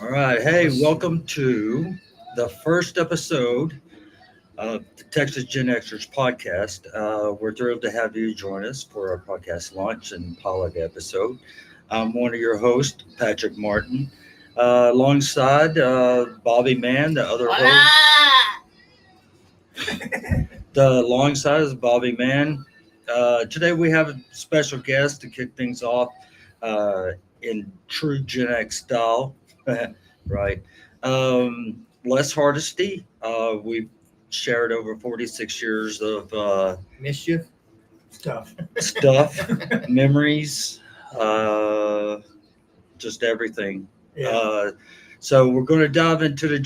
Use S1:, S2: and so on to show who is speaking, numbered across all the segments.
S1: All right. Hey, welcome to the first episode of the Texas Gen Xers podcast. We're thrilled to have you join us for our podcast launch and pilot episode. I'm one of your hosts, Patrick Martin, alongside Bobby Mann, the other host. The alongside is Bobby Mann. Today we have a special guest to kick things off uh, in true Gen X style, right? Les Hardisty. We've shared over 46 years of
S2: Mischief stuff.
S1: stuff, memories, uh, just everything.
S2: Yeah.
S1: So we're going to dive into the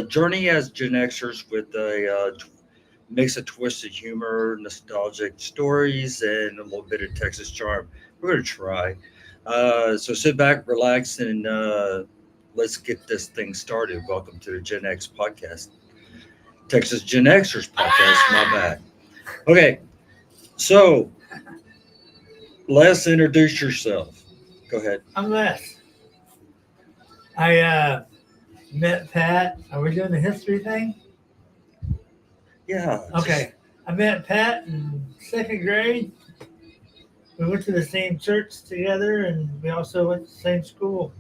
S1: journey as Gen Xers with a mix of twisted humor, nostalgic stories, and a little bit of Texas charm. We're going to try. So sit back, relax, and let's get this thing started. Welcome to the Gen X podcast, Texas Gen Xers podcast. My bad. Okay, so let's introduce yourself. Go ahead.
S2: I'm Les. I met Pat. Are we doing the history thing?
S1: Yeah.
S2: Okay. I met Pat in second grade. We went to the same church together, and we also went to the same school,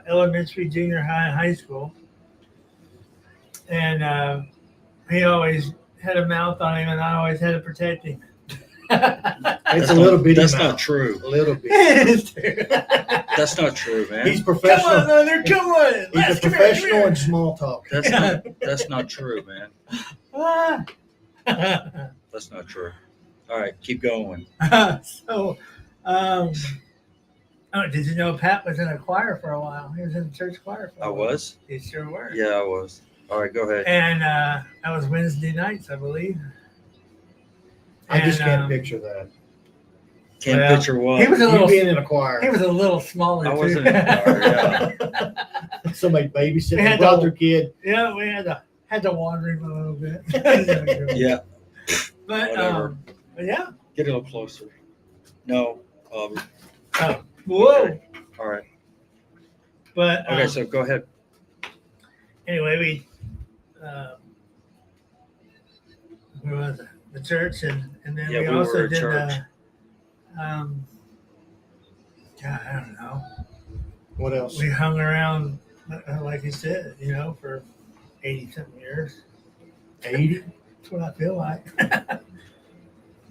S2: elementary, junior high, and high school. And he always had a mouth on him, and I always had to protect him.
S1: It's a little bit. That's not true.
S2: A little bit.
S1: That's not true, man.
S3: He's professional.
S2: Come on, Leonard, come on.
S3: He's a professional in small talk.
S1: That's not true, man.
S2: Ah.
S1: That's not true. All right, keep going.
S2: So, did you know Pat was in a choir for a while? He was in the church choir for a
S1: I
S2: while.
S1: was?
S2: He sure were.
S1: Yeah, I was. All right, go ahead.
S2: And that was Wednesday nights, I believe.
S3: I just
S2: And,
S3: can't picture that.
S1: Can't
S2: well,
S1: picture what.
S2: he was a
S3: You
S2: little.
S3: being in a choir.
S2: He was a little smaller
S1: I
S2: too.
S1: wasn't in a choir, yeah.
S3: Somebody
S2: We
S3: babysitting
S2: had
S3: a brother
S2: to-
S3: kid.
S2: Yeah, we had to wander him a little bit.
S1: Yeah,
S2: But
S1: whatever.
S2: yeah.
S1: Get a little closer. No.
S2: Oh, whoa.
S1: All right.
S2: But
S1: Okay, so go ahead.
S2: anyway, we was it? The church, and then
S1: Yeah,
S2: we
S1: we were
S2: also
S1: at
S2: did
S1: church.
S2: God, I don't know.
S3: What else?
S2: We hung around, like you said, for 80-something years.
S3: 80?
S2: That's what I feel like.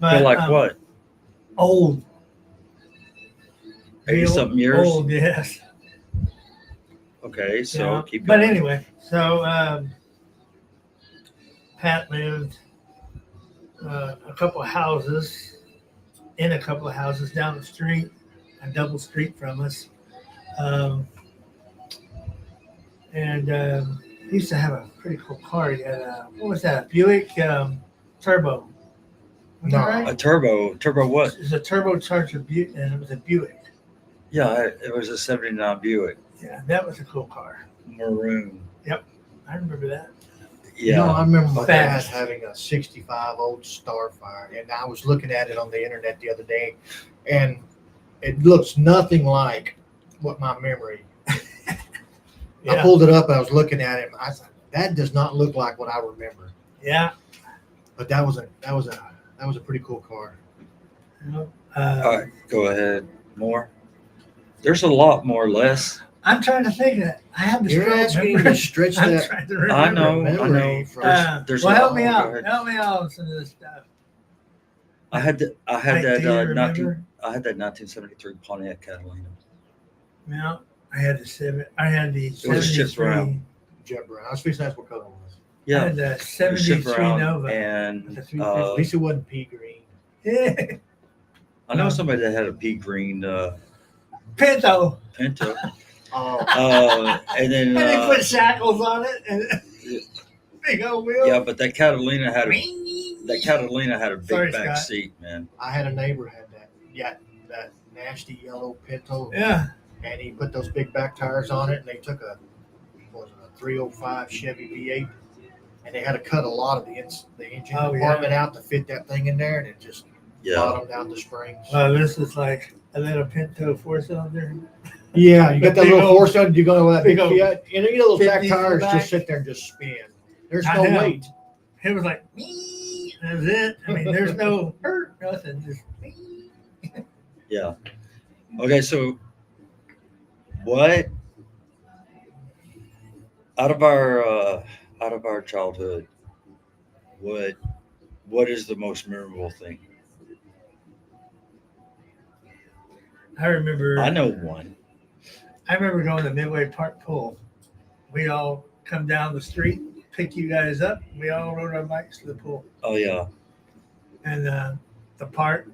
S1: Feel like what?
S2: Old.
S1: 80-something years?
S2: Old, yes.
S1: Okay, so
S2: Yeah.
S1: keep
S2: But
S1: going.
S2: anyway, so Pat lived a couple of houses down the street, a double street from us. And he used to have a pretty cool car. He had what was that? A Buick Turbo. Was that
S3: No.
S2: right?
S1: A turbo what?
S2: It was a turbocharged Buick, and it was a Buick.
S1: Yeah, it was a 79 Buick.
S2: Yeah, that was a cool car.
S1: Maroon.
S2: I remember that.
S1: Yeah.
S3: No, I remember my dad
S2: Fast.
S3: having a 65 old Starfire, and I was looking at it on the internet the other day, and it looks nothing like what my memory. I
S2: Yeah.
S3: pulled it up, and I was looking at it, and I said, that does not look like what I remember.
S2: Yeah.
S3: But that was a pretty cool car.
S1: All right, go ahead. More? There's a lot more, less.
S2: I'm trying to think of it. I have the
S3: You're
S2: strong
S3: asking me
S2: memory.
S3: to stretch
S2: I'm
S3: that.
S2: trying to remember.
S1: I know.
S3: memory from-
S1: There's
S2: well,
S1: a
S2: help
S1: lot
S2: me
S1: more. Go
S2: out.
S1: ahead.
S2: Help me out with some of this stuff.
S1: I had
S2: Do you
S1: that
S2: remember?
S1: I had that 1973 Pontiac Catalina.
S2: No, I had the
S1: It was shipped
S2: 73.
S1: around.
S3: Jet Brown. I was fixing to ask what color it was.
S2: I
S1: Yeah,
S2: had the
S1: it was shipped
S2: 73
S1: around,
S2: Nova.
S1: and
S2: With the
S3: At
S2: 350.
S3: least it wasn't pea green.
S2: Yeah.
S1: I know somebody that had a pea green
S2: Pinto.
S1: Pinto,
S3: Oh,
S1: and then
S2: And they put shackles on it and big old wheel.
S1: yeah, but that Catalina had a big
S2: Sorry,
S1: back
S2: Scott.
S1: seat, man.
S3: I had a neighbor had that. Yeah, that nasty yellow Pinto.
S2: Yeah.
S3: And he put those big back tires on it, and they took a 305 Chevy V8, and they had to cut a lot of the engine
S2: Oh, yeah.
S3: compartment out to fit that thing in there, and it just
S1: Yeah,
S3: bottomed out the springs.
S2: Well, this is like a little Pinto 4-cylinder.
S3: Yeah, you got that
S2: Big
S3: little
S2: old-
S3: 4-cylinder. You go that
S2: big
S3: big
S2: old
S3: Fiat, and you know those back
S2: 50 in the
S3: tires
S2: back.
S3: just sit there and just spin. There's
S2: I
S3: no
S2: know.
S3: weight.
S2: It was like me. That's it. I mean, there's no hurt, nothing. Just me.
S1: Yeah. Okay, so what out of our childhood, what is the most memorable thing?
S2: I remember.
S1: I know one.
S2: I remember going to Midway Park Pool. We all come down the street, pick you guys up. We all rode our bikes to the pool.
S1: Oh yeah.
S2: And the park,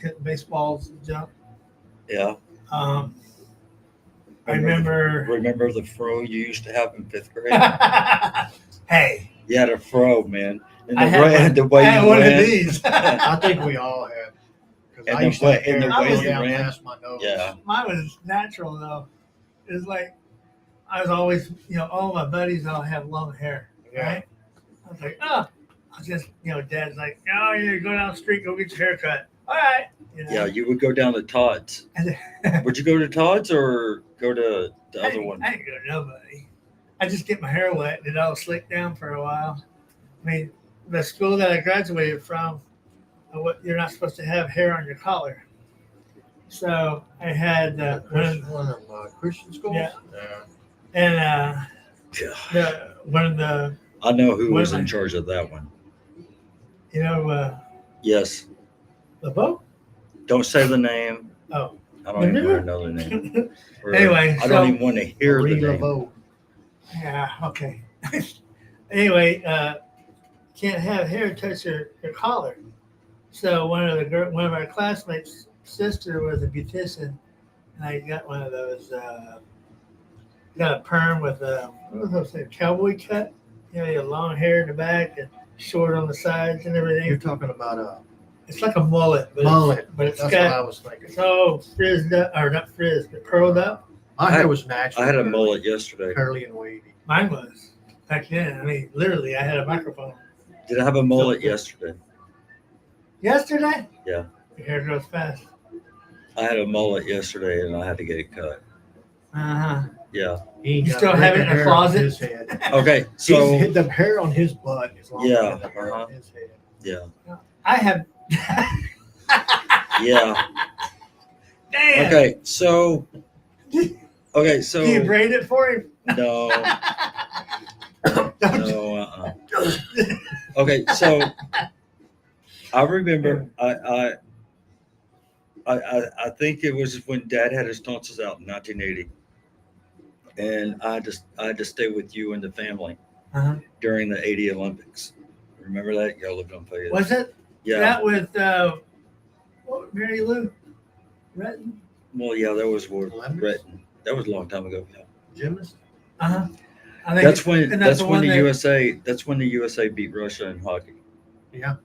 S2: hit baseballs, jump.
S1: Yeah.
S2: I remember.
S1: Remember the fro you used to have in 5th grade?
S2: Hey,
S1: You had a fro, man. And
S2: I had one,
S1: the way
S2: I had
S1: you
S2: one of
S1: ran.
S2: these.
S3: I think we all have. Because
S1: And
S3: I
S1: the
S3: used to
S1: way-
S3: have hair
S1: and the
S2: way
S3: going
S2: you
S3: down
S1: ran.
S3: past my nose.
S1: Yeah.
S2: Mine was natural though. It was like I was always, all my buddies all have long hair,
S3: Yeah.
S2: right? I was like, oh, I just, Dad's like, oh, you go down the street, go get your hair cut. All right.
S1: Yeah, you would go down to Todd's.
S2: I
S1: Would you go to Todd's or go to the other one?
S2: I didn't go to nobody. I just get my hair wet and it all slicked down for a while. I mean, the school that I graduated from, you're not supposed to have hair on your collar. So I had
S3: One of Christian schools?
S2: Yeah.
S3: Yeah.
S2: and
S1: Yeah.
S2: one of the
S1: I know who
S2: What
S1: was
S2: am
S1: in
S2: I-
S1: charge of that one. Yes.
S2: The boat.
S1: Don't say the name.
S2: Oh.
S1: I don't even want to know the name. Or
S2: Anyway,
S1: I
S2: so-
S1: don't even want to hear the
S3: Marie
S1: name.
S3: Laveau.
S2: Yeah. Okay. Anyway, can't have hair touch your collar. So one of our classmates' sister was a beautician, and I got one of those. Got a perm with what was I saying, cowboy cut. You have long hair in the back and short on the sides and everything.
S3: You're talking about
S2: It's like a mullet, but
S3: mullet.
S2: but it's
S3: That's what I
S2: got
S3: was thinking.
S2: it's all frizzed up, or not frizzed, but curled up.
S3: My hair was natural.
S1: I had a
S3: curly-
S1: mullet yesterday.
S3: Curly and wavy.
S2: Mine was back then. I mean, literally, I had a microphone.
S1: Did I have a mullet yesterday?
S2: Yesterday?
S1: Yeah.
S2: Your hair grows fast.
S1: I had a mullet yesterday and I had to get it cut.
S2: Uh-huh.
S1: Yeah.
S3: He ain't
S2: You
S3: got
S2: still have it in
S3: hair
S2: a
S3: on
S2: closet?
S3: His head.
S1: Okay. So
S3: The hair on his butt is longer
S1: Yeah,
S3: than the hair on his head.
S1: yeah.
S2: I have.
S1: Yeah.
S2: Damn.
S1: Okay. So okay. So
S2: Do you braid it for him?
S1: no. No. Okay. So I remember I think it was when Dad had his tonsils out in 1980, and I had to stay with you and the family
S2: Uh-huh.
S1: during the 80 Olympics. Remember that? Y'all lived on Fayette.
S2: Was it
S1: Yeah.
S2: that with what, Mary Lou? Retton?
S1: Well, yeah, that was what
S3: Lemons?
S1: Breton. That was a long time ago. Yeah.
S3: Gymnast?
S2: Uh-huh. I think
S1: That's when
S2: and
S1: that's
S2: the
S1: when
S2: one
S1: the
S2: that-
S1: USA that's when the USA beat Russia in hockey.
S3: Yeah.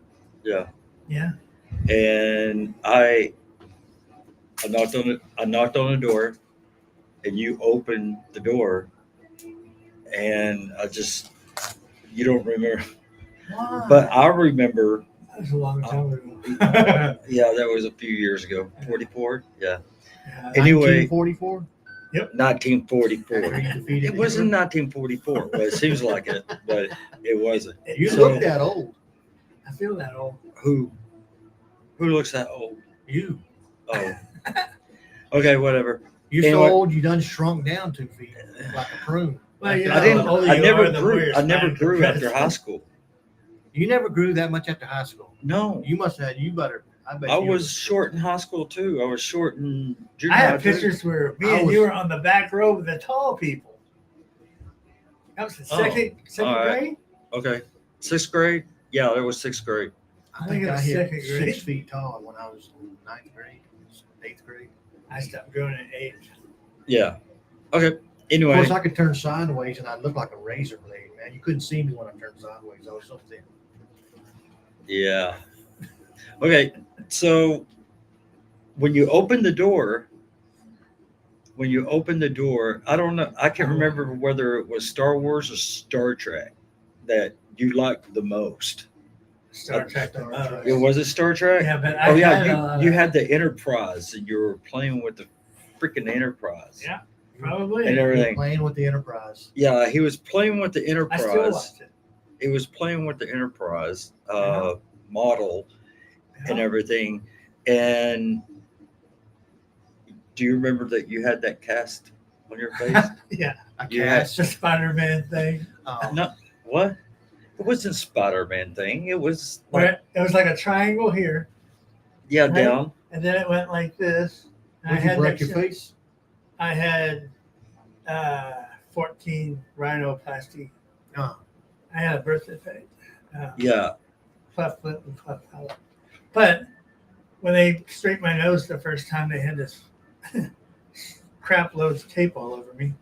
S1: Yeah.
S2: Yeah.
S1: And I knocked on the door, and you opened the door, and you don't remember,
S2: Wow.
S1: but I remember.
S2: That was a long time ago.
S1: Yeah, that was a few years ago. 44. Yeah.
S2: Yeah.
S1: Anyway,
S3: 1944?
S1: 1944.
S3: After he defeated
S1: It wasn't
S3: Hitler?
S1: 1944. Well, it seems like it, but it wasn't.
S3: You
S1: So-
S3: look that old.
S2: I feel that old.
S1: Who looks that old?
S3: You.
S1: Oh. Okay, whatever.
S3: You're
S1: Anyway.
S3: so old you done shrunk down 2 feet like a prune.
S2: Well, you
S1: I
S2: know,
S1: didn't.
S2: the older
S1: I
S2: you
S1: never
S2: are, the more
S1: grew.
S2: your
S1: I never
S2: spine
S1: grew after
S2: compresses.
S1: high school.
S3: You never grew that much after high school.
S1: No,
S3: You must have. You better. I bet
S1: I
S3: you
S1: was short in high school too. I was short in junior
S2: I
S1: high
S2: have
S1: too.
S2: pictures where me
S3: I
S2: and
S3: was-
S2: you were on the back row with the tall people. That was the
S1: Oh,
S2: second
S1: all right.
S2: grade?
S1: Okay, 6th grade. Yeah, that was 6th grade.
S3: I
S2: I
S3: think
S2: think it
S3: I
S2: was
S3: hit
S2: second grade.
S3: 6 feet tall when I was in 9th grade, 8th grade.
S2: I stopped growing at 8.
S1: Yeah. Okay.
S3: Of
S1: Anyway,
S3: course, I could turn sideways and I'd look like a razor blade, man. You couldn't see me when I turned sideways. I was so thin.
S1: yeah. Okay, so when you open the door, I don't know. I can't remember whether it was Star Wars or Star Trek that you liked the most.
S2: Star Trek.
S3: Star
S2: the
S3: Trek.
S1: Was it Star Trek?
S2: Yeah, but
S1: Oh
S2: I
S1: yeah,
S2: had
S1: you had the Enterprise and you were playing with the freaking Enterprise.
S2: Yeah, probably.
S1: And everything.
S3: Playing with the Enterprise.
S1: Yeah, he was playing with the
S2: I still
S1: Enterprise.
S2: watch it.
S1: He was playing with the Enterprise
S2: Yeah.
S1: model and
S2: Yeah.
S1: everything. And do you remember that you had that cast on your face?
S2: Yeah,
S3: I
S1: Yeah.
S3: cast.
S2: the Spider-Man thing.
S1: No, what? It wasn't Spider-Man thing. It was
S2: Where it was like a triangle here,
S1: yeah,
S2: Right?
S1: down.
S2: and then it went like this. And
S3: Would you break
S2: that
S3: your
S2: shit-
S3: face?
S2: I had 14 rhinoplasty.
S3: Oh.
S2: I had a birthday fate.
S1: Yeah,
S2: Cleft lip and cleft palate. But when they straightened my nose the first time, they had this crap loads of tape all over me.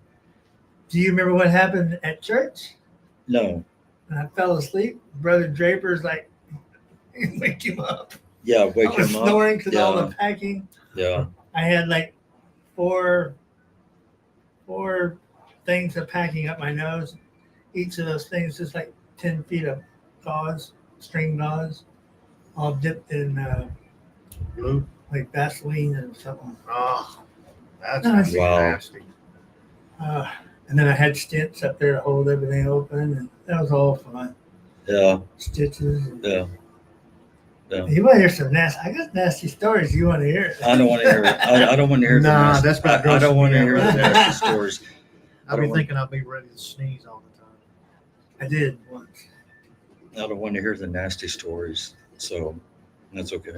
S2: Do you remember what happened at church?
S1: no,
S2: And I fell asleep. Brother Draper's like, wake him up.
S1: yeah, wake
S2: I was
S1: him up.
S2: snoring because all
S1: Yeah.
S2: the packing.
S1: Yeah,
S2: I had like four things of packing up my nose. Each of those things is like 10 feet of gauze, string gauze, all dipped in
S3: Blue.
S2: like Vaseline and something.
S3: Oh, that's
S2: Nice.
S1: Wow.
S3: nasty.
S2: And then I had stents up there to hold everything open, and that was all fun.
S1: yeah,
S2: Stitches. And,
S1: yeah.
S2: You want to hear some nasty? I got nasty stories. You want to hear it?
S1: I don't want to hear it. I don't want to hear the
S3: Nah,
S1: nasty,
S3: that's about
S1: I don't
S3: grossing
S1: want to
S3: me
S1: hear
S3: out.
S1: the nasty stories.
S3: I'll
S1: I
S3: be
S1: don't want-
S3: thinking I'll be ready to sneeze all the time.
S2: I did once.
S1: I don't want to hear the nasty stories. So that's okay.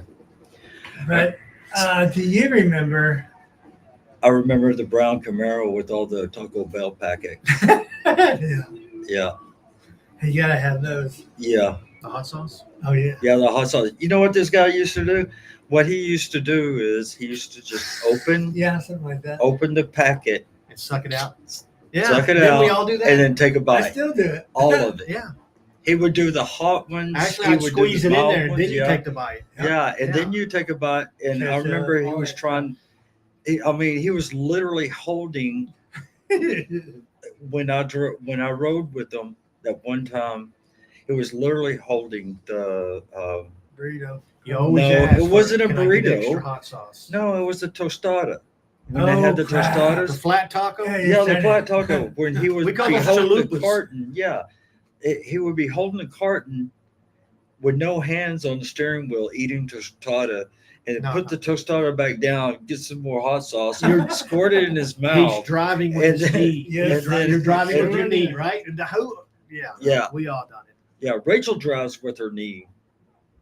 S2: But do you remember?
S1: I remember the brown Camaro with all the Taco Bell packets.
S2: Yeah,
S1: Yeah,
S2: you gotta have those.
S1: yeah,
S3: The hot sauce?
S2: Oh yeah.
S1: yeah. The hot sauce. You know what this guy used to do? What he used to do is he used to just open
S2: Yeah, something like that.
S1: the packet
S3: And suck it out? Yeah.
S1: Suck it
S3: Didn't we
S1: out,
S3: all do that?
S1: and then take a
S2: I
S1: bite.
S2: still do it.
S1: All of it.
S3: Yeah.
S1: He would do the hot ones.
S3: Actually,
S1: he
S3: I'd
S1: would
S3: squeeze
S1: do
S3: it
S1: the
S3: in
S1: mild
S3: there and
S1: ones,
S3: then you
S1: yeah.
S3: take the bite.
S1: Yeah, and then you take a bite. And I
S2: Because,
S1: remember he
S2: all
S1: was
S2: that
S1: trying. He was literally holding when I rode with him that one time. It was literally holding the.
S2: Burrito.
S3: You always
S1: No,
S3: ask
S1: it
S3: for,
S1: wasn't a
S3: "Can I get
S1: burrito."
S3: extra hot sauce?
S1: No, it was the tostada. When they
S2: Oh,
S1: had the
S2: crap.
S3: The
S1: tostadas.
S3: flat taco?
S2: Yeah,
S1: Yeah, the
S2: said
S1: flat
S2: it.
S1: taco. When he was
S3: We call
S1: be
S3: those
S1: holding the
S3: chalupas.
S1: carton. Yeah, he would be holding the carton with no hands on the steering wheel, eating tostada, and
S3: No,
S1: put
S3: no.
S1: the tostada back down, get some more hot sauce, squirt it in his
S3: He's
S1: mouth.
S3: driving with
S1: And
S3: his
S1: then-
S3: knee.
S2: Yeah,
S3: You're
S1: and then-
S3: you're driving
S1: and
S3: with your
S2: then-
S3: knee, right? Yeah.
S1: Yeah.
S3: We all done it.
S1: Yeah, Rachel drives with her knee,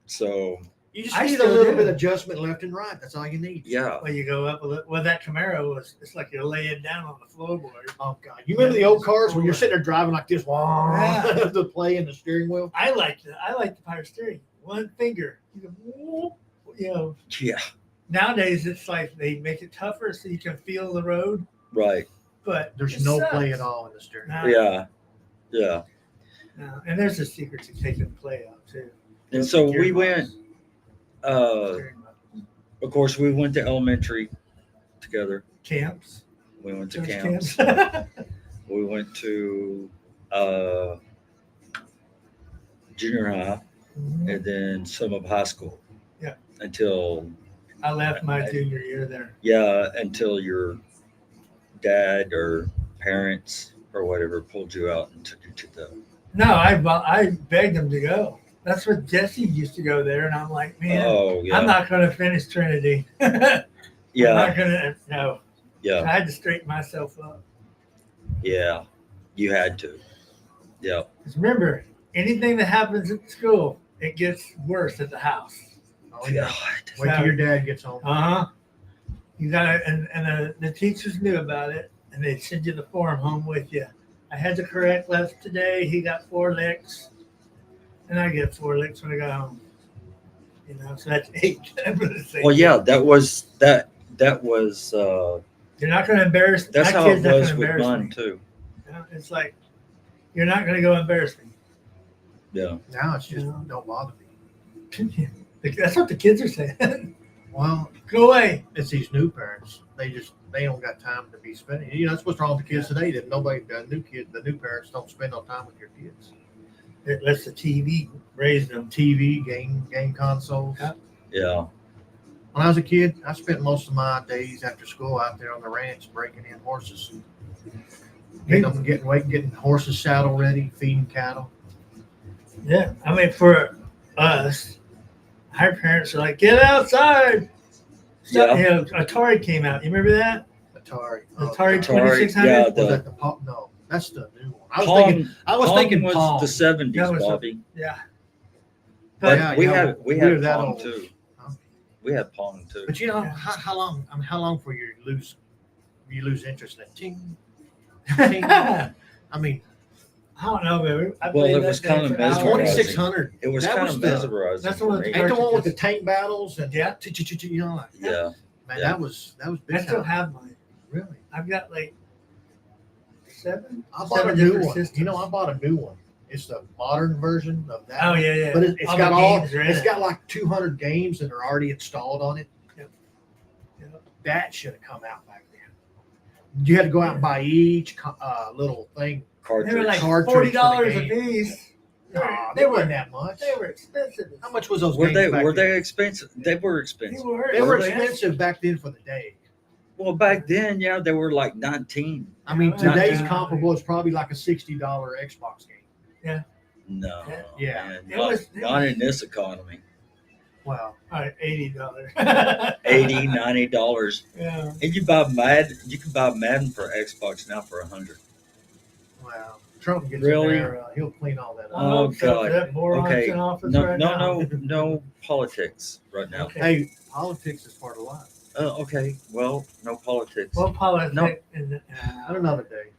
S1: so
S3: You just
S2: I
S3: need a
S2: still
S3: little
S2: do.
S3: bit of adjustment left and right. That's all you need.
S1: yeah.
S2: Well, you go up a little. Well, that Camaro it's like you're laying down on the floorboard.
S3: Oh God! You remember the old cars when you're sitting there driving like this,
S2: Yeah.
S3: the play in the steering wheel?
S2: I like the power steering. One finger. You can, you know.
S1: Yeah,
S2: Nowadays, it's like they make it tougher so you can feel the road,
S1: right.
S2: but
S3: There's
S2: it
S3: no
S2: sucks.
S3: play at all in the steering wheel.
S2: No,
S1: Yeah, yeah.
S2: no. And there's a secret to taking the play out too.
S1: And so we
S2: Gearbox,
S1: went.
S2: steering wheel.
S1: Of course, we went to elementary together.
S2: Camps.
S1: We went to
S2: Church
S1: camps.
S2: camps.
S1: We went to junior high
S2: Mhm.
S1: and then some of high school.
S2: Yeah.
S1: Until
S2: I left my junior year there.
S1: until your dad or parents or whatever pulled you out and took you to the.
S2: No, I begged them to go. That's what Jesse used to go there, and I'm like, man,
S1: Oh yeah.
S2: I'm not going to finish Trinity. I'm
S1: Yeah.
S2: not going to. No,
S1: Yeah.
S2: I had to straighten myself up.
S1: Yeah. You had to. Yeah.
S2: 'Cause remember, anything that happens at school, it gets worse at the house.
S3: Oh yeah.
S1: God.
S3: Wait till your dad gets home.
S2: Uh huh. You gotta, and the teachers knew about it, and they'd send you the form home with you. I had the correct left today. He got 4 licks, and I get 4 licks when I go home. You know, so that's 8.
S1: Well, yeah, that was.
S2: You're not going to embarrass.
S1: That's
S2: my
S1: how it
S2: kid's not
S1: was
S2: gonna
S1: with
S2: embarrass
S1: mine
S2: me.
S1: too.
S2: You know, it's like you're not going to go embarrass me.
S1: Yeah.
S3: Now it's just
S2: Yeah.
S3: don't bother me.
S2: That's what the kids are saying.
S3: Well,
S2: Go away.
S3: it's these new parents. They don't got time to be spending. You know, that's what's wrong with the kids today. That the new parents don't spend no time with your kids.
S2: It lets the TV raise them.
S3: TV, game consoles.
S2: Yeah.
S1: Yeah.
S3: When I was a kid, I spent most of my days after school out there on the ranch breaking in horses, getting horses saddle ready, feeding cattle.
S2: Yeah, I mean, for us, our parents are like, get outside. So,
S1: Yeah.
S2: you know, Atari came out. You remember that?
S3: Atari.
S2: Atari
S1: Atari,
S2: 2600?
S1: yeah,
S3: Was
S1: the
S3: that the Pong? No, that's the new one. I was
S1: Pong
S3: thinking
S1: was
S3: Pong.
S1: the 70s,
S2: That was
S1: Bobby.
S2: Yeah.
S1: But
S3: Yeah,
S1: we
S3: yeah,
S1: had
S3: we were
S1: Pong
S3: that old.
S1: too.
S3: Huh?
S1: We had Pong too.
S3: But you know,
S2: Yeah.
S3: how long? I mean, how long before you lose interest in it? Ting,
S2: I
S3: ting. I mean,
S2: don't know, man. I
S1: Well,
S2: played
S1: it
S2: that
S1: was
S2: thing
S1: kinda
S2: for hours.
S1: mesmerizing.
S3: 2600.
S1: It was
S3: That
S1: kind
S3: was
S1: of
S3: the-
S1: mesmerizing.
S2: that's the
S1: for
S2: one
S1: me.
S2: with
S3: Ain't the one with the
S2: Cartridges.
S3: tank battles and
S2: Yeah.
S3: you know, like,
S1: Yeah.
S3: man,
S1: Yeah.
S3: that was
S2: I
S3: big
S2: still
S3: time.
S2: have mine.
S3: Really.
S2: I've got like seven.
S3: I bought a
S2: seven
S3: new
S2: different
S3: one.
S2: systems.
S3: You know, I bought a new one. It's the modern version of that.
S2: Oh
S3: one.
S2: yeah, yeah.
S3: But it's
S2: All
S3: got
S2: the
S3: all.
S2: games are in
S3: It's
S2: it.
S3: got like 200 games that are already installed on it.
S2: Yep. Yep.
S3: That should have come out back then. You had to go out and buy each little thing.
S2: They were
S1: Cartridge.
S2: like
S3: Cartridge for the
S2: $40 a
S3: game.
S2: piece.
S3: Nah,
S2: They
S3: they
S2: were
S3: weren't that much.
S2: they were expensive.
S3: How much was those
S1: were
S3: games
S1: they
S3: back
S1: were
S3: then?
S1: they expensive? They were
S2: They
S1: expensive.
S2: were.
S3: They were
S2: man.
S3: expensive back then for the day.
S1: Well, back then, yeah, they were like 19.
S3: I mean,
S2: Yeah,
S3: today's
S2: yeah.
S3: comparable is probably like a $60 Xbox game.
S1: No,
S3: Yeah.
S1: man,
S2: It
S1: not,
S2: was-
S1: not in this economy.
S3: Wow.
S2: All right, $80.
S1: $80, $90,
S2: Yeah.
S1: and you buy Madden. You can buy Madden for Xbox now for $100.
S3: Wow. Trump gets
S1: Really?
S3: in there, he'll clean all that up.
S1: Oh, God.
S2: That moron's
S1: Okay.
S2: in office
S1: No,
S2: right
S1: no,
S2: now.
S1: no politics right now.
S2: Okay.
S3: Hey, politics is part of life.
S1: Okay, well, no politics.
S2: Well, politics.
S1: No.
S2: And,
S3: Not another day.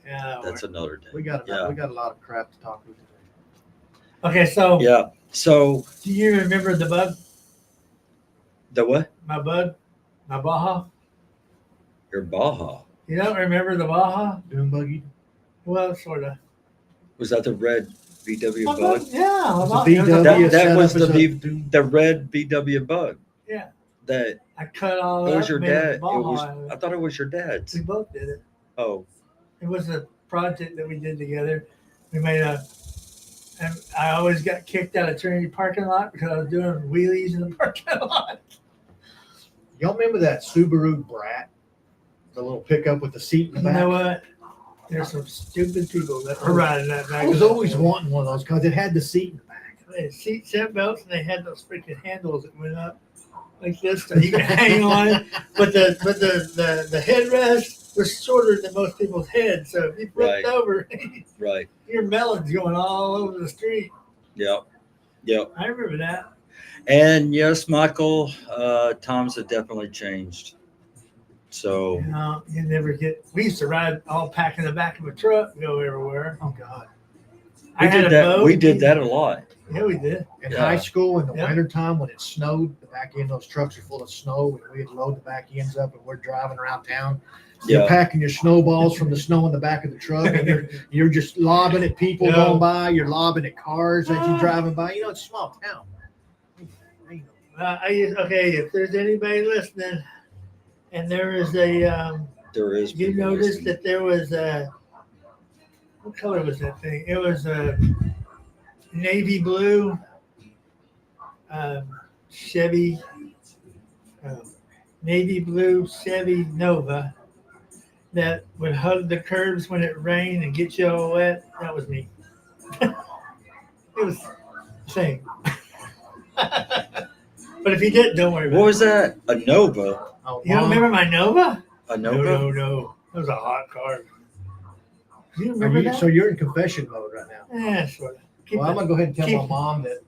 S2: yeah,
S1: That's another day.
S3: We got
S1: Yeah.
S3: a lot of crap to talk about today.
S2: okay, so
S1: Yeah. So
S2: do you remember the bug?
S1: the what?
S2: My bug? My Baja?
S1: Your Baja.
S2: You don't remember the Baja?
S3: Doom buggy.
S2: Well, sort of.
S1: Was that the red VW
S2: My
S1: bug?
S2: bug? Yeah.
S3: Was
S2: my
S3: the
S2: bug-
S3: VW
S1: That
S3: set
S1: was
S3: up as
S1: the
S3: a
S1: V-
S3: Doom-
S1: The red VW bug.
S2: Yeah.
S1: That
S2: I cut all
S1: it
S2: that.
S1: was your
S2: made a
S1: dad. It
S2: Baja
S1: was.
S2: out of
S1: I thought it was your dad's.
S2: We both did it.
S1: Oh,
S2: It was a project that we did together. We made and I always got kicked out of Trinity parking lot because I was doing wheelies in the parking lot.
S3: Y'all remember that Subaru Brat? The little pickup with the seat in the
S2: You
S3: back?
S2: know what? There's some stupid people that were riding that back.
S3: I was always wanting one of those because it had the seat in the back.
S2: They had seat set belts and they had those freaking handles that went up like this so you can hang on it. But the headrest was shorter than most people's heads. So if you flipped
S1: Right.
S2: over,
S1: right.
S2: your melons going all over the street.
S1: Yep. Yep.
S2: I remember that.
S1: And yes, Michael, times have definitely changed. So
S2: You know, you never get. We used to ride all packed in the back of a truck, and go everywhere.
S3: Oh God!
S1: we did that. We did that a lot.
S2: Yeah, we did.
S3: In
S1: Yeah.
S3: high school, in the
S2: Yeah.
S3: wintertime when it snowed, the back end of those trucks are full of snow, and we'd load the back ends up, and we're driving around town. You're
S1: Yeah.
S3: packing your snowballs from the snow in the back of the truck, and you're just lobbing at people
S2: Yeah.
S3: going by. You're lobbing at cars as you're driving by. You know, it's a small town.
S2: Okay, if there's anybody listening, and there is a,
S1: There is.
S2: you
S1: people
S2: noticed
S1: listening.
S2: that there was a, what color was that thing? It was a navy blue Chevy, navy blue Chevy Nova that would hug the curbs when it rained and get you all wet. That was me. It was the same. But if you didn't, don't worry about
S1: What
S2: it.
S1: was that? A Nova.
S3: Oh,
S2: You don't remember my Nova?
S1: A
S2: No,
S1: Nova.
S2: no, no. That was a hot car. You remember that?
S3: So you're in confession mode right now.
S2: Yeah, sort of. Keep
S3: Well, I'm gonna go ahead and tell my
S2: keep-
S3: mom that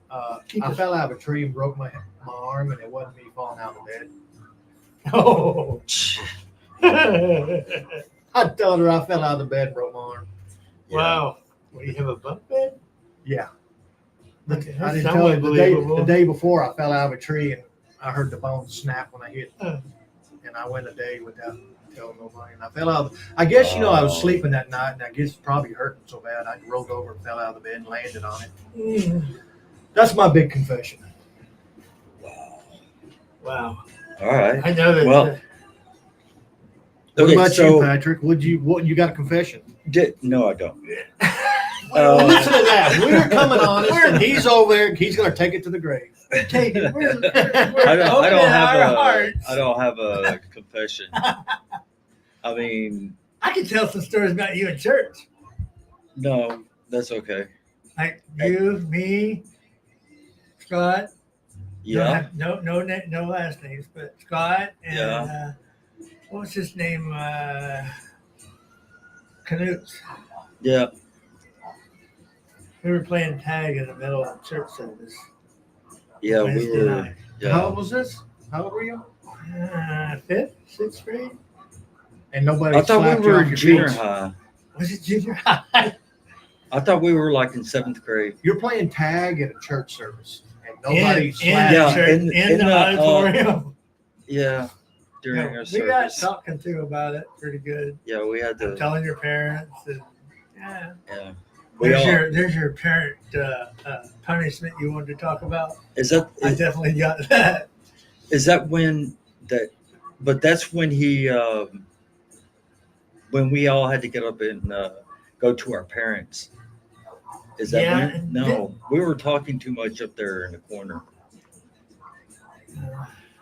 S2: keep
S3: I
S2: it-
S3: fell out of a tree and broke my arm, and it wasn't me falling out of bed.
S2: Oh.
S3: I told her I fell out of the bed and broke my arm.
S2: Wow. Well, you have a bunk bed?
S3: Yeah.
S2: Okay,
S3: I
S2: that's
S3: didn't tell her
S2: somewhat
S3: the day,
S2: believable.
S3: the day before I fell out of a tree and I heard the bones snap when I hit,
S2: Oh.
S3: and I went a day without telling nobody. And I fell out. I guess I was
S1: Oh.
S3: sleeping that night, and I guess it probably hurting so bad I rolled over and fell out of the bed and landed on it.
S2: Mm.
S3: That's my big confession.
S1: Wow.
S2: Wow.
S1: All right.
S2: I know that.
S1: Well,
S3: What
S1: Okay.
S3: about you,
S1: So
S3: Patrick? What you got a confession?
S1: no, I don't.
S3: Listen to that. We're coming honest, and he's over there. He's going to take it to the grave.
S2: Take it. We're
S1: I don't
S2: opening our
S1: have
S2: hearts.
S1: I don't have a confession. I mean,
S2: I can tell some stories about you in church.
S1: no, that's okay.
S2: Like you, me, Scott.
S1: Yeah,
S2: No last names, but Scott and
S1: Yeah.
S2: What was his name? Canutes.
S1: yeah.
S2: We were playing tag in the middle of church service.
S1: Yeah, we
S2: Wednesday
S1: were.
S2: night.
S3: How
S1: Yeah,
S3: old was this? How old were you?
S2: Fifth, sixth grade.
S3: And nobody
S1: I thought
S3: slapped
S1: we
S3: you
S1: were
S3: off
S1: in
S3: your
S1: junior
S3: feet.
S1: high.
S2: Was it junior high?
S1: I thought we were like in 7th grade.
S3: You're playing tag at a church service, and nobody
S2: in
S3: slapped
S1: Yeah,
S3: you.
S2: church, in the auditorium.
S1: Yeah, during our
S2: We got
S1: service.
S2: talking to about it pretty good.
S1: Yeah, we had to.
S2: Telling your parents. And, yeah.
S1: Yeah, we all.
S2: There's your parent punishment you wanted to talk about.
S1: Is that
S2: I definitely got that.
S1: is that when that? But that's when he. When we all had to get up and go to our parents. Is that
S2: Yeah,
S1: when? No, we were talking too much up there in the corner.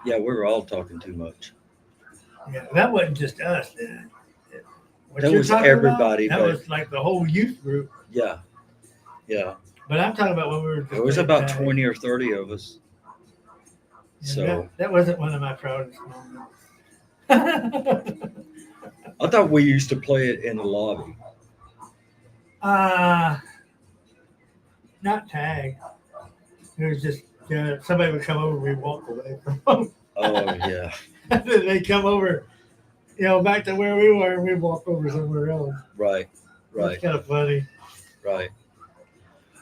S1: Yeah, we were all talking too much.
S2: Yeah, that wasn't just us. Then. What
S1: That
S2: you're
S1: was
S2: talking about,
S1: everybody,
S2: that
S1: but-
S2: was like the whole youth group.
S1: Yeah, yeah.
S2: But I'm talking about when we were. Just
S1: It was
S2: playing
S1: about
S2: tag.
S1: 20 or 30 of us.
S2: And
S1: So
S2: that wasn't one of my proudest moments.
S1: I thought we used to play it in the lobby.
S2: Not tag. It was just somebody would come over, we'd walk away from them.
S1: Oh yeah,
S2: And then they come over, back to where we were, and we'd walk over somewhere else.
S1: right, right,
S2: It's kind of funny.
S1: right.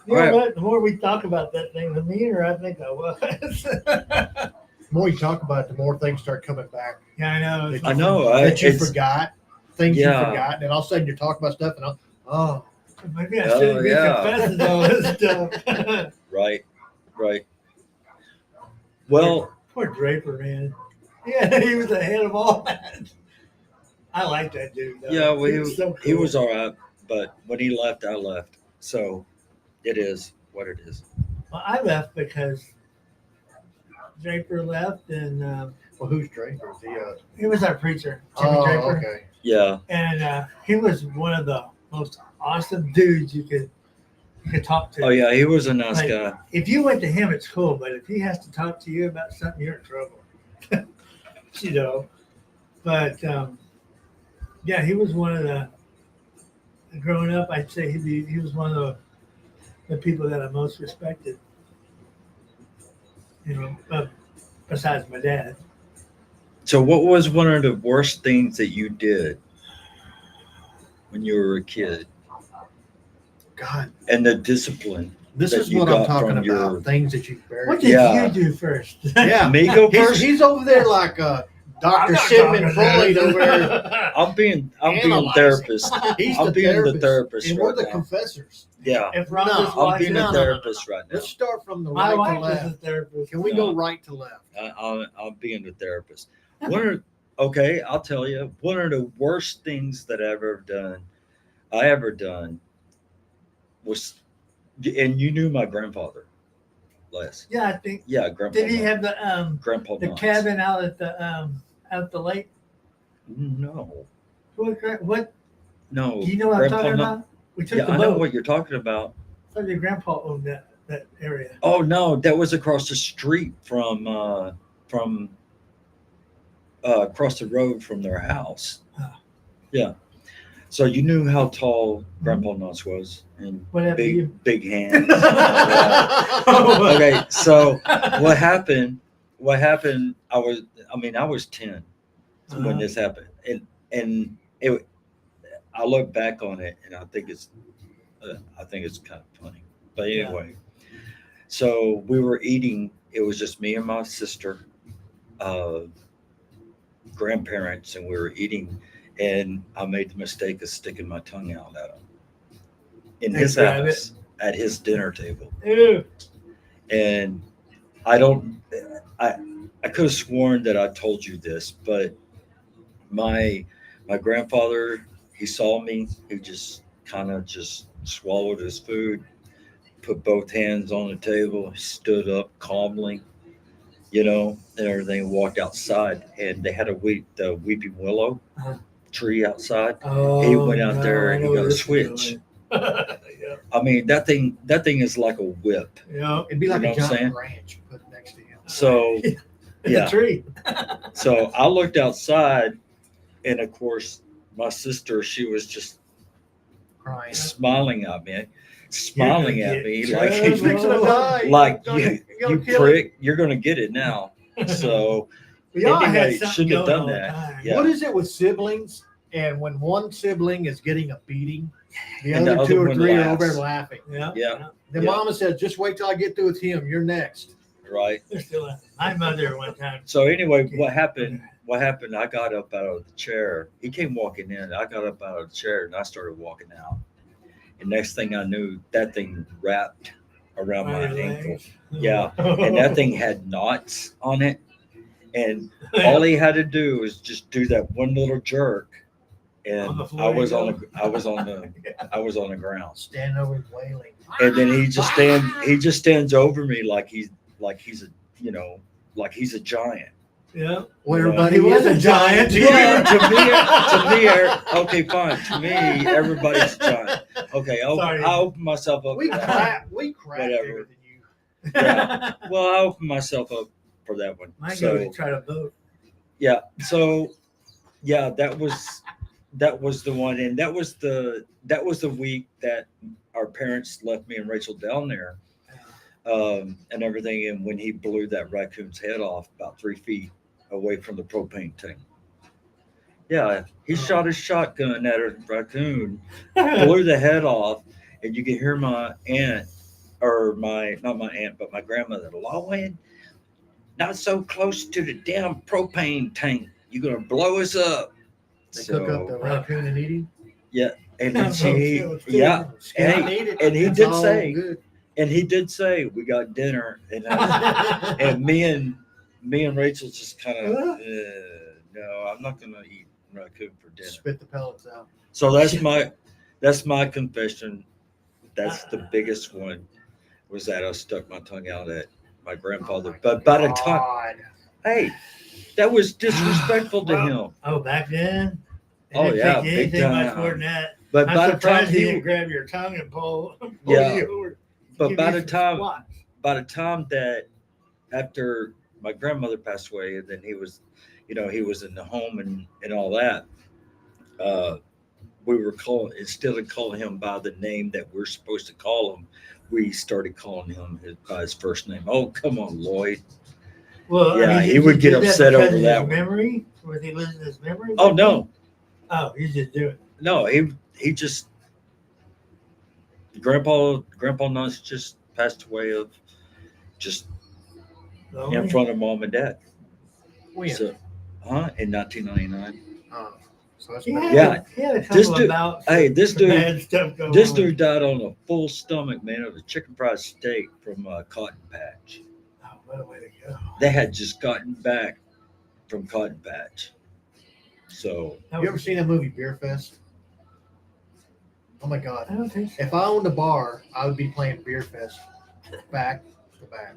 S2: You know
S1: Right.
S2: what? The more we talk about that thing, the meaner I think I was.
S3: The more you talk about it, the more things start coming back.
S2: Yeah, I know. It's
S1: I know.
S3: That you
S1: It's-
S3: forgot, things
S1: Yeah.
S3: you forgot, and all of a sudden you're talking about stuff, and oh,
S2: Maybe I
S1: Oh,
S2: shouldn't be
S1: yeah.
S2: confessing all this stuff.
S1: Right, right. Well,
S2: Poor Draper, man. Yeah, he was ahead of all that. I like that dude. Though.
S1: yeah, well, he
S2: cool.
S1: was all right, but when he left, I left. So it is what it is.
S2: Well, I left because Draper left, and
S3: well, who's Draper?
S2: he was our preacher, Jimmy
S3: Oh,
S2: Draper,
S3: okay.
S1: Yeah,
S2: and he was one of the most awesome dudes you could talk to.
S1: oh yeah, he was a nice
S2: Like-
S1: guy.
S2: If you went to him, it's cool, but if he has to talk to you about something, you're in trouble. But yeah, he was one of the. Growing up, I'd say he was one of the people that I most respected. Besides my dad.
S1: So what was one of the worst things that you did when you were a kid?
S3: God,
S1: And the discipline.
S3: this
S1: That
S3: is
S1: you
S3: what I'm
S1: got
S3: talking
S1: from
S3: about.
S1: your-
S3: Things that you buried.
S2: What did
S1: Yeah.
S2: you do first?
S3: Yeah.
S1: Me go
S3: He's,
S1: first?
S3: he's over there like Dr. Sigmund Freud over there.
S1: I'm being
S3: Analyzing.
S1: therapist.
S3: He's
S1: I'm
S3: the
S1: being the
S3: therapist,
S1: therapist
S3: and we're
S1: right
S3: the
S1: now.
S3: confessors.
S1: Yeah,
S2: If Ron
S3: No,
S2: was
S1: I'm
S2: watching,
S1: being
S3: no,
S1: a
S3: no, no,
S1: therapist right now.
S3: Let's start from the
S2: my
S3: right to
S2: wife was a
S3: left.
S2: therapist.
S3: Can we go right to left?
S1: I'm being the therapist. Okay, I'll tell you. One of the worst things that I ever done was, and you knew my grandfather, Les.
S2: Yeah, I think.
S1: Yeah, Grandpa.
S2: Did he
S1: Knox.
S2: have
S1: Grandpa
S2: the
S1: Knox.
S2: cabin out at the lake?
S1: No,
S2: What?
S1: no.
S2: Do you know what I'm
S1: Grandpa
S2: talking
S1: Knox-
S2: about? We took
S1: Yeah,
S2: the
S1: I know
S2: boat.
S1: what you're talking about.
S2: I thought your grandpa owned that area.
S1: Oh no, that was across the street from across the road from their house.
S2: Oh.
S1: Yeah. So you knew how tall Grandpa Knox was, and
S2: What happened to you?
S1: big hands. Okay, so what happened? I was 10 when
S2: Uh-huh.
S1: this happened, and it. I look back on it, and I think it's kind of funny. But
S2: Yeah.
S1: anyway, so we were eating. It was just me and my sister, grandparents, and we were eating. And I made the mistake of sticking my tongue out at him in his
S2: grab
S1: house at his dinner table.
S2: Ew.
S1: And I could have sworn that I told you this, but my grandfather, he saw me, he just kind of just swallowed his food, put both hands on the table, stood up calmly, and everything, walked outside. And they had the weeping willow
S2: Uh-huh.
S1: tree outside.
S2: Oh,
S1: He went out
S2: no,
S1: there
S2: I
S1: and he
S2: know
S1: got a
S2: this is
S1: switch.
S2: going.
S1: I mean, that thing is like a whip.
S2: Yeah.
S3: It'd be like
S1: You know
S3: a
S1: what I'm saying?
S3: giant branch put next to him.
S1: So,
S2: It's
S1: yeah.
S2: a tree.
S1: So I looked outside, and of course, my sister, she was just
S3: Crying.
S1: smiling at me,
S2: get
S1: like,
S3: He's fixing to die.
S1: like
S3: You're
S1: you
S3: gonna kill him.
S1: prick, you're gonna get it now. So
S2: Y'all
S1: anyway,
S2: had something
S1: shouldn't have
S2: going
S1: done
S2: all the
S1: that.
S2: time.
S1: Yeah.
S3: What is it with siblings? And when one sibling is getting a beating, the
S1: And the
S3: other two
S1: other
S3: or
S1: one
S3: three are
S1: laughs.
S3: over there laughing.
S2: Yeah.
S1: Yeah.
S3: The
S1: Yeah.
S3: mama says, "Just wait till I get through with him. You're next."
S1: Right.
S2: They're still laughing. My mother one time.
S1: So anyway, what happened? I got up out of the chair. He came walking in. I got up out of the chair and I started walking out. And next thing I knew, that thing wrapped around my ankle. Yeah. And that thing had knots on it. And all he had to do was just do that one little jerk, and
S2: On the
S1: I
S2: floor
S1: was
S2: you
S1: on
S2: go?
S1: the ground.
S3: Standing over and wailing.
S1: And then he just stands over me like he's a like he's a giant.
S2: Yeah.
S3: Well,
S1: You know,
S3: everybody
S2: he was
S3: is
S2: a giant.
S3: to
S1: Yeah,
S3: you.
S1: okay, fine. To me, everybody's a giant. Okay,
S2: Sorry.
S1: I open myself up.
S3: We
S1: for that.
S3: crap
S1: Whatever.
S3: bigger than you.
S1: Yeah. Well, I open myself up for that one.
S2: Mine
S1: So
S2: goes to try to vote.
S1: yeah, so yeah, that was the one, and that was the week that our parents left me and Rachel down there, and everything. And when he blew that raccoon's head off about 3 feet away from the propane tank, yeah, he shot his shotgun at a raccoon, blew the head off, and you can hear my aunt, or not my aunt, but my grandmother, Lowen, not so close to the damn propane tank. You're gonna blow us up.
S3: They cook up the raccoon and eat him.
S1: And then
S2: Skin
S1: Hey,
S3: Eat it.
S1: and he
S3: It's
S1: did
S3: all
S1: say-
S3: good.
S1: and he did say we got dinner, and me and Rachel just kind of no, I'm not gonna eat raccoon for dinner.
S3: Spit the pellets out.
S1: So that's my confession. That's the biggest one, was that I stuck my tongue out at my grandfather. But by the time,
S3: God.
S1: hey, that was disrespectful to
S2: Well,
S1: him.
S2: Oh, back then? They
S1: Oh,
S2: didn't
S1: yeah,
S2: take
S1: big
S2: anything much
S1: time.
S2: more than that.
S1: But
S2: I'm
S1: by the time
S2: surprised he
S1: he,
S2: didn't grab your tongue and pull
S1: Yeah.
S2: you over.
S1: but
S2: Give
S1: by
S2: you
S1: the
S2: some
S1: time,
S2: squats.
S1: that after my grandmother passed away, and then he was in the home and all that, we were calling, instead of calling him by the name that we're supposed to call him, we started calling him by his first name. Oh, come on, Lloyd.
S2: Well,
S1: Yeah,
S2: did
S1: he
S2: you
S1: would get
S2: do that
S1: upset
S2: because
S1: over
S2: of
S1: that
S2: his
S1: one.
S2: memory? Was he losing his memory?
S1: Oh no,
S2: Oh, you just do it.
S1: no, he just Grandpa Nuns just passed away of just in front of mom and dad.
S3: When?
S1: So, in 1999.
S3: Oh, so that's
S2: He
S3: been-
S2: had,
S1: Yeah,
S2: he had a
S1: this
S2: couple
S1: dude-
S2: of bouts.
S1: hey,
S2: of
S1: this dude-
S2: bad stuff going
S1: This
S2: on.
S1: dude died on a full stomach, man, of a chicken fried steak from Cotton Patch.
S2: Oh, what a way to go.
S1: They had just gotten back from Cotton Patch. So
S3: You ever seen that movie Beer Fest? Oh my God.
S2: I don't think so.
S3: If I owned a bar, I would be playing Beer Fest back to back.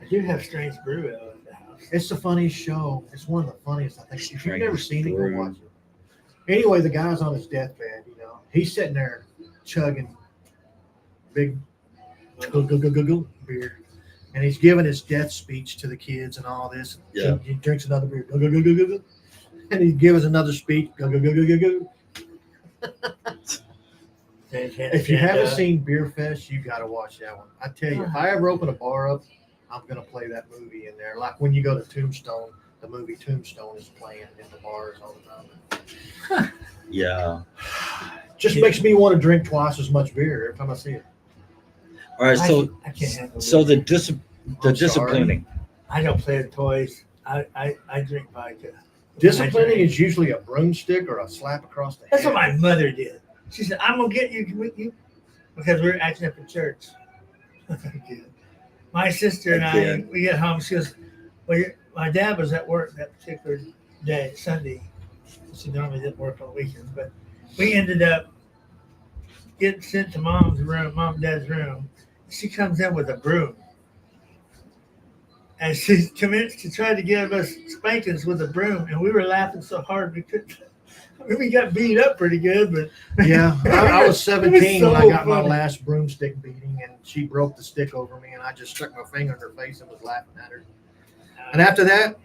S2: I do have Strange Brew out at the house.
S3: It's the funniest show. It's one of the funniest, I think. If you've never
S1: Strange
S3: seen it,
S1: Brew.
S3: go watch it. Anyway, the guy's on his deathbed, He's sitting there chugging big beer. And he's giving his death speech to the kids and all this.
S1: Yeah.
S3: He drinks another beer. And he gives another speech. If you haven't seen Beer Fest, you got to watch that one. I tell you, if I ever open a bar up, I'm going to play that movie in there. Like when you go to Tombstone, the movie Tombstone is playing in the bars all the time.
S1: yeah.
S3: Just makes me want to drink twice as much beer every time I see it.
S1: All right. So
S2: I can't handle
S1: so
S2: it.
S1: the disciplining.
S2: I don't play with toys. I drink vodka.
S3: Disciplining
S2: I drink.
S3: is usually a broomstick or a slap across the head.
S2: That's what my mother did. She said, "I'm gonna get you because we were acting up in church." My sister and I,
S1: Again.
S2: we get home. She goes, "Well, my dad was at work that particular day, Sunday. She normally didn't work on weekends, but we ended up getting sent to mom and dad's room. She comes in with a broom. And she commenced to try to give us spankings with a broom. And we were laughing so hard we couldn't. I mean, we got beat up pretty good, but
S3: Yeah, I was 17 when I
S2: so
S3: got my
S2: funny.
S3: last broomstick beating, and she broke the stick over me, and I just stuck my finger in her face and was laughing at her. And after that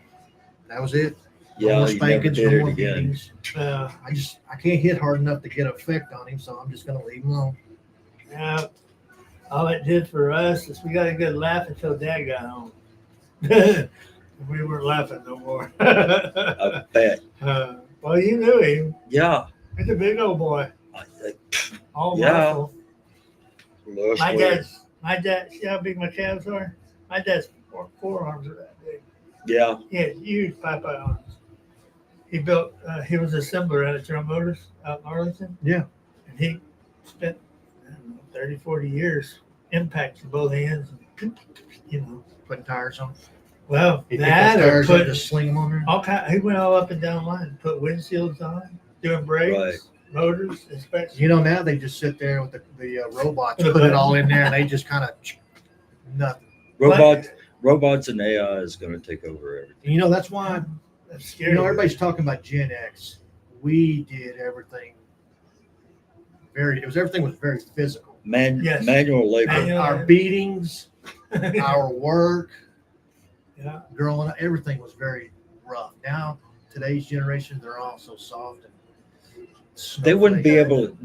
S3: was it. No
S1: Yeah,
S3: more
S1: you never
S3: spankings,
S1: did
S3: no
S1: it
S3: more
S1: again.
S3: beatings.
S2: uh,
S3: I can't hit hard enough to get effect on him, so I'm just gonna leave him alone.
S2: all it did for us is we got a good laugh until Dad got home. We weren't laughing no more.
S1: I bet.
S2: Well, you knew him.
S1: Yeah.
S2: He's a big old boy. All
S1: Yeah.
S2: muscle.
S1: Lush
S2: My
S1: weird.
S2: dad, see how big my calves are? My dad's forearms are that big.
S1: Yeah.
S2: He had huge pie arms. He built, he was an assembler out at General Motors out in Arlington.
S3: Yeah.
S2: And he spent, I don't know, 30, 40 years impacting both hands. And, you know,
S3: Putting tires on.
S2: well,
S3: He picked
S2: that
S3: those
S2: or
S3: tires up,
S2: put
S3: just sling them on there.
S2: all kind, he went all up and down the line, put windshields on, doing brakes,
S1: Right.
S2: motors, inspection.
S3: You know, now they just sit there with the robots,
S2: The
S3: put it
S2: button.
S3: all in there, and they just kind of nothing.
S1: Robots and AI is going to take over everything.
S3: You know, that's why,
S2: That's scary.
S3: you know, everybody's talking about Gen X. We did everything everything was very physical.
S2: Yes.
S1: Manual labor.
S2: Manual-
S3: Our beatings, our work,
S2: Yeah.
S3: growing up, everything was very rough. Now, today's generation, they're all so soft and
S1: They wouldn't be
S3: snowflakes.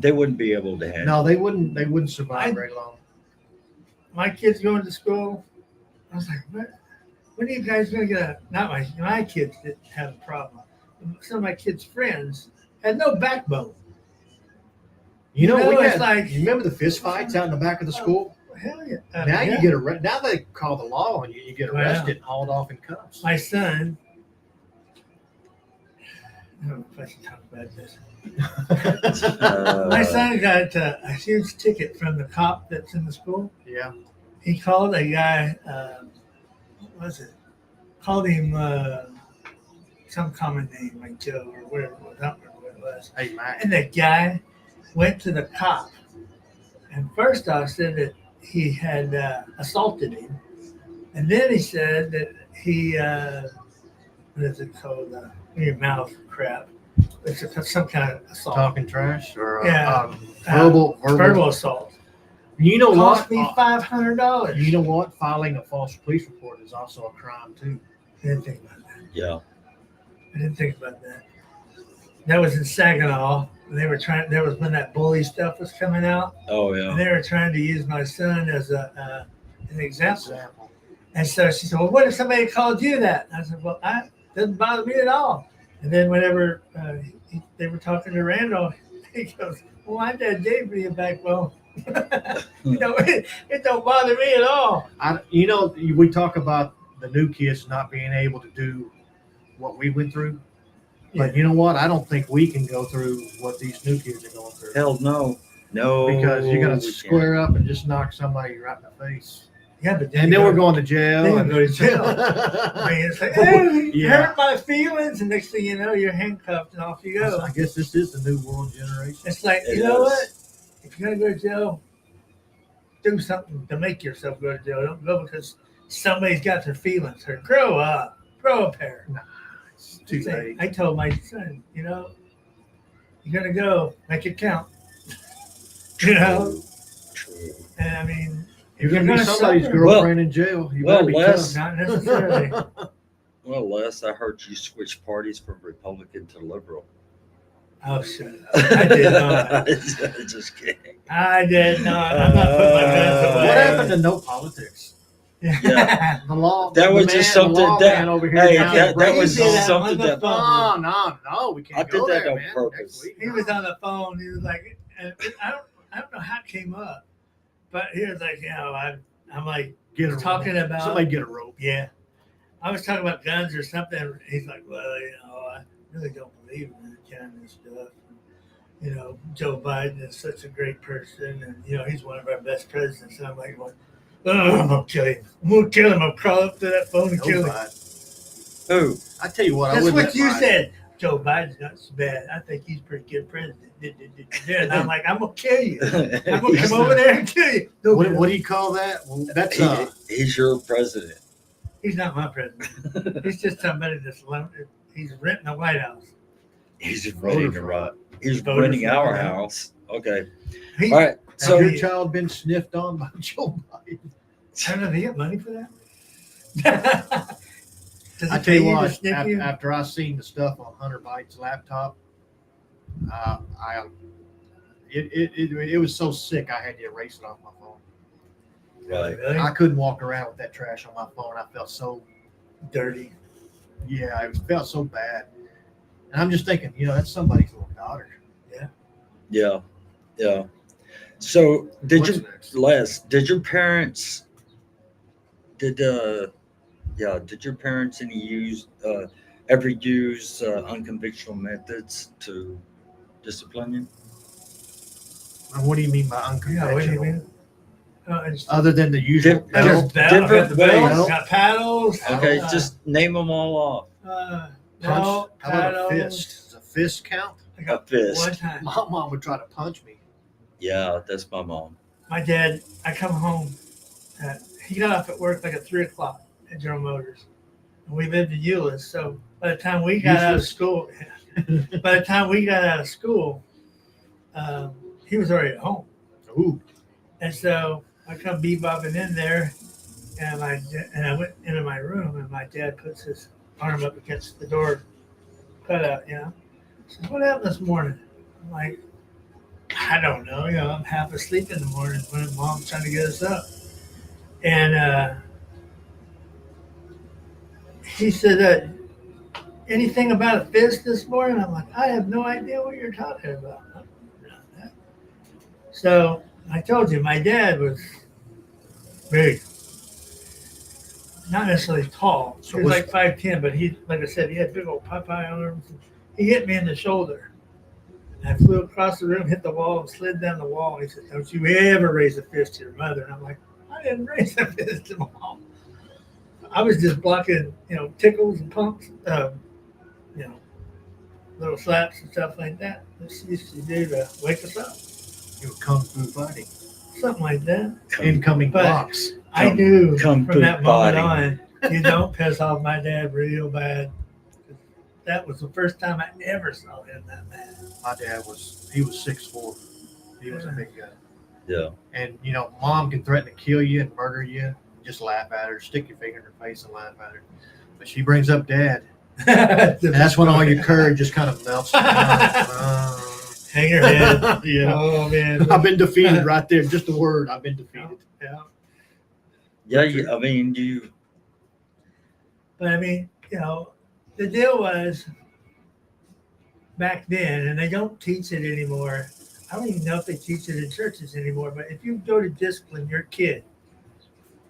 S1: able to handle.
S3: No, they wouldn't survive very long.
S2: My kids going to school, I was like, when are you guys going to get a, not my kids didn't have a problem. Some of my kids' friends had no backbone.
S3: You know,
S2: No,
S3: we
S2: it's
S3: had,
S2: like-
S3: you remember the fist fights out in the back of the school?
S2: Hell yeah.
S3: Now
S2: Yeah.
S3: you get arrested. Now they call the law on you. You get
S2: Wow.
S3: arrested and hauled off in cuffs.
S2: My son, I don't know if I should talk about this. My son got a huge ticket from the cop that's in the school.
S3: Yeah.
S2: He called a guy, what was it? Called him some common name like Joe or whatever it was. I don't remember what it was.
S3: Hey, Mac.
S2: And the guy went to the cop and first off said that he had assaulted him. And then he said that he, what is it called? Your mouth crap. It's some kind of assault.
S3: Talking trash or
S2: Yeah.
S3: verbal.
S2: Assault.
S3: You know
S2: Cost
S3: what?
S2: me $500.
S3: You know what? Filing a false police report is also a crime too.
S2: I didn't think about that.
S1: Yeah.
S2: I didn't think about that. That was in Saginaw. They were trying. That was when that bully stuff was coming out,
S1: Oh
S2: and
S1: yeah.
S2: they were trying to use my son as an example. And so she said, "Well, what if somebody called you that?" And I said, "Well, it doesn't bother me at all." And then whenever they were talking to Randall, he goes, "Well, my dad gave me a backbone." You know, it don't bother me at all.
S3: You know, we talk about the new kids not being able to do what we went through. But you know what? I don't think we can go through what these new kids are going through.
S1: Hell no. No.
S3: Because you're going
S1: we
S3: to
S1: can't.
S3: square up and just knock somebody right in the face.
S2: Yeah, but
S3: And then we're going to jail.
S2: Then
S3: and
S2: you go to jail. I mean, it's like, hey, you
S3: Yeah.
S2: hurt my feelings, and next thing you know, you're handcuffed and off you go.
S3: I guess this is the new world generation.
S2: It's like,
S1: It
S2: you know
S1: is.
S2: what? If you're gonna go to jail, do something to make yourself go to jail. Don't go because somebody's got their feelings hurt. Grow up. Grow a pair.
S3: It's too late.
S2: I told my son, you know, you're gonna go, make it count. You know,
S1: True.
S2: and I mean,
S3: You're going to be somebody's
S2: suffer,
S3: girlfriend in jail. You better be
S1: Les.
S2: not necessarily.
S3: tough.
S1: Well, Les, I heard you switch parties from Republican to liberal.
S2: Oh, shut up. I did not.
S1: Just kidding.
S2: I did not. I'm not putting my guns away.
S3: What happened to no politics?
S1: Yeah.
S3: The law.
S1: That was
S3: the
S1: just
S3: man-
S1: something
S3: the law
S1: that-
S3: man over here
S1: hey,
S3: down
S1: that
S3: in Brady
S1: was
S2: did that
S1: something
S2: on the
S1: that.
S2: phone.
S3: No, we can't
S1: I did
S3: go
S1: that
S3: there,
S1: on
S3: man.
S1: purpose.
S3: Next week,
S2: He was on the phone. He was like, and I don't know how it came up, but he was like, you know, I'm like
S3: get a
S2: talking
S3: rope.
S2: about-
S3: Somebody get a rope.
S2: yeah. I was talking about guns or something. He's like, well, you know, I really don't believe in that kind of stuff. You know, Joe Biden is such a great person, and you know, he's one of our best presidents. And I'm like, well, I'm gonna kill him. I'm gonna kill him. I'll crawl up to that phone and kill him.
S3: Nobody.
S1: Who?
S3: I tell you what, I
S2: That's
S3: wouldn't
S2: what
S3: let
S2: you
S3: my-
S2: said. Joe Biden's not so bad. I think he's a pretty good president. And I'm like, I'm gonna kill you. I'm gonna come over there and kill you. No,
S3: What do you call that? Well, that's
S1: He's your president.
S2: he's not my president. He's just somebody that's he's renting the White House.
S1: He's renting the right. He's
S2: Voter
S1: renting
S2: fraud.
S1: our house. Okay.
S2: He,
S1: All right.
S3: So
S1: So
S3: your child been sniffed on by Joe Biden?
S2: I don't know, they get money for that. Does
S3: I
S2: it
S3: tell you
S2: pay to
S3: what,
S2: sniff you?
S3: after I seen the stuff on Hunter Biden's laptop, it was so sick I had to erase it off my phone.
S1: right.
S2: Really?
S3: I couldn't walk around with that trash on my phone. I felt so
S2: Dirty.
S3: yeah, it felt so bad. And I'm just thinking, that's somebody's little daughter.
S1: Yeah. Yeah. So did
S3: What's
S1: you,
S3: next?
S1: Les? Did your parents? Did your parents ever use unconventional methods to discipline you?
S3: And what do you mean by
S2: Yeah, what do you
S3: unconventional?
S2: mean? It's
S3: Other than the usual
S1: Dif-
S3: belt?
S2: just bell,
S1: different
S2: got the bells,
S3: ways.
S2: got paddles.
S1: Okay,
S3: Uh,
S1: just name them all off.
S2: No,
S3: Punch? How about a
S2: paddles.
S3: fist? Does a fist count?
S2: I got
S1: A fist.
S2: one time.
S3: My mom would try to punch me.
S1: Yeah, that's my mom.
S2: My dad, I come home, he got off at work like at 3 o'clock at General Motors. And we lived in Euless, so by the time we got out of
S3: Useless.
S2: school, he was already at home.
S3: Ooh,
S2: And so I come bebopping in there, and I went into my room, and my dad puts his arm up against the door cutout, So what happened this morning? I'm like, I don't know. I'm half asleep in the morning when mom's trying to get us up. And he said, anything about a fist this morning? I'm like, I have no idea what you're talking about. So I told you, my dad was big. Not necessarily tall.
S3: So
S2: He was
S3: what's-
S2: like 5'10", but like I said, he had big old Popeye arms. He hit me in the shoulder. I flew across the room, hit the wall, and slid down the wall. He said, don't you ever raise a fist to your mother. And I'm like, I didn't raise a fist to mom. I was just blocking, tickles and pumps, little slaps and stuff like that. This used to do to wake us up.
S3: you were kung fu fighting.
S2: Something like that.
S3: Incoming
S2: But-
S3: blocks.
S2: I knew
S1: Kung
S2: from
S1: fu
S2: that moment
S1: fighting.
S2: on, you don't piss off my dad real bad. That was the first time I ever saw him that mad.
S3: My dad he was 6'4". He was a big guy.
S1: Yeah.
S3: And mom can threaten to kill you and murder you. Just laugh at her, stick your finger in her face and laugh at her. But she brings up dad, and that's when all your courage just kind of melts down.
S2: Hang your head.
S3: Yeah.
S2: Oh man.
S3: I've been defeated right there. Just a word. I've been defeated.
S2: Yeah.
S1: Yeah. I mean, you.
S2: But I mean, the deal was back then, and they don't teach it anymore. I don't even know if they teach it in churches anymore, but if you go to discipline your kid,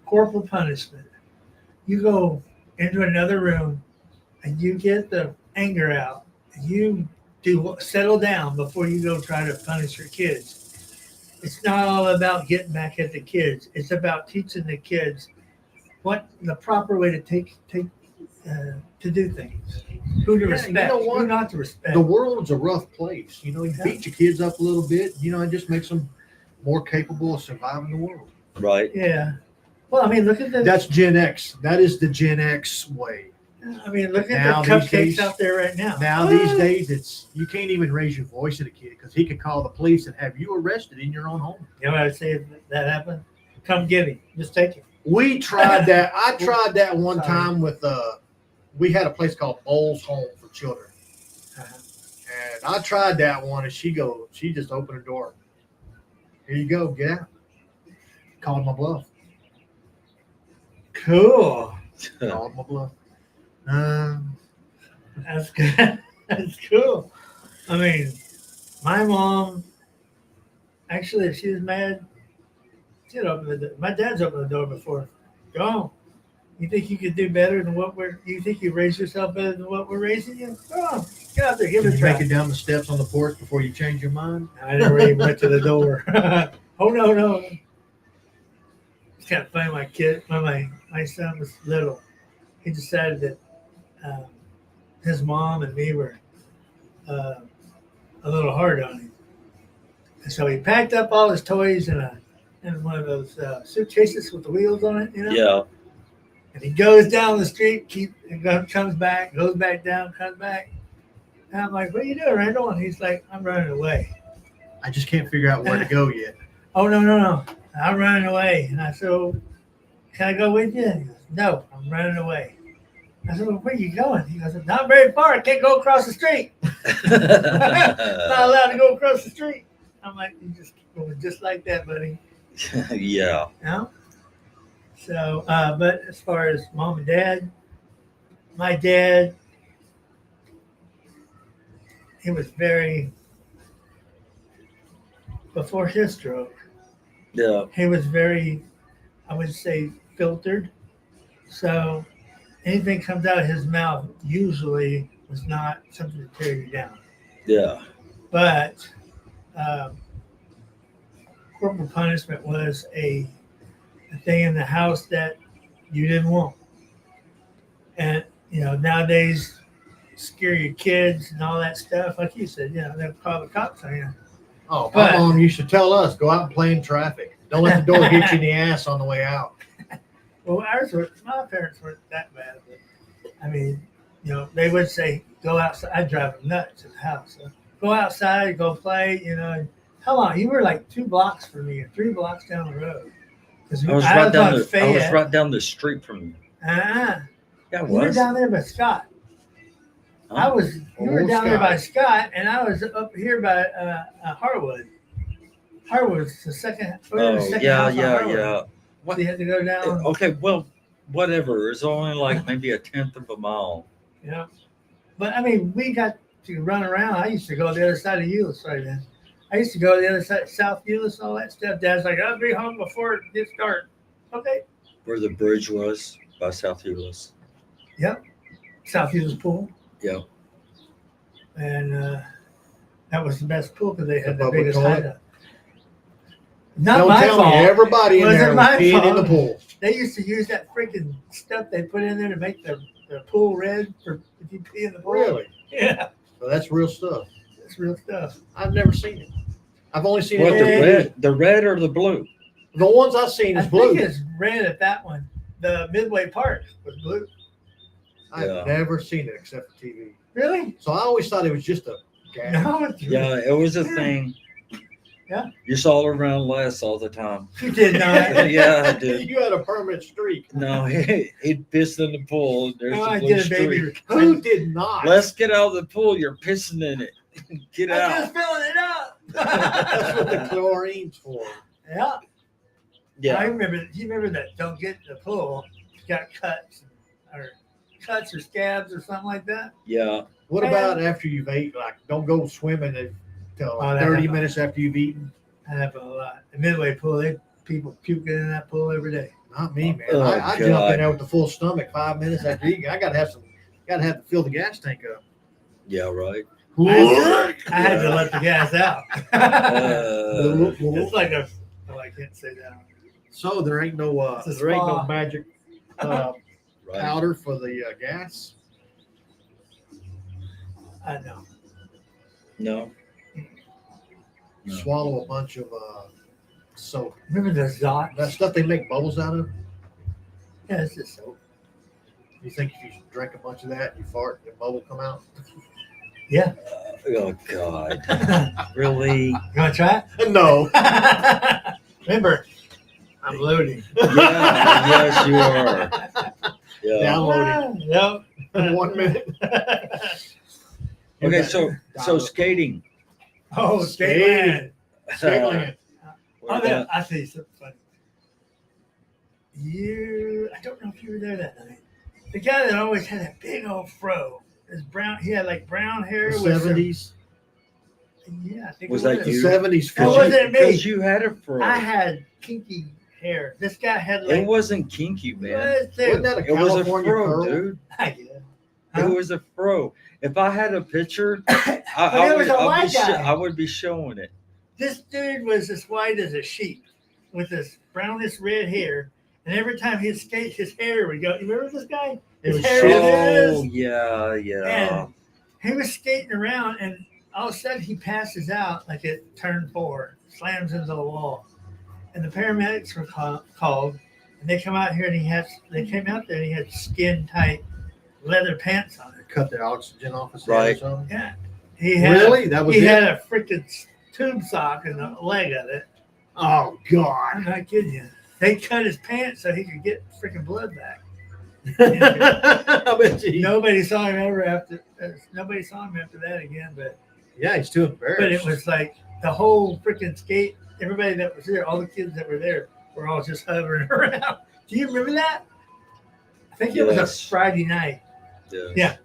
S2: corporal punishment, you go into another room and you get the anger out and you settle down before you go try to punish your kids. It's not all about getting back at the kids. It's about teaching the kids what the proper way to to do things, who to respect, who not to respect.
S3: The world's a rough place. You beat your kids up a little bit. It just makes them more capable of surviving the world.
S1: Right.
S2: Yeah. Well, I mean, look at
S3: That's Gen X. That is the Gen X way.
S2: look at
S3: Now
S2: the
S3: these
S2: cupcakes
S3: days-
S2: out there right now.
S3: Now these days, you can't even raise your voice at a kid because he could call the police and have you arrested in your own home.
S2: You know what I'd say if that happened? Come get him. Just take him.
S3: We tried that. I tried that one
S2: Sorry.
S3: time with we had a place called Bowles Home for Children. And I tried that one, and she just opened the door. Here you go, get out. Called my bluff.
S2: Cool.
S3: Called my bluff.
S2: That's good. That's cool. I mean, my mom, actually, if she was mad, she'd open the door. My dad's opened the door before. Go on. You think you could do better than you think you raise yourself better than what we're raising you? Go on. Get out there. Give
S3: Can
S2: it a
S3: you
S2: try.
S3: make it down the steps on the porch before you change your mind?
S2: I never even went to the door. Oh, no. It's kind of funny. When my son was little, he decided that his mom and me were a little hard on him. And so he packed up all his toys in one of those suitcases with the wheels on it, you know?
S1: Yeah.
S2: And he goes down the street, comes back, goes back down, comes back. And I'm like, what are you doing, Randall? And he's like, I'm running away.
S3: I just can't figure out where to go yet.
S2: Oh, no. I'm running away. And I said, well, can I go with you? He goes, no, I'm running away. I said, well, where are you going? He goes, not very far. I can't go across the street. Not allowed to go across the street. I'm like, you just keep going just like that, buddy.
S1: Yeah.
S2: You know? So, but as far as mom and dad, my dad, he was before his stroke,
S1: Yeah.
S2: he was very, I would say, filtered. So anything comes out of his mouth usually was not something to tear you down.
S1: Yeah.
S2: But corporal punishment was a thing in the house that you didn't want. And, nowadays, scare your kids and all that stuff. Like you said, they'll call the cops on you.
S3: Oh,
S2: But-
S3: my mom used to tell us, go out and play in traffic. Don't let the door hit you in the ass on the way out.
S2: Well, my parents weren't that bad. But, I mean, they would say, go outside. I'd drive them nuts at the house. So, go outside, go play, and how long? You were like 2 blocks from me, or 3 blocks down the road. Because
S1: I was right down the street from you.
S2: Yeah,
S1: Yeah, it
S2: you were
S1: was.
S2: down there by Scott.
S1: Huh?
S2: You were down there by Scott, and I was up here by Harwood. Harwood's the second.
S1: Oh,
S2: second
S1: yeah,
S2: house on
S1: yeah,
S2: Harwood.
S1: yeah.
S2: So you had to go down.
S1: Okay, well, whatever. It's only like maybe a 1/10 of a mile.
S2: Yeah, but I mean, we got to run around. I used to go to the other side of Euless right then. I used to go to the other side, South Euless, all that stuff. Dad's like, I'll be home before it gets dark. Okay.
S1: Where the bridge was by South Euless.
S2: Yep. South Euless pool.
S1: Yep.
S2: And that was the best pool because they had
S3: The
S2: the
S3: public
S2: biggest
S3: toilet?
S2: hideout. Not
S3: Don't
S2: my
S3: tell
S2: fault.
S3: me everybody in
S2: Wasn't
S3: there was
S2: my
S3: peeing in
S2: fault.
S3: the pool.
S2: They used to use that freaking stuff they put in there to make the pool red for if you pee in the pool.
S3: Really?
S2: Yeah,
S3: So that's real stuff.
S2: that's real stuff.
S3: I've never seen it. I've only seen
S1: What,
S3: it.
S1: the red or the blue?
S3: The ones I've seen
S2: I
S3: is blue.
S2: think it's red at that one. The Midway Park was blue.
S3: I've
S1: Yeah.
S3: never seen it except for TV.
S2: Really?
S3: So I always thought it was just a gag.
S2: No, it's
S1: Yeah, it was a thing.
S2: Yeah.
S1: You saw it around Les all the time.
S2: You did not.
S1: Yeah, I did.
S3: You had a permanent streak.
S1: No, he'd piss in the pool. There's
S2: Oh,
S1: the
S2: I
S1: blue
S2: did a
S1: streak.
S2: baby.
S3: Who did not?
S1: Let's get out of the pool. You're pissing in it. Get
S2: I'm
S1: out.
S2: just filling it up.
S3: That's what the chlorine's for.
S2: Yeah. I
S1: Yeah.
S2: remember. You remember that? Don't get in the pool. Got cuts or scabs or something like that.
S1: Yeah.
S3: What about after you've ate? Like, don't go swimming until
S2: Oh, that
S3: 30
S2: happened.
S3: minutes after you've eaten.
S2: That happened a lot. The Midway pool, people puking in that pool every day.
S3: Not me, man.
S1: Oh,
S3: I jump
S1: God.
S3: in there with the full stomach 5 minutes after eating. I gotta have to fill the gas tank up.
S1: Yeah, right.
S2: I had to let the gas out.
S1: Uh,
S2: It's like a. Oh, I can't say that.
S3: So there ain't no
S2: It's a
S3: there ain't no
S2: spa.
S3: magic
S1: right.
S3: powder for the gas.
S2: I know.
S1: No. No.
S3: Swallow a bunch of soap.
S2: Remember the Zot?
S3: That stuff they make bubbles out of.
S2: Yeah, it's just soap.
S3: You think if you drink a bunch of that, you fart, the bubble come out?
S2: Yeah.
S1: Oh God. Really?
S2: You want to try
S3: No.
S2: it? Remember, I'm loading.
S1: Yeah. Yes, you are. Yeah.
S3: Downloading
S2: Yep.
S3: in 1 minute.
S1: Okay. So skating.
S2: Oh, Skateland.
S3: Skateland.
S2: Oh, yeah, I see something funny. I don't know if you were there that night. The guy that always had that big old fro, his brown, he had like brown hair.
S3: The
S2: with some-
S3: 70s.
S2: Yeah, I think
S1: Was
S2: it
S1: that
S3: The
S1: you?
S3: 70s.
S2: That
S3: fro.
S2: wasn't me.
S1: Because you had it for.
S2: I had kinky hair. This guy had like.
S1: It wasn't kinky, man.
S2: What?
S3: Wasn't that a
S1: It was a
S3: California
S1: fro,
S3: curl?
S1: dude.
S2: I guess. Huh?
S1: It was a fro. If I had a picture,
S2: But it was a white guy.
S1: I would be showing it.
S2: This dude was as white as a sheep with this brownish red hair. And every time he'd skate, his hair would go. You remember this guy?
S3: It
S2: His
S3: was
S2: hair
S3: shit.
S2: was
S1: Oh yeah, yeah.
S2: And He was skating around, and all of a sudden he passes out like at turn 4, slams into the wall, and the paramedics were called, and they come out here and they came out there and he had skin tight leather pants on.
S3: Cut the oxygen off his head
S1: Right.
S3: or something.
S2: Yeah, he had
S3: Really? That was
S2: he
S3: it?
S2: had a freaking tube sock in the leg of it.
S3: Oh
S2: I'm
S3: God.
S2: not kidding you. They cut his pants so he could get freaking blood back.
S3: I bet you.
S2: Nobody saw him ever after. Nobody saw him after that again. But
S3: Yeah, he's too embarrassed.
S2: it was like the whole freaking skate. Everybody that was there, all the kids that were there, were all just hovering around. Do you remember that? I think it was a
S1: Yes.
S2: Friday night.
S1: Yes.
S2: Yeah.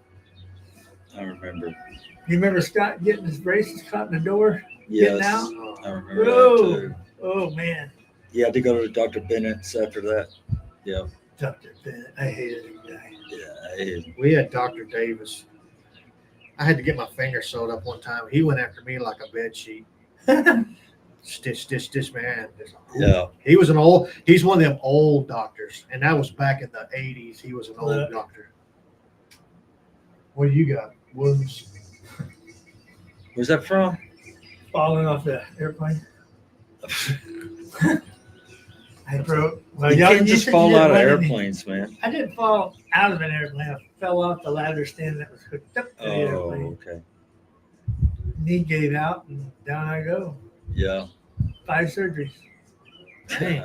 S1: I remember.
S2: You remember Scott getting his braces caught in the door?
S1: Yes.
S2: out?
S1: I remember
S2: Whoa.
S1: that too.
S2: Oh man,
S1: He had to go to Dr. Bennett's after that. Yeah.
S2: Dr. Bennett. I hated the guy.
S1: Yeah.
S3: We had Dr. Davis. I had to get my finger sewed up one time. He went after me like a bed sheet. Stitch, man.
S1: Yeah.
S3: He's one of them old doctors. And that was back in the 80s. He was an old doctor. What do you got? Wounds?
S1: Where's that from?
S2: Falling off the airplane. I broke. Well,
S1: You can't just
S2: said
S1: fall
S2: you
S1: out of
S2: didn't let me-
S1: airplanes, man.
S2: I didn't fall out of an airplane. I fell off the ladder stand that was hooked up to the
S1: Oh,
S2: airplane.
S1: okay.
S2: Knee gave out and down I go.
S1: Yeah.
S2: 5 surgeries.
S3: Dang.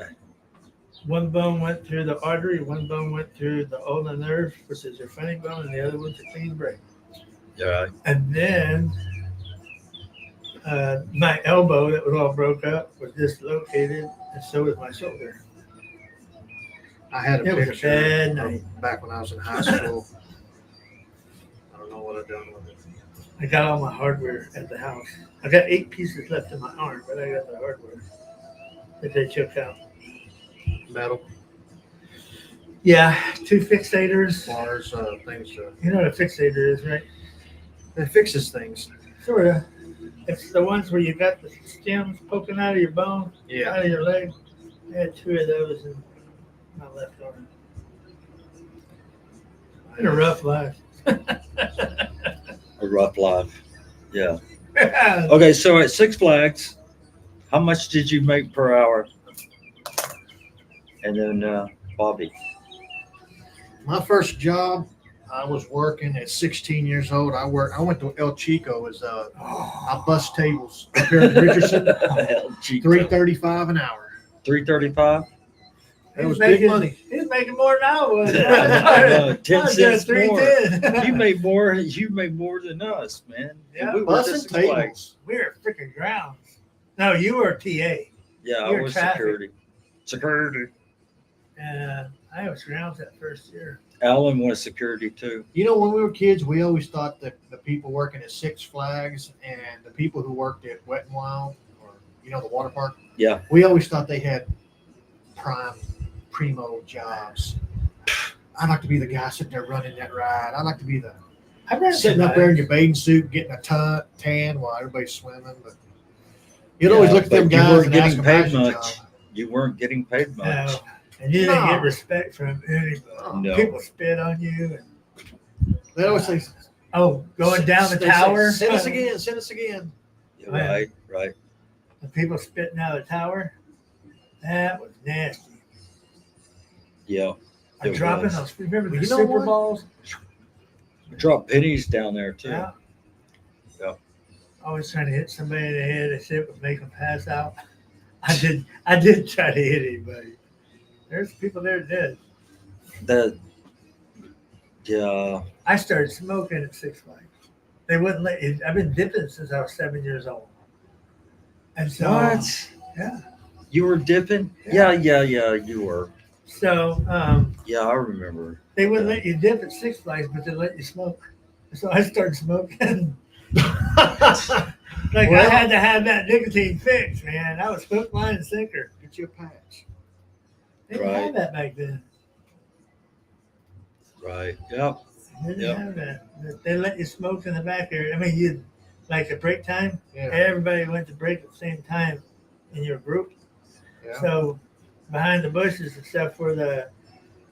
S2: One bone went through the artery, one bone went through the ulnar nerve, which is your funny bone, and the other one's a clean break.
S1: Yeah.
S2: And then my elbow that was all broke up was dislocated, and so was my shoulder.
S3: I had a
S2: It was a
S3: picture
S2: bad
S3: of
S2: night.
S3: back when I was in high school. I don't know what I've done with it.
S2: I got all my hardware at the house. I got 8 pieces left in my arm, but I got the hardware that they took out.
S3: Metal
S2: Yeah, 2 fixators.
S3: bars, things.
S2: You know what a fixator is, right?
S3: It fixes things.
S2: Sort of. It's the ones where you got the stems poking out of your bone,
S3: Yeah.
S2: out of your leg. I had 2 of those in my left arm. Been a rough life.
S1: A rough life. Yeah. Okay, so at Six Flags, how much did you make per hour? And then Bobby.
S3: My first job, I was working at 16 years old. I went to El Chico as I bust tables up here in Richardson. $3.35 an hour.
S1: 335.
S3: That was big money.
S2: He's making more than I was.
S1: 10 cents more.
S2: $3.10.
S1: You made more. You made more than us, man.
S2: Yeah,
S1: we were
S3: Busting
S1: just Six Flags.
S3: tables.
S2: We were freaking grounds. No, you were TA.
S1: Yeah, I
S2: You're
S1: was
S2: traffic.
S1: security. Security.
S2: And I was grounds that first year.
S1: Alan was security too.
S3: You know, when we were kids, we always thought that the people working at Six Flags and the people who worked at Wet n Wild, or the water park,
S1: Yeah.
S3: we always thought they had primo jobs. I'd like to be the guy sitting there running that ride. I'd like to be the
S2: I ran
S3: sitting up there in your bathing suit, getting a tan while everybody's swimming. But you'd always look at them
S1: but you
S3: guys
S1: weren't
S3: and
S1: getting
S3: ask them,
S1: paid
S3: "How's your
S1: much.
S3: job?"
S1: You weren't getting paid much.
S2: No. And you didn't
S3: No.
S2: get respect from anybody.
S1: No.
S2: People spit on you. And,
S3: They always say,
S2: going down the
S3: they say,
S2: tower.
S3: Send us again. Send us again.
S1: Yeah, right, right.
S2: The people spitting out of the tower. That was nasty.
S1: Yeah.
S2: I'm
S1: It
S2: dropping
S1: was.
S2: those. Remember the
S3: You know
S2: super
S3: what?
S2: balls?
S1: We dropped pennies down there too.
S2: Yeah.
S1: Yeah.
S2: Always trying to hit somebody in the head. They said it would make them pass out. I did try to hit anybody. There's people there dead.
S1: Yeah.
S2: I started smoking at Six Flags. They wouldn't let you. I've been dipping since I was 7 years old. And so,
S1: What?
S2: yeah.
S1: You were dipping?
S2: Yeah.
S1: Yeah, you were.
S2: So
S1: Yeah, I remember.
S2: they wouldn't let you dip at Six Flags, but they let you smoke. So I started smoking. I
S3: Well-
S2: had to have that nicotine fix, man. I was hook, line, and sinker.
S3: Get you a patch.
S2: They didn't
S1: Right.
S2: have that back then.
S1: Right. Yep.
S2: They didn't
S1: Yep.
S2: have that. They let you smoke in the back area. I mean, you like at break time,
S3: Yeah.
S2: everybody went to break at the same time in your group.
S3: Yeah.
S2: So behind the bushes and stuff where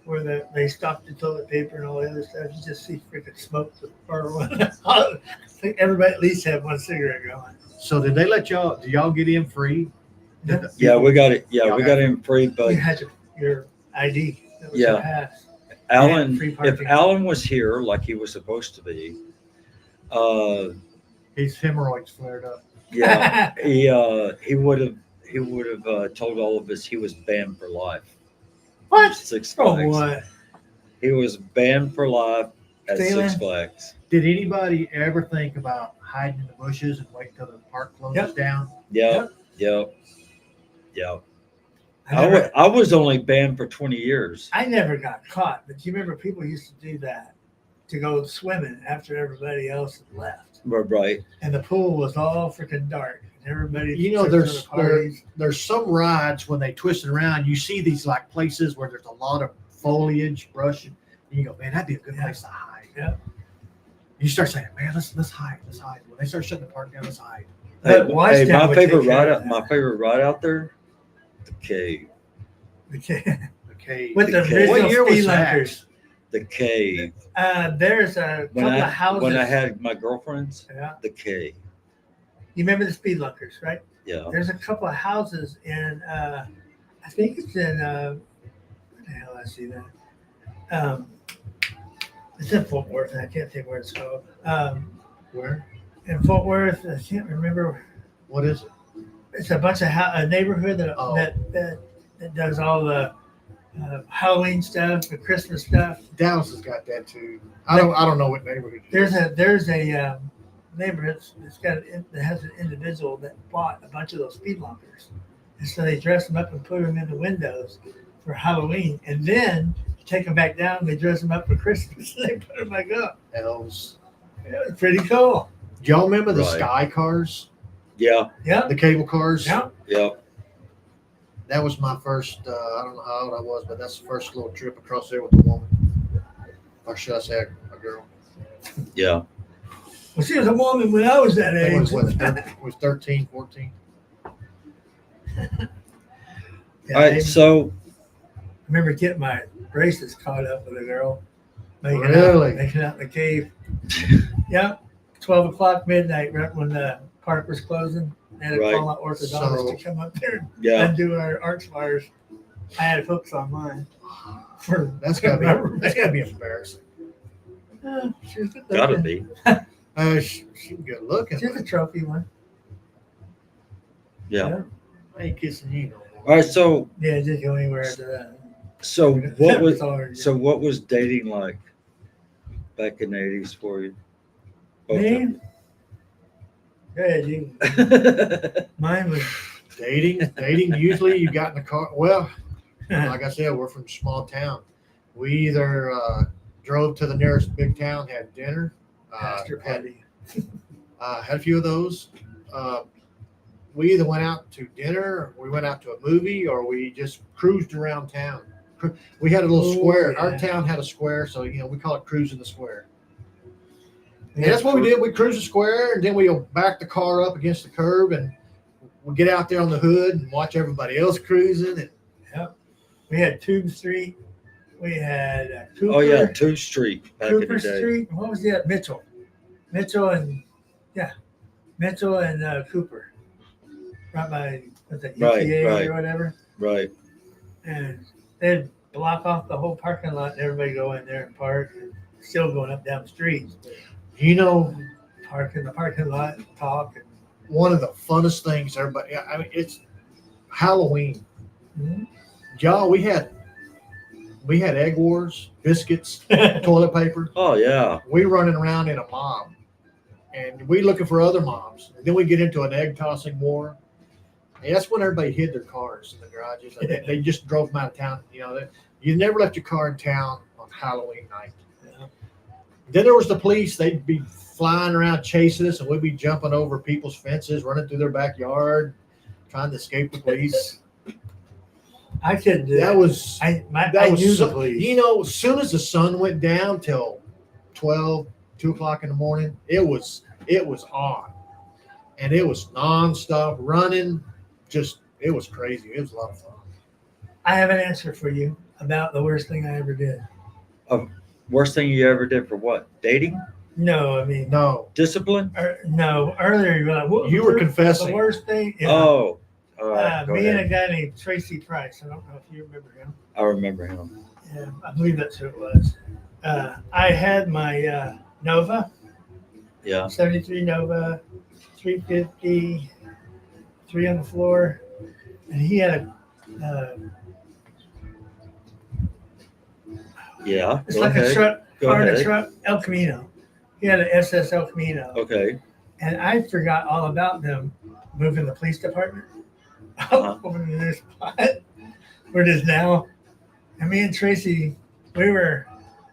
S2: where they stopped the toilet paper and all the other stuff. You just see freaking smoke or one. I think everybody at least had one cigarette going.
S3: So did they let y'all? Do y'all get in free? Did the
S1: Yeah,
S3: people-
S1: we got it. Yeah,
S3: Y'all
S1: we
S3: got
S1: got him free. But
S2: You had your ID. That was
S1: Yeah.
S2: your pass.
S1: Alan,
S2: free
S1: if
S2: parking.
S1: Alan was here like he was supposed to be,
S3: His hemorrhoids flared up.
S1: yeah, he would have told all of us he was banned for life.
S2: What?
S1: Six
S2: Oh,
S1: Flags.
S2: what?
S1: He was banned for life at
S2: Stealing?
S1: Six Flags.
S3: Did anybody ever think about hiding in the bushes and wait till the park closes
S2: Yep.
S3: down?
S1: Yep, yep. I
S2: I
S1: was only banned for 20 years.
S2: never got caught, but you remember people used to do that to go swimming after everybody else had left,
S1: Right.
S2: and the pool was all freaking dark, and everybody.
S3: You know,
S2: took
S3: there's
S2: to the parties.
S3: there's some rides when they twist it around. You see these like places where there's a lot of foliage, brush, and you go, man, that'd be a good
S2: Yeah.
S3: place to hide.
S2: Yeah.
S3: You start saying, man, let's hide. When they start shutting the park down, let's hide.
S2: But
S1: Hey,
S2: Washington
S1: my
S2: would
S1: favorite
S2: take care
S1: ride
S2: of
S1: out,
S2: that.
S1: my favorite ride out there, the cave.
S3: Okay.
S2: With the
S1: Okay.
S2: original
S3: What year was
S2: speed
S3: that?
S2: lunkers.
S1: The cave.
S2: There's a
S1: When
S2: couple
S1: I
S2: of houses.
S1: when I had my girlfriends,
S2: Yeah.
S1: the cave.
S2: You remember the speed lunkers, right?
S1: Yeah.
S2: There's a couple of houses in, I think it's in, where the hell I see that? It's in Fort Worth, and I can't think where it's called.
S3: Where?
S2: In Fort Worth, I can't remember.
S3: What is it?
S2: It's a bunch of a neighborhood that,
S3: Oh.
S2: that does all the Halloween stuff, the Christmas stuff.
S3: Dallas has got that too. I don't know what neighborhood. it is.
S2: There's a neighborhood that has an individual that bought a bunch of those speed lunkers, and so they dress them up and put them in the windows for Halloween, and then take them back down. They dress them up for Christmas, and they put them back up.
S3: Elves.
S2: It was pretty cool.
S3: Do y'all remember the
S1: Right.
S3: sky cars,
S1: Yeah.
S2: Yeah,
S3: the cable cars?
S2: yeah.
S1: Yeah.
S3: That was my first. I don't know how old I was, but that's the first little trip across there with a woman. Or should I say a girl?
S1: Yeah.
S2: Well, she was a woman when I was that
S3: I think it
S2: age.
S3: was 13, 14.
S2: Yeah,
S1: All right.
S2: I
S1: So
S2: remember getting my braces caught up with a girl.
S3: Really?
S2: Making out in the cave. Yeah, 12 o'clock midnight, right when the park was closing. They had to
S1: Right.
S2: call out orthodontist
S3: So-
S2: to come up there and
S1: yeah.
S2: undo our arch wires. I had hooks on mine. For
S3: That's gotta
S2: rubber
S3: be. That's gotta be embarrassing.
S2: She was good
S1: Gotta
S2: looking.
S1: be.
S3: She good looking.
S2: She's a trophy one.
S1: Yeah.
S3: I ain't kissing you no more.
S1: All right. So
S2: Yeah, it didn't go anywhere after that.
S1: what was
S2: hard.
S1: what was dating like back in the 80s for you? Both of
S2: Me?
S1: you.
S2: Go ahead, you. Mine was.
S3: Dating. Usually, you got in the car. Well, like I said, we're from a small town. We either drove to the nearest big town, had dinner,
S2: Pastor
S3: had
S2: party.
S3: had a few of those. We either went out to dinner, we went out to a movie, or we just cruised around town. We had a little
S2: Oh,
S3: square.
S2: yeah.
S3: Our town had a square, so we call it cruising the square. And that's what we did. We cruised the square, and then we back the car up against the curb, and we get out there on the hood and watch everybody else cruising. And
S2: We had Tube Street. We had Cooper.
S1: Oh yeah, 2 Street back in
S2: Cooper
S1: the day.
S2: Street. What was that? Mitchell and Cooper. Right by what's that,
S1: Right,
S2: UTA
S1: right.
S2: or whatever.
S1: Right.
S2: And they'd block off the whole parking lot and everybody go in there and park. And still going up down the street.
S3: Park
S2: in the parking lot and talk. And,
S3: one of the funnest things, everybody. I mean, it's Halloween. Y'all, we had egg wars, biscuits, toilet paper.
S1: Oh yeah.
S3: We running around in a mob, and we looking for other mobs. And then we get into an egg tossing war. And that's when everybody hid their cars in the garages. And they just drove them out of town. You never left your car in town on Halloween night. Then there was the police. They'd be flying around chasing us, and we'd be jumping over people's fences, running through their backyard, trying to escape the police.
S2: I couldn't do
S3: That
S2: it.
S3: was
S2: I
S3: that was
S2: knew the
S3: so,
S2: police.
S3: as soon as the sun went down till 12, 2 o'clock in the morning, it was on, and it was nonstop running. It was crazy. It was a lot of fun.
S2: I have an answer for you about the worst thing I ever did.
S1: Worst thing you ever did for what? Dating?
S2: No, I mean,
S3: No,
S1: Discipline?
S2: no. Earlier you were like, what was
S3: you
S2: the
S3: were
S2: worst-
S3: confessing.
S2: The worst thing. Yeah.
S1: Oh, all right. Go
S2: Me and a
S1: ahead.
S2: guy named Tracy Price. I don't know if you remember him.
S1: I remember him.
S2: Yeah, I believe that's who it was. I had my Nova,
S1: Yeah.
S2: 73 Nova, 350, 3 on the floor, and he had a.
S1: Yeah.
S2: It's
S1: Go
S2: like a
S1: ahead.
S2: truck,
S1: Go
S2: car in a
S1: ahead.
S2: truck, El Camino. He had an SS El Camino,
S1: Okay.
S2: and I forgot all about them moving the police department
S1: Uh-huh.
S2: over to this spot where it is now. And me and Tracy, we were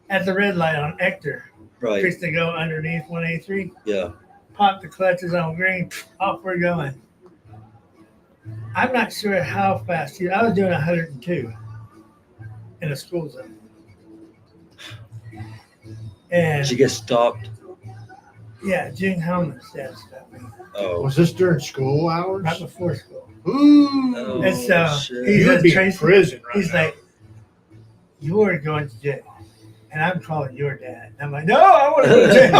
S2: at the red light on Ector,
S1: Right.
S2: fixed to go underneath 183.
S1: Yeah.
S2: Pop the clutches on green, off we're going. I'm not sure how fast. I was doing 102 in a school zone. And
S1: Did you get stopped?
S2: yeah, June Helmut said stopped me
S1: Oh.
S3: Was this during school hours?
S2: right before school.
S3: Ooh,
S1: Oh,
S2: And so
S1: shit.
S2: he
S3: you would
S2: says,
S3: be in
S2: Tracy,
S3: prison right
S2: he's
S3: now.
S2: like, you're going to jail. And I'm calling your dad. And I'm like, no, I want to go to jail.
S3: I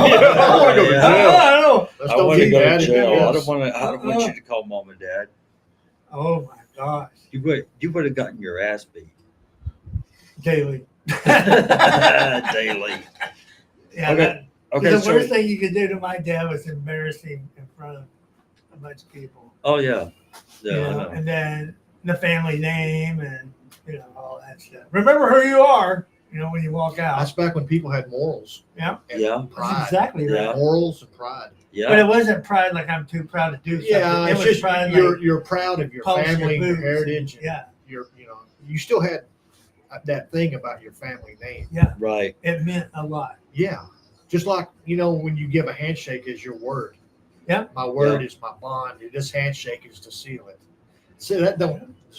S3: wanna go to
S1: Yeah.
S3: jail.
S2: I know.
S3: Let's
S1: I
S3: don't
S1: want to
S3: get
S1: go
S3: that
S1: to
S3: in
S1: jail. I
S3: this.
S1: don't want to. I don't want you to call mom and dad.
S2: Oh my gosh.
S1: You would have gotten your ass beat
S2: Daily.
S1: daily.
S2: Yeah,
S1: Okay.
S2: that-
S1: Okay.
S2: the
S1: So.
S2: worst thing you could do to my dad was embarrass him in front of a bunch of people.
S1: Oh yeah.
S2: You
S1: Yeah. I
S2: know,
S1: know.
S2: and then the family name and all that stuff. Remember who you are, when you walk out.
S3: That's back when people had morals.
S2: Yeah.
S3: And
S1: Yeah.
S2: That's
S3: pride.
S2: exactly right.
S1: Yeah.
S3: Morals and pride.
S2: But
S1: Yeah.
S2: it wasn't pride like I'm too proud to do something.
S3: Yeah,
S2: it
S3: it's
S2: was
S3: just
S2: pride
S3: you're proud of your
S2: polish your
S3: family, your
S2: boots
S3: heritage.
S2: and- yeah.
S3: You still had that thing about your family name.
S1: Right.
S2: It meant a lot.
S3: Yeah, just like when you give a handshake is your word.
S2: Yeah.
S3: My word is my bond. This handshake is to seal it. See there's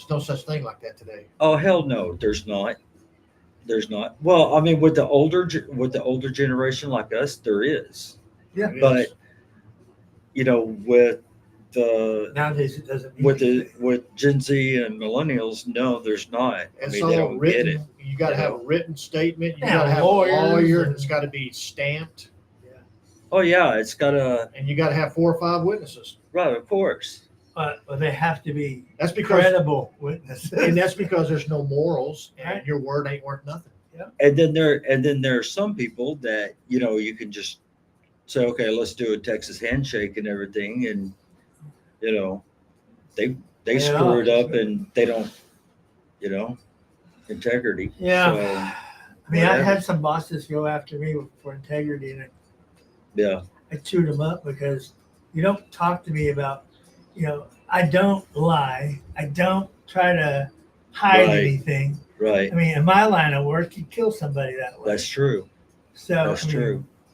S3: no such thing like that today.
S1: Oh hell no. There's not. There's not. Well, I mean, with the older generation like us, there is.
S2: Yeah.
S3: It
S1: But
S3: is.
S1: with the
S2: Nowadays it doesn't mean
S1: with Gen Z and millennials, no, there's not.
S3: It's
S1: they
S3: all
S1: don't get it.
S3: written. You got to have a written statement. You
S2: Yeah,
S3: got to have
S2: lawyers
S3: a lawyer, and
S2: and-
S3: it's got to be stamped,
S1: Oh yeah, it's got a
S3: and you got to have 4 or 5 witnesses.
S1: right, of course.
S2: but they have to be
S3: That's because,
S2: credible witnesses.
S3: and that's because there's no morals, and
S2: Right.
S3: your word ain't worth nothing.
S1: And then there are some people that you can just say, okay, let's do a Texas handshake and everything, and they
S2: Yeah.
S1: screw it up and they don't, integrity.
S2: Yeah.
S1: So,
S2: I mean, I
S1: whatever.
S2: had some bosses go after me for integrity, and
S1: yeah.
S2: I chewed them up because you don't talk to me about, I don't lie. I don't try to hide
S1: Right.
S2: anything.
S1: Right.
S2: I mean, in my line of work, you kill somebody that way.
S1: That's true.
S2: so.
S1: That's
S2: I mean,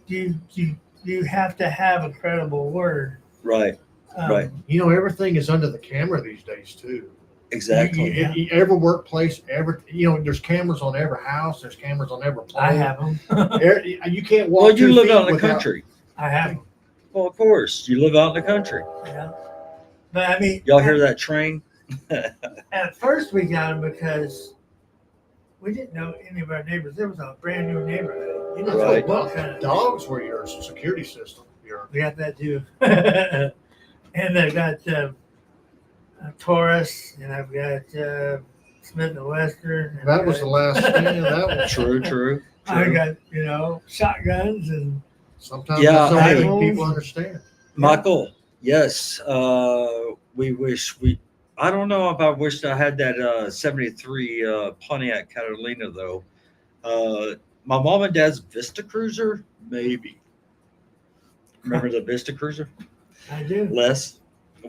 S1: true.
S2: You have to have a credible word.
S1: Right. Right.
S3: Everything is under the camera these days too.
S1: Exactly.
S3: Every workplace, there's cameras on every house. There's cameras on every pole.
S2: I have them.
S3: You can't walk.
S1: Well, you
S3: 2
S1: live
S3: feet
S1: out in the
S3: without-
S1: country.
S2: I have them.
S1: Well, of course, you live out in the country.
S2: Yeah. But I mean,
S1: Y'all hear that train?
S2: At first, we got them because we didn't know any of our neighbors. There was a brand new neighborhood. You didn't know
S1: Right.
S2: what kind of
S3: Dogs were your security system.
S2: We got that too. And I've got Taurus, and I've got Smith and Western. and
S3: That was the last thing. That was
S1: True. True.
S2: I
S1: True.
S2: got shotguns and
S3: sometimes
S1: Yeah,
S3: that's the only
S1: hey.
S3: thing people understand.
S1: Michael, yes. We wish we. I don't know if I wished I had that 73 Pontiac Catalina though. My mom and dad's Vista Cruiser, maybe. Remember the Vista Cruiser?
S2: I do.
S1: Les,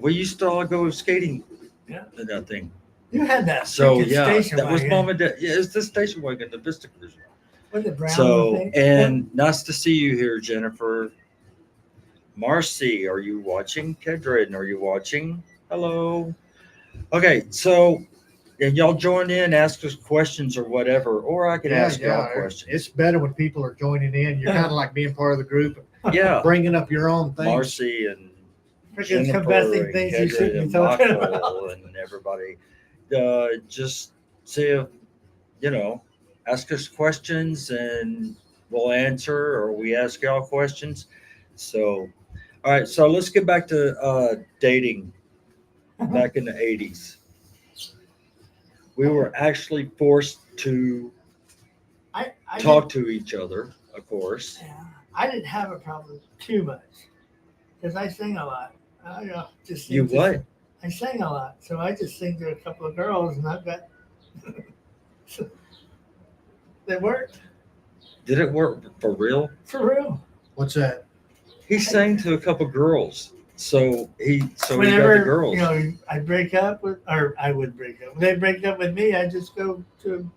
S1: we used to all go skating.
S2: Yeah.
S1: In that thing.
S2: You had that.
S1: So
S2: freaking
S1: yeah,
S2: station
S1: that was
S2: wagon.
S1: mom and dad. Yeah, it's the station wagon, the Vista Cruiser.
S2: Was it brown?
S1: So,
S2: thing?
S1: and nice to see you here, Jennifer. Marcy, are you watching? Kedron, are you watching? Hello. Okay, so and y'all join in, ask us questions or whatever, or I can ask y'all questions.
S3: It's better when people are joining in. You're kind of like being part of the group,
S1: Yeah,
S3: bringing up your own things.
S1: Marcy and
S2: Freaking
S1: Jennifer
S2: confessing
S1: and
S2: things you
S1: Kedron
S2: shouldn't be
S1: and
S2: talking
S1: Michael
S2: about.
S1: and everybody. Just see if, ask us questions and we'll answer, or we ask y'all questions. So, all right. So let's get back to dating back in the 80s. We were actually forced to
S2: I
S1: talk to each other, of course.
S2: Yeah, I didn't have a problem too much because I sing a lot. I just sing
S1: You
S2: to-
S1: what?
S2: I sang a lot, so I just sing to a couple of girls, and I've got that worked
S1: Did it work for real?
S2: for real.
S3: What's that?
S1: He sang to a couple girls. So he got the
S2: Whenever
S1: girls.
S2: I break up with, or I would break up. When they break up with me, I just go to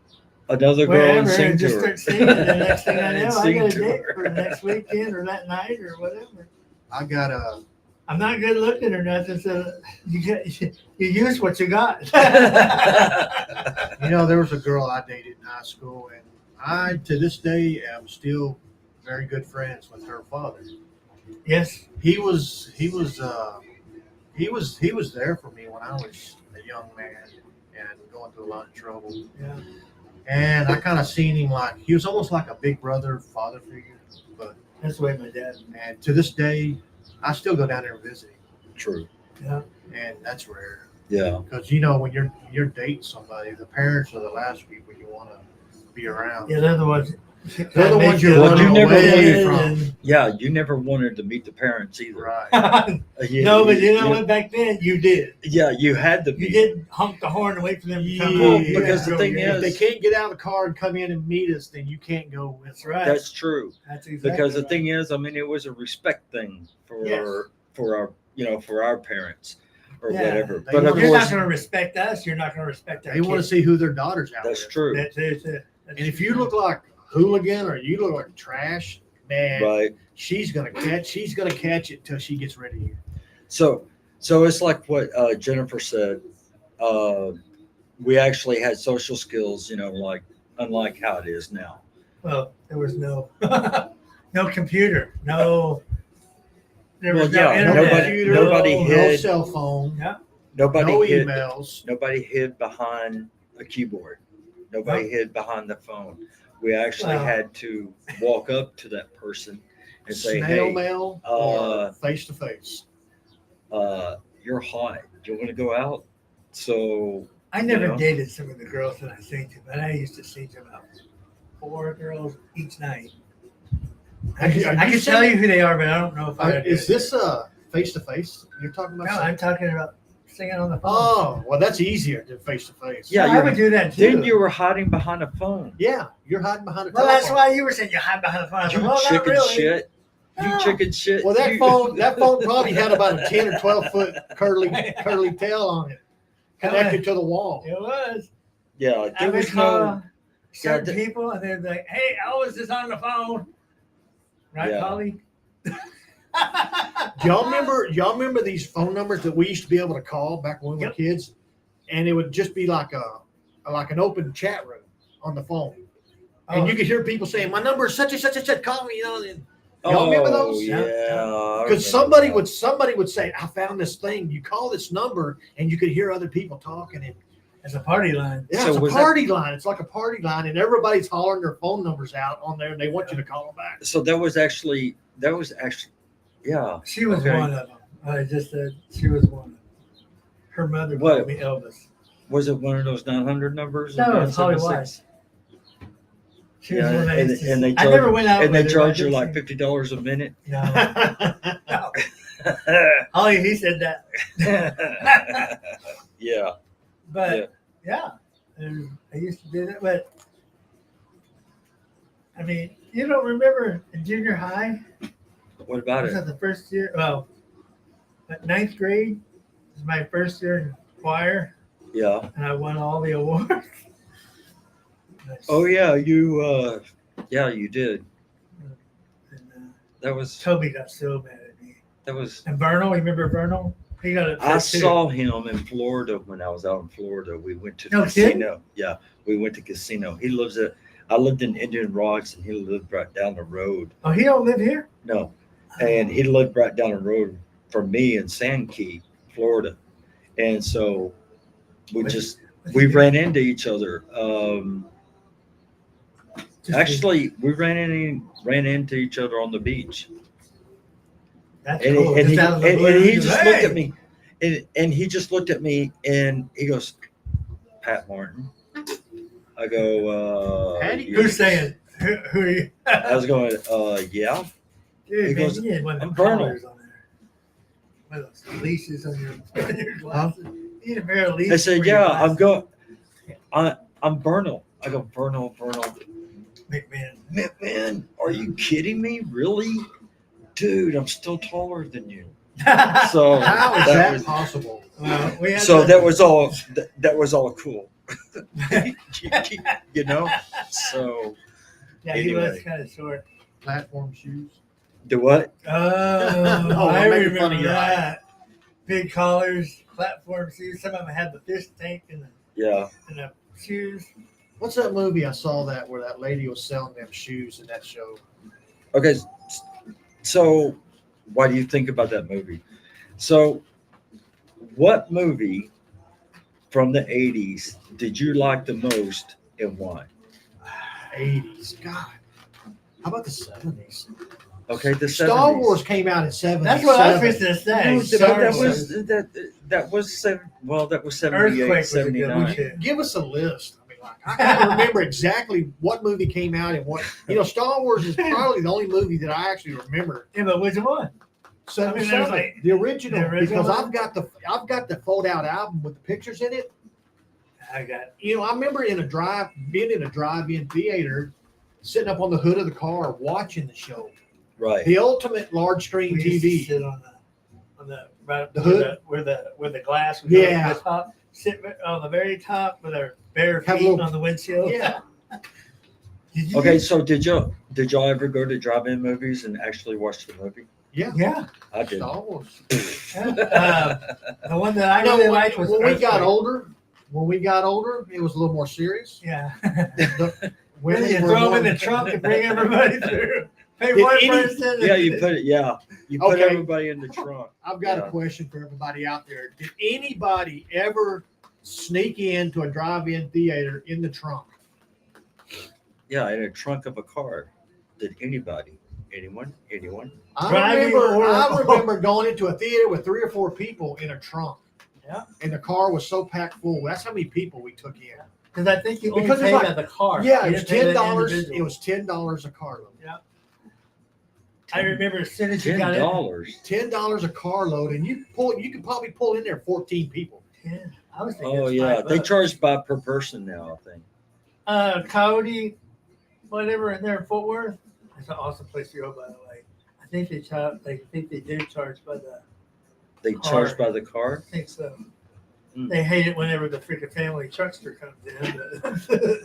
S1: Another girl
S2: wherever
S1: and sing
S2: and
S1: to
S2: just
S1: her.
S2: start singing. And the next thing I
S1: And
S2: know, I
S1: sing
S2: got a
S1: to
S2: date
S1: her.
S2: for the next weekend or that night or whatever.
S3: I got a.
S2: I'm not good looking or nothing, so you use what you got.
S3: There was a girl I dated in high school, and I to this day am still very good friends with her father.
S2: Yes.
S3: He was there for me when I was a young man and going through a lot of trouble.
S2: Yeah.
S3: And I kind of seen him like he was almost like a big brother, father figure. But
S2: That's the way my dad.
S3: and to this day, I still go down there and visit him,
S1: True.
S2: Yeah.
S3: and that's rare
S1: Yeah.
S3: because when you're dating somebody, the parents are the last people you want to be around.
S2: Yeah, they're the ones.
S3: They're the ones you're
S1: Well,
S3: running
S1: you never
S3: away
S1: wanted-
S3: from.
S1: Yeah. You never wanted to meet the parents either.
S3: Right.
S2: No, but you know what? Back then, you did.
S1: Yeah, you had to
S2: You
S1: be.
S2: did honk the horn and wait for them to come.
S3: Well,
S2: in.
S1: because the thing
S3: if they
S1: is-
S3: can't get out of the car and come in and meet us, then you can't go with
S2: That's
S3: them.
S2: right.
S1: That's true.
S2: That's exactly
S1: Because the
S2: right.
S1: thing is, it was a respect thing for
S2: Yes.
S1: for our parents or
S2: Yeah.
S1: whatever.
S3: They
S1: But of
S3: want-
S2: You're not
S1: course,
S2: going to respect us. You're not going to respect our
S3: They want to
S2: kids.
S3: see who their daughter's out
S1: that's
S3: with.
S1: true.
S2: That's it.
S3: And if you look like a hooligan or you look like trash, man,
S1: Right.
S3: she's gonna catch it till she gets rid of you.
S1: So it's like what Jennifer said. We actually had social skills, like unlike how it is now.
S2: Well, there was no computer, no. There was
S1: Well,
S2: no
S1: yeah,
S2: internet.
S1: nobody
S3: no
S1: hid-
S3: cell phone,
S1: Nobody
S3: no
S1: hid.
S3: emails.
S1: Nobody hid behind a keyboard. Nobody hid behind the phone. We actually
S2: Wow.
S1: had to walk up to that person and say,
S3: Snail
S1: "Hey,
S3: mail
S1: uh,
S3: or face to face.
S1: you're hot. Do you want to go out?" So
S2: I never
S1: You know?
S2: dated some of the girls that I sing to, but I used to sing to about 4 girls each night. I can tell you who they are, but I don't know if I.
S3: Is this face to face you're talking
S2: No,
S3: about?
S2: I'm talking about singing on the phone.
S3: Oh, well, that's easier than face to face.
S1: Yeah,
S2: I
S1: you're-
S2: would do that too.
S1: then you were hiding behind a phone.
S3: Yeah, you're hiding behind a
S2: Well, that's
S3: telephone.
S2: why you were saying you hide behind the phone. I said,
S1: You
S2: well, not
S1: chicken
S2: really.
S1: shit. You
S2: No.
S1: chicken shit.
S3: Well, that
S1: You-
S3: phone probably had about a 10 or 12 foot curly tail on it, connected to the wall.
S2: It was.
S1: Yeah,
S2: I
S1: there
S2: would
S1: was
S2: call
S1: no.
S2: certain
S1: th-
S2: people, and they're like, "Hey, Elvis is on the phone." Right,
S1: Yeah.
S2: Polly?
S3: Y'all remember these phone numbers that we used to be able to call back when we were
S2: Yep.
S3: kids, and it would just be like an open chat room on the phone, and
S2: Oh,
S3: you could hear people saying, "My number is such and such and such. Call me." Y'all remember those?
S1: Yeah.
S2: Yeah.
S1: I
S3: Because
S1: remember
S3: somebody would say, "I found this thing." You call this number, and you could hear other people talking. And
S2: It's a party line.
S3: yeah,
S1: So
S3: it's a
S1: was that-
S3: party line. It's like a party line, and everybody's hollering their phone numbers out on there, and they want you to call them back.
S1: So that was actually, yeah.
S2: She was
S1: Okay.
S2: one of them. I just said she was one of them. Her mother
S1: What?
S2: called me Elvis.
S1: Was it one of those 900 numbers?
S2: No,
S1: or
S2: it's probably
S1: 976?
S2: She was
S1: Yeah,
S2: one I
S1: and-
S2: used to
S1: and they
S2: see. I
S1: charge-
S2: never went out
S1: And they
S2: with her, but I
S1: charge you
S2: did
S1: like
S2: see-
S1: $50 a minute.
S2: No. Oh, he said that.
S1: Yeah.
S2: But yeah, I used to do that. But I mean, you don't remember in junior high?
S1: What about
S2: Was
S1: it?
S2: that the first year? Well, at ninth grade was my first year in choir,
S1: Yeah.
S2: and I won all the awards.
S1: Oh yeah, you did.
S2: And,
S1: That was
S2: Toby got so mad at me.
S1: that was
S2: And Vernal, you remember Vernal? He got it.
S1: I saw him in Florida when I was out in Florida. We went to
S2: No
S1: casino.
S2: kidding?
S1: Yeah, we went to casino. I lived in Indian Rocks and he lived right down the road.
S2: Oh, he don't live here?
S1: No. And he lived right down the road from me in Sand Key, Florida. And so we
S2: Was-
S1: just we ran into each other.
S2: Just
S1: Actually, we ran into each other on the beach,
S2: that's
S1: and,
S2: cool.
S1: and
S2: Just
S1: he
S2: out of the
S1: and,
S2: blue,
S1: and he
S2: just,
S1: just looked
S2: hey!
S1: at me, and he just looked at me, and he goes, "Pat Martin." I go,
S3: Patty?
S1: "Yeah."
S2: Who's saying? Who are you?
S1: I was going, "Yeah."
S2: Dude,
S1: He
S2: man,
S1: goes,
S2: you had one of
S1: "I'm
S2: them
S1: Vernal."
S2: collars on there. One of those leashes on your glasses. You need a pair of leashes.
S1: I said,
S2: for your
S1: "Yeah, I'm
S2: glasses.
S1: going. I'm Vernal." I go, "Vernal.
S2: McMahon.
S1: Man, are you kidding me? Really, dude? I'm still taller than you."
S2: so
S1: So
S3: How is that
S1: was,
S3: possible?
S2: we had
S1: so
S2: to-
S1: that was all. That was all cool. You know. So
S2: yeah, he was
S1: anyway.
S2: kind of short.
S3: Platform shoes.
S1: do what?
S2: Oh,
S3: No,
S2: I
S3: I'm making fun
S2: remember
S3: of your
S2: that. Big collars, platform shoes. Some of them had the fish tank and
S1: Yeah.
S2: the shoes.
S3: What's that movie I saw that where that lady was selling them shoes in that show?
S1: Okay. So, why do you think about that movie? So, what movie from the '80s did you like the most, and why?
S3: 80s. God. How about the 70s?
S1: Okay, the
S3: Star
S1: 70s.
S3: Wars came out in 77.
S2: That's what I was supposed to say.
S1: No,
S2: Star
S1: that
S2: Wars.
S1: was that was seven. Well, that was
S2: Earthquake
S1: 78,
S2: was a good
S1: 79.
S2: one, too.
S3: Give us a list. I mean, like, I can't remember exactly what movie came out and what. Star Wars is probably the only movie that I actually remember.
S2: Yeah, but which one?
S3: 77,
S2: there's like-
S3: the original,
S2: the original
S3: because
S2: one?
S3: I've got the fold out album with the pictures in it.
S2: I got.
S3: I remember being in a drive-in theater, sitting up on the hood of the car watching the show.
S1: Right.
S3: The ultimate large screen
S2: We used to
S3: TV.
S2: sit on the right
S3: The
S2: where
S3: hood?
S2: where the glass was
S3: Yeah.
S2: on the top. Sit on the very top with our bare
S3: Have a
S2: feet
S3: little-
S2: on the windshield.
S3: Yeah.
S2: Did you?
S1: Okay, so did y'all ever go to drive-in movies and actually watch the movie?
S3: Yeah.
S2: Yeah.
S1: I did.
S3: Star Wars.
S2: The one that I really liked was
S3: when we got
S2: Earthquake.
S3: older, it was a little more serious.
S2: Yeah.
S3: The
S2: When
S3: women
S2: you
S3: were
S2: throw them
S3: more-
S2: in the trunk and bring everybody through. Pay
S3: Did
S2: one
S3: any-
S2: person.
S1: Yeah, you put
S3: Okay.
S1: everybody in the trunk.
S3: I've got
S1: Yeah.
S3: a question for everybody out there. Did anybody ever sneak into a drive-in theater in the trunk?
S1: Yeah, in a trunk of a car. Did anybody? Anyone?
S2: Driving
S3: I
S2: or-
S3: remember going into a theater with 3 or 4 people in a trunk.
S2: Yeah.
S3: And the car was so packed full. That's how many people we took in.
S2: Because I think you only
S3: Because it's
S2: paid
S3: like-
S2: at the car.
S3: Yeah,
S2: You
S3: it was
S2: didn't pay the
S3: $10.
S2: individual.
S3: It was $10 a carload.
S2: I remember as soon as you got in.
S1: $10.
S3: $10 a carload, and you could probably pull in there 14 people.
S2: Yeah, I was thinking.
S1: Oh
S2: it's
S1: yeah,
S2: $5.
S1: they charge per person now. I think.
S2: Coyote, whatever, in there in Fort Worth. It's an awesome place to go, by the way. I think they charge. I think they do charge by the.
S1: They
S2: Car.
S1: charge by the car.
S2: I think so.
S1: Mm.
S2: They hate it whenever the freaking family truckster comes in. But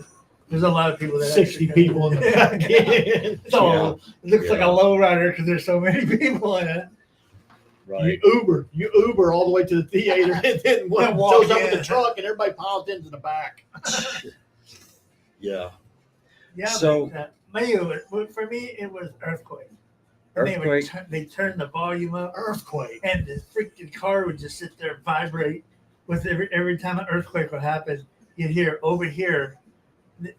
S2: there's a lot of people that
S3: 60
S2: actually come
S3: people in the back.
S2: It's all- It looks like a
S1: Yeah.
S2: low rider because there's so many people in it.
S1: Right.
S3: You Uber all the way to the theater, and then one
S2: Walk
S3: shows up with
S2: in.
S3: the truck, and everybody piles into the back.
S1: Yeah.
S2: Yeah.
S1: So-
S2: for me, it was Earthquake. And
S1: Earthquake.
S2: They turned the volume up,
S3: Earthquake.
S2: and the freaking car would just sit there and vibrate with every time an earthquake would happen. You'd hear over here.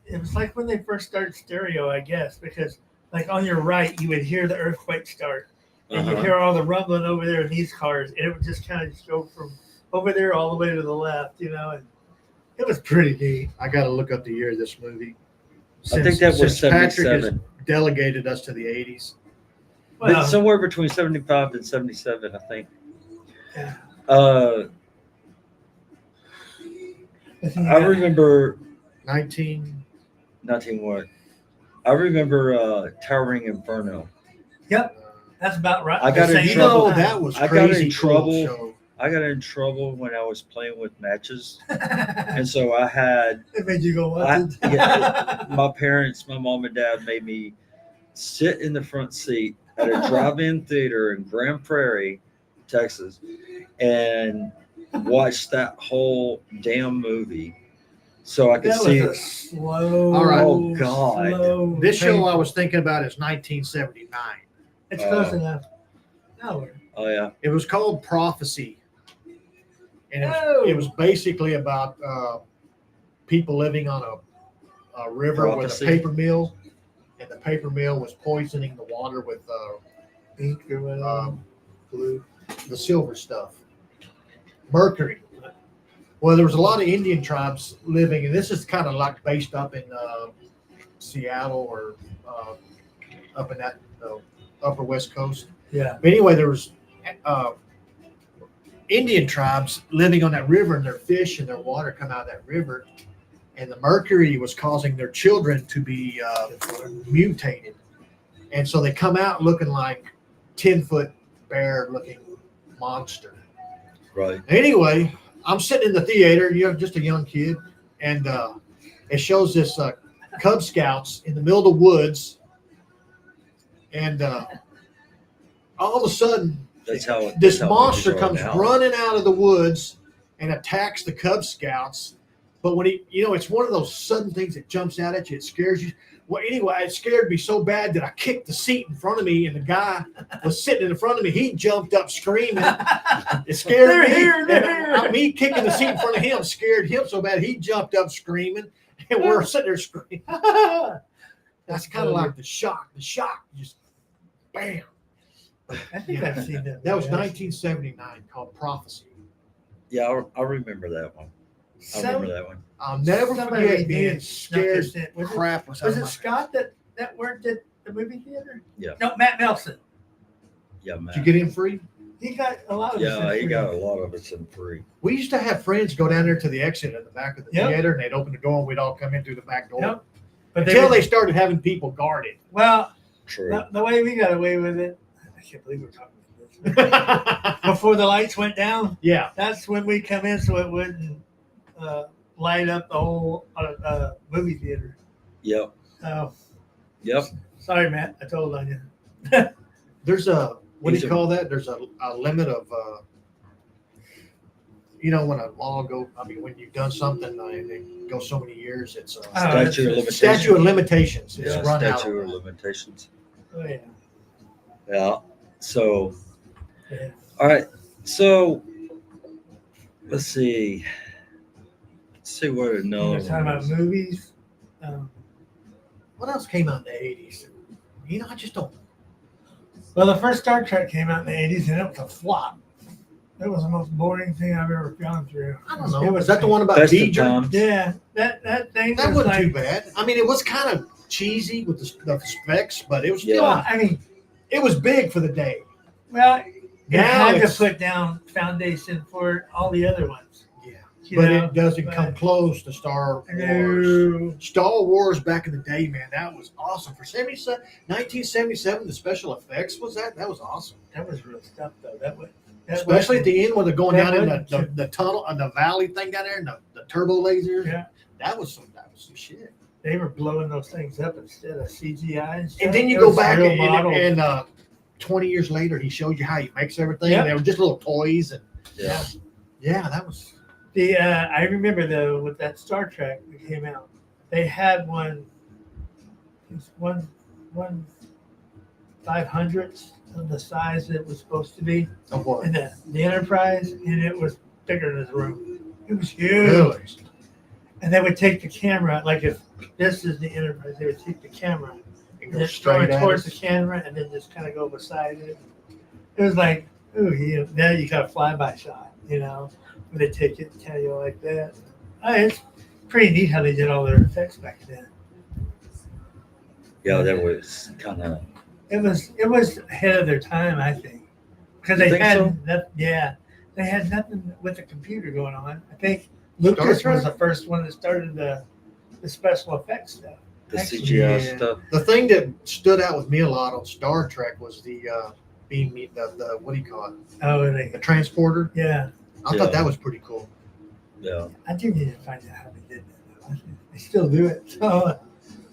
S2: It was like when they first started stereo, I guess, because like on your right, you would hear the earthquake start, and you'd
S1: Uh-huh.
S2: hear all the rumbling over there in these cars, and it would just kind of just go from over there all the way to the left, and it was pretty neat.
S3: I got to look up the year of this movie.
S1: I think that was
S3: Since Patrick has
S1: 77.
S3: delegated us to the 80s.
S1: But
S2: Well,
S1: somewhere between 75 and 77, I think.
S2: yeah.
S1: I remember
S3: 19.
S1: 19 what? I remember Towering Inferno.
S2: That's about right.
S1: I got
S2: The
S1: in
S2: same
S1: trouble.
S2: time.
S3: That was
S1: I got
S3: crazy
S1: in
S3: cool
S1: trouble.
S3: show.
S1: I got in trouble when I was playing with matches, and so I had
S2: It made you go,
S1: I-
S2: what?
S1: yeah, my parents, my mom and dad made me sit in the front seat at a drive-in theater in Grand Prairie, Texas, and watch that whole damn movie so I could
S2: That
S1: see.
S2: was a slow.
S3: All right.
S1: Oh, God.
S2: slow
S3: This show I
S2: painful.
S3: was thinking about is 1979.
S2: It's close enough. No,
S1: Oh yeah,
S3: It was called Prophecy. And
S2: Oh.
S3: it was basically about people living on a river with
S1: Prophecy.
S3: a paper mill, and the paper mill was poisoning the water with
S2: Ink or whatever.
S3: blue, the silver stuff, mercury. Well, there was a lot of Indian tribes living, and this is kind of like based up in Seattle or up in that upper West Coast.
S2: Yeah.
S3: But anyway, there was Indian tribes living on that river, and their fish and their water come out of that river, and the mercury was causing their children to be mutated, and so they come out looking like 10-foot bear looking monster.
S1: Right.
S3: Anyway, I'm sitting in the theater, just a young kid, and it shows this Cub Scouts in the middle of the woods, and all of a sudden,
S1: That's how
S3: this
S1: that's how
S3: monster
S1: movies are
S3: comes
S1: now.
S3: running out of the woods and attacks the Cub Scouts. But when it's one of those sudden things that jumps out at you, it scares you. Well, anyway, it scared me so bad that I kicked the seat in front of me, and the guy was sitting in front of me. He jumped up screaming. It scared
S2: They're
S3: me.
S2: here, they're
S3: And
S2: here.
S3: me kicking the seat in front of him scared him so bad he jumped up screaming, and we're sitting there screaming. That's kind of like the shock. The shock, just bam.
S2: I think I've seen that.
S3: That was
S2: movie.
S3: 1979, called Prophecy.
S1: Yeah, I remember that one. I remember that one.
S3: I'll never
S2: Somebody
S3: forget being
S2: did
S3: scared.
S2: snuck us in. Was it-
S3: Crap was out
S2: Was
S3: of
S2: it
S3: my-
S2: Scott that worked at the movie theater?
S1: Yeah.
S2: No, Matt Nelson.
S1: Yeah, man.
S3: Did you get in free?
S2: He got a lot of us
S1: Yeah,
S2: in
S1: he
S2: free.
S1: got a lot of us in free.
S3: We used to have friends go down there to the exit at the back of the
S2: Yep.
S3: theater, and they'd open the door, and we'd all come in through the back door.
S2: Yep. But
S3: Until
S2: were-
S3: they started having people guarded.
S2: well,
S1: True.
S2: the way we got away with it, I can't believe we're talking about this. Before the lights went down,
S3: Yeah.
S2: that's when we come in so it wouldn't light up the whole movie theater.
S1: Yep.
S2: Oh,
S1: Yep.
S2: sorry, Matt. I told on you.
S3: There's a, what do
S1: These
S3: you
S1: are-
S3: call that? There's a limit of, when a law when you've done something, it goes so many years, it's
S1: Statute of limitations.
S3: statute of limitations. It's
S1: Yeah,
S3: run out.
S1: statute of limitations.
S2: Oh yeah.
S1: Yeah. So,
S2: Yeah.
S1: all right. So, let's see. Let's see what
S2: We're
S1: another
S2: talking about
S1: one is.
S2: movies.
S3: What else came out in the 80s? I just don't.
S2: Well, the first Star Trek came out in the 80s, and it was a flop. It was the most boring thing I've ever gone through.
S3: I don't know.
S2: It
S3: Was that the one about
S1: Best of
S3: Deidre?
S1: times.
S2: Yeah, that thing
S3: That
S2: was
S3: wasn't
S2: like,
S3: too bad. I mean, it was kind of cheesy with the specs, but it was still,
S1: Yeah.
S2: I mean,
S3: it was big for the day.
S2: well, it
S3: Now
S2: had to
S3: it's-
S2: put down foundation for all the other ones.
S3: Yeah.
S2: you
S3: But
S2: know?
S3: it doesn't
S2: but-
S3: come close to Star Wars.
S2: No.
S3: Star Wars back in the day, man, that was awesome. For 1977, the special effects was that was awesome.
S2: That was real stuff, though.
S3: Especially at the end when they're going
S2: that
S3: down in
S2: wasn't
S3: the tunnel and the valley thing down there, and the turbo lasers.
S2: Yeah.
S3: That was some shit.
S2: They were blowing those things up instead of CGI. And, stuff.
S3: And then you
S2: It
S3: go
S2: was
S3: back
S2: real models.
S3: and 20 years later, he showed you how he makes everything.
S2: Yep.
S3: They were just little toys, and
S1: Yeah.
S3: yeah, that was.
S2: I remember though with that Star Trek that came out, they had one 500th of the size it was supposed to be
S3: Of what?
S2: in the Enterprise, and it was bigger than this room. It was huge.
S3: Really?
S2: And they would take the camera, like if this is the Enterprise, they would take the camera
S3: And
S2: and
S3: go
S2: just
S3: straight
S2: throw it
S3: at
S2: towards
S3: us.
S2: the camera, and then just kind of go beside it. It was like, ooh, now you got a flyby shot, where they take it and tell you like that. It's pretty neat how they did all their effects back then.
S1: Yeah, that was kind of.
S2: It was ahead of their time, I think, because
S1: You
S2: they
S1: think
S2: had
S1: so?
S2: they had nothing with the computer going on. I think
S3: Star
S2: Lucas
S3: Trek?
S2: was the first one that started the special effects stuff.
S1: The
S2: Actually,
S1: CGI
S3: yeah.
S1: stuff.
S3: The thing that stood out with me a lot on Star Trek was the what do you call it?
S2: Oh,
S3: The transporter.
S2: yeah.
S3: I
S1: Yeah.
S3: thought that was pretty cool.
S1: Yeah.
S2: I do need to find out how they did that. Though. They still do it, so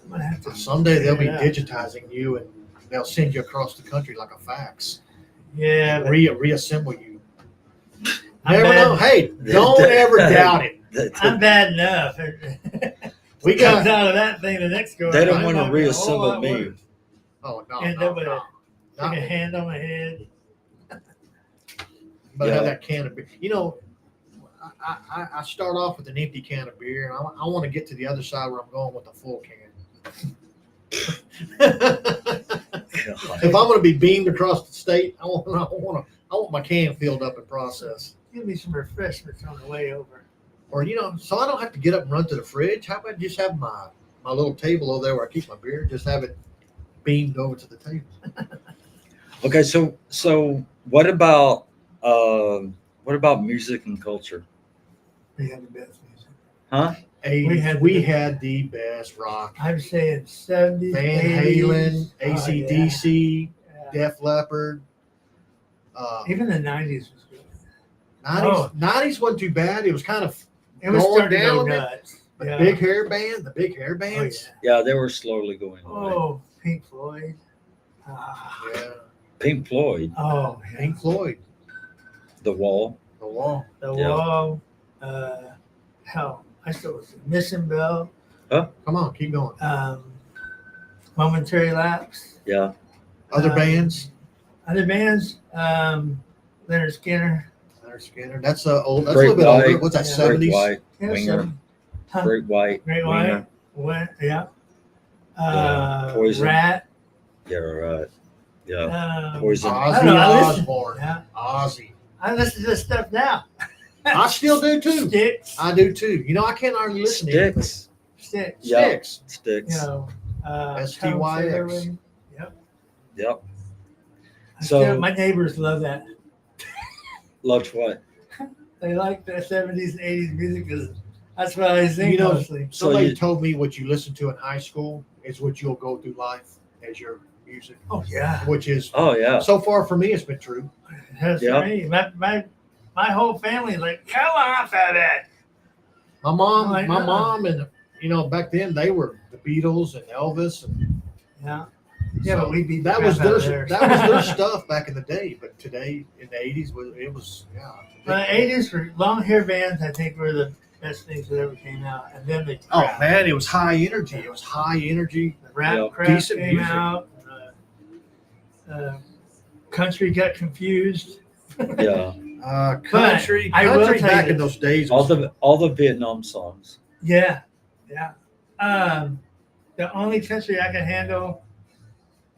S2: I'm gonna have to.
S3: Someday they'll be
S2: Yeah.
S3: digitizing you and they'll send you across the country like a fax.
S2: Yeah, but
S3: Reassemble you.
S2: I'm
S3: Never
S2: bad.
S3: know. Hey, don't ever doubt it.
S2: I'm bad enough.
S3: We
S2: Comes
S3: got.
S2: out of that thing the next go.
S1: They don't
S2: around,
S1: want to
S2: it might be a whole
S1: reassemble
S2: lot
S1: me.
S2: worse.
S3: Oh no,
S2: And
S3: no,
S2: then with
S3: no.
S2: Stick a hand on my head.
S3: But
S1: Yeah.
S3: have that can of beer. I start off with an empty can of beer, and I want to get to the other side where I'm going with a full can. If I'm going to be beamed across the state, I want my can filled up and processed.
S2: Give me some refreshments on the way over.
S3: Or so I don't have to get up and run to the fridge. How about just have my little table over there where I keep my beer? Just have it beamed over to the table.
S1: Okay, so what about music and culture?
S2: We had the best music.
S1: Huh?
S3: We had the best rock.
S2: I'm saying 70s,
S3: Van
S2: 80s.
S3: Halen, AC/DC, Def Leppard.
S2: Even the 90s was good.
S3: 90s wasn't too bad. It was kind of
S2: It was
S3: going
S2: starting to
S3: down
S2: go
S3: a bit.
S2: nuts.
S3: The
S2: Yeah.
S3: big hair bands.
S1: Yeah, they were slowly going away.
S2: Oh, Pink Floyd. Ah.
S3: Yeah.
S1: Pink Floyd,
S2: Oh, yeah.
S3: Pink Floyd,
S1: The Wall.
S3: The Wall.
S2: The
S1: Yeah.
S2: Wall. Hell, I still was Missing Bell.
S3: Come on, keep going.
S2: Momentary Lapse.
S1: Yeah.
S3: Other
S2: Um,
S3: bands.
S2: Other bands. Leonard Skinner.
S3: Leonard Skinner. That's old. That's
S1: Great
S3: a little bit
S1: White.
S3: older. What's that?
S2: Yeah.
S1: Great
S3: 70s.
S1: White,
S2: Yeah,
S1: Winger.
S2: Huh?
S1: Great White,
S2: Great
S1: Winger.
S2: White. Yeah.
S1: Yeah, Poison.
S2: Rat.
S1: Yeah, right. Yeah.
S2: Um,
S1: Poison.
S2: I
S3: Ozzy
S2: don't know, I listen-
S3: Osbourne.
S2: Yeah.
S3: Ozzy.
S2: I listen to this stuff now.
S3: I still do too.
S2: Sticks.
S3: I do too. I can't hardly listen to it.
S1: Sticks.
S2: Sticks.
S1: Yeah.
S3: Sticks.
S1: Sticks.
S2: You know,
S3: STYX.
S2: Tom Fairway. Yep.
S1: Yep.
S2: So
S1: So
S2: my neighbors love that.
S1: loved what?
S2: They like the 70s and 80s music because that's what I sing
S3: You know,
S2: mostly.
S3: Somebody
S1: you-
S3: told me what you listen to in high school is what you'll go through life as your music,
S2: Oh yeah,
S3: which is
S1: Oh yeah.
S3: so far for me, it's been true.
S2: that's
S1: Yeah.
S2: me. My whole family is like, come off of it.
S3: My mom,
S2: Like,
S3: my mom, and back then they were the Beatles and Elvis, and
S2: Yeah, yeah,
S3: so
S2: but we beat the
S3: that was
S2: crap out of
S3: their
S2: theirs.
S3: that was their stuff back in the day. But today in the '80s, it was
S2: The 80s for long hair bands, I think, were the best things that ever came out, and then the
S3: Oh
S2: crap.
S3: man, it was high energy. It was high energy.
S2: The rap
S1: Yeah.
S2: crap
S3: Decent
S2: came
S3: music.
S2: out. Country got confused.
S1: Yeah.
S3: Country
S2: I will tell
S3: back
S2: you
S3: in those days.
S1: All
S3: Was,
S1: the Vietnam songs.
S2: Yeah, yeah. The only country I can handle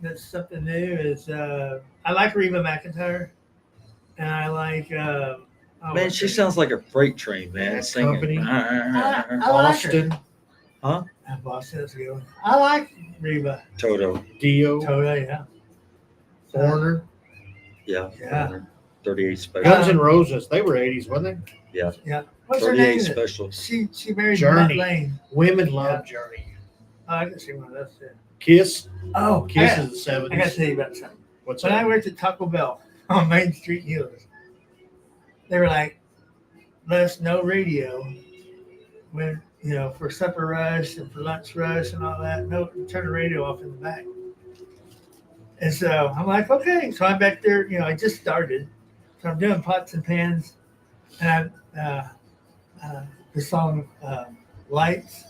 S2: that's something new is I like Reba McEntire, and I like.
S1: Man, she sounds like a freight train, man.
S3: Bad
S1: Singing.
S3: Company.
S2: I like her.
S3: Austin,
S2: Boston, that's a good one. I like Reba.
S1: Toto.
S3: Dio,
S2: Toda, yeah.
S3: Foreigner,
S1: Yeah.
S2: Yeah.
S1: 38 special.
S3: Guns N' Roses. They were '80s, weren't they?
S1: Yeah.
S2: What's her
S1: 38
S2: name?
S1: special.
S2: She married
S3: Journey.
S2: Matt Lane.
S3: Women love Journey.
S2: Oh, I can see one of those too.
S3: Kiss,
S2: Oh,
S3: Kiss
S2: I,
S3: is the
S2: I got to
S3: '70s.
S2: tell you about something.
S3: What's
S2: When I
S3: that?
S2: worked at Taco Bell on Main Street Healers, they were like, let us know radio when, for supper rush and for lunch rush and all that. No, turn the radio off in the back. And so I'm like, okay. So I'm back there, I just started. So I'm doing pots and pans. And the song Lights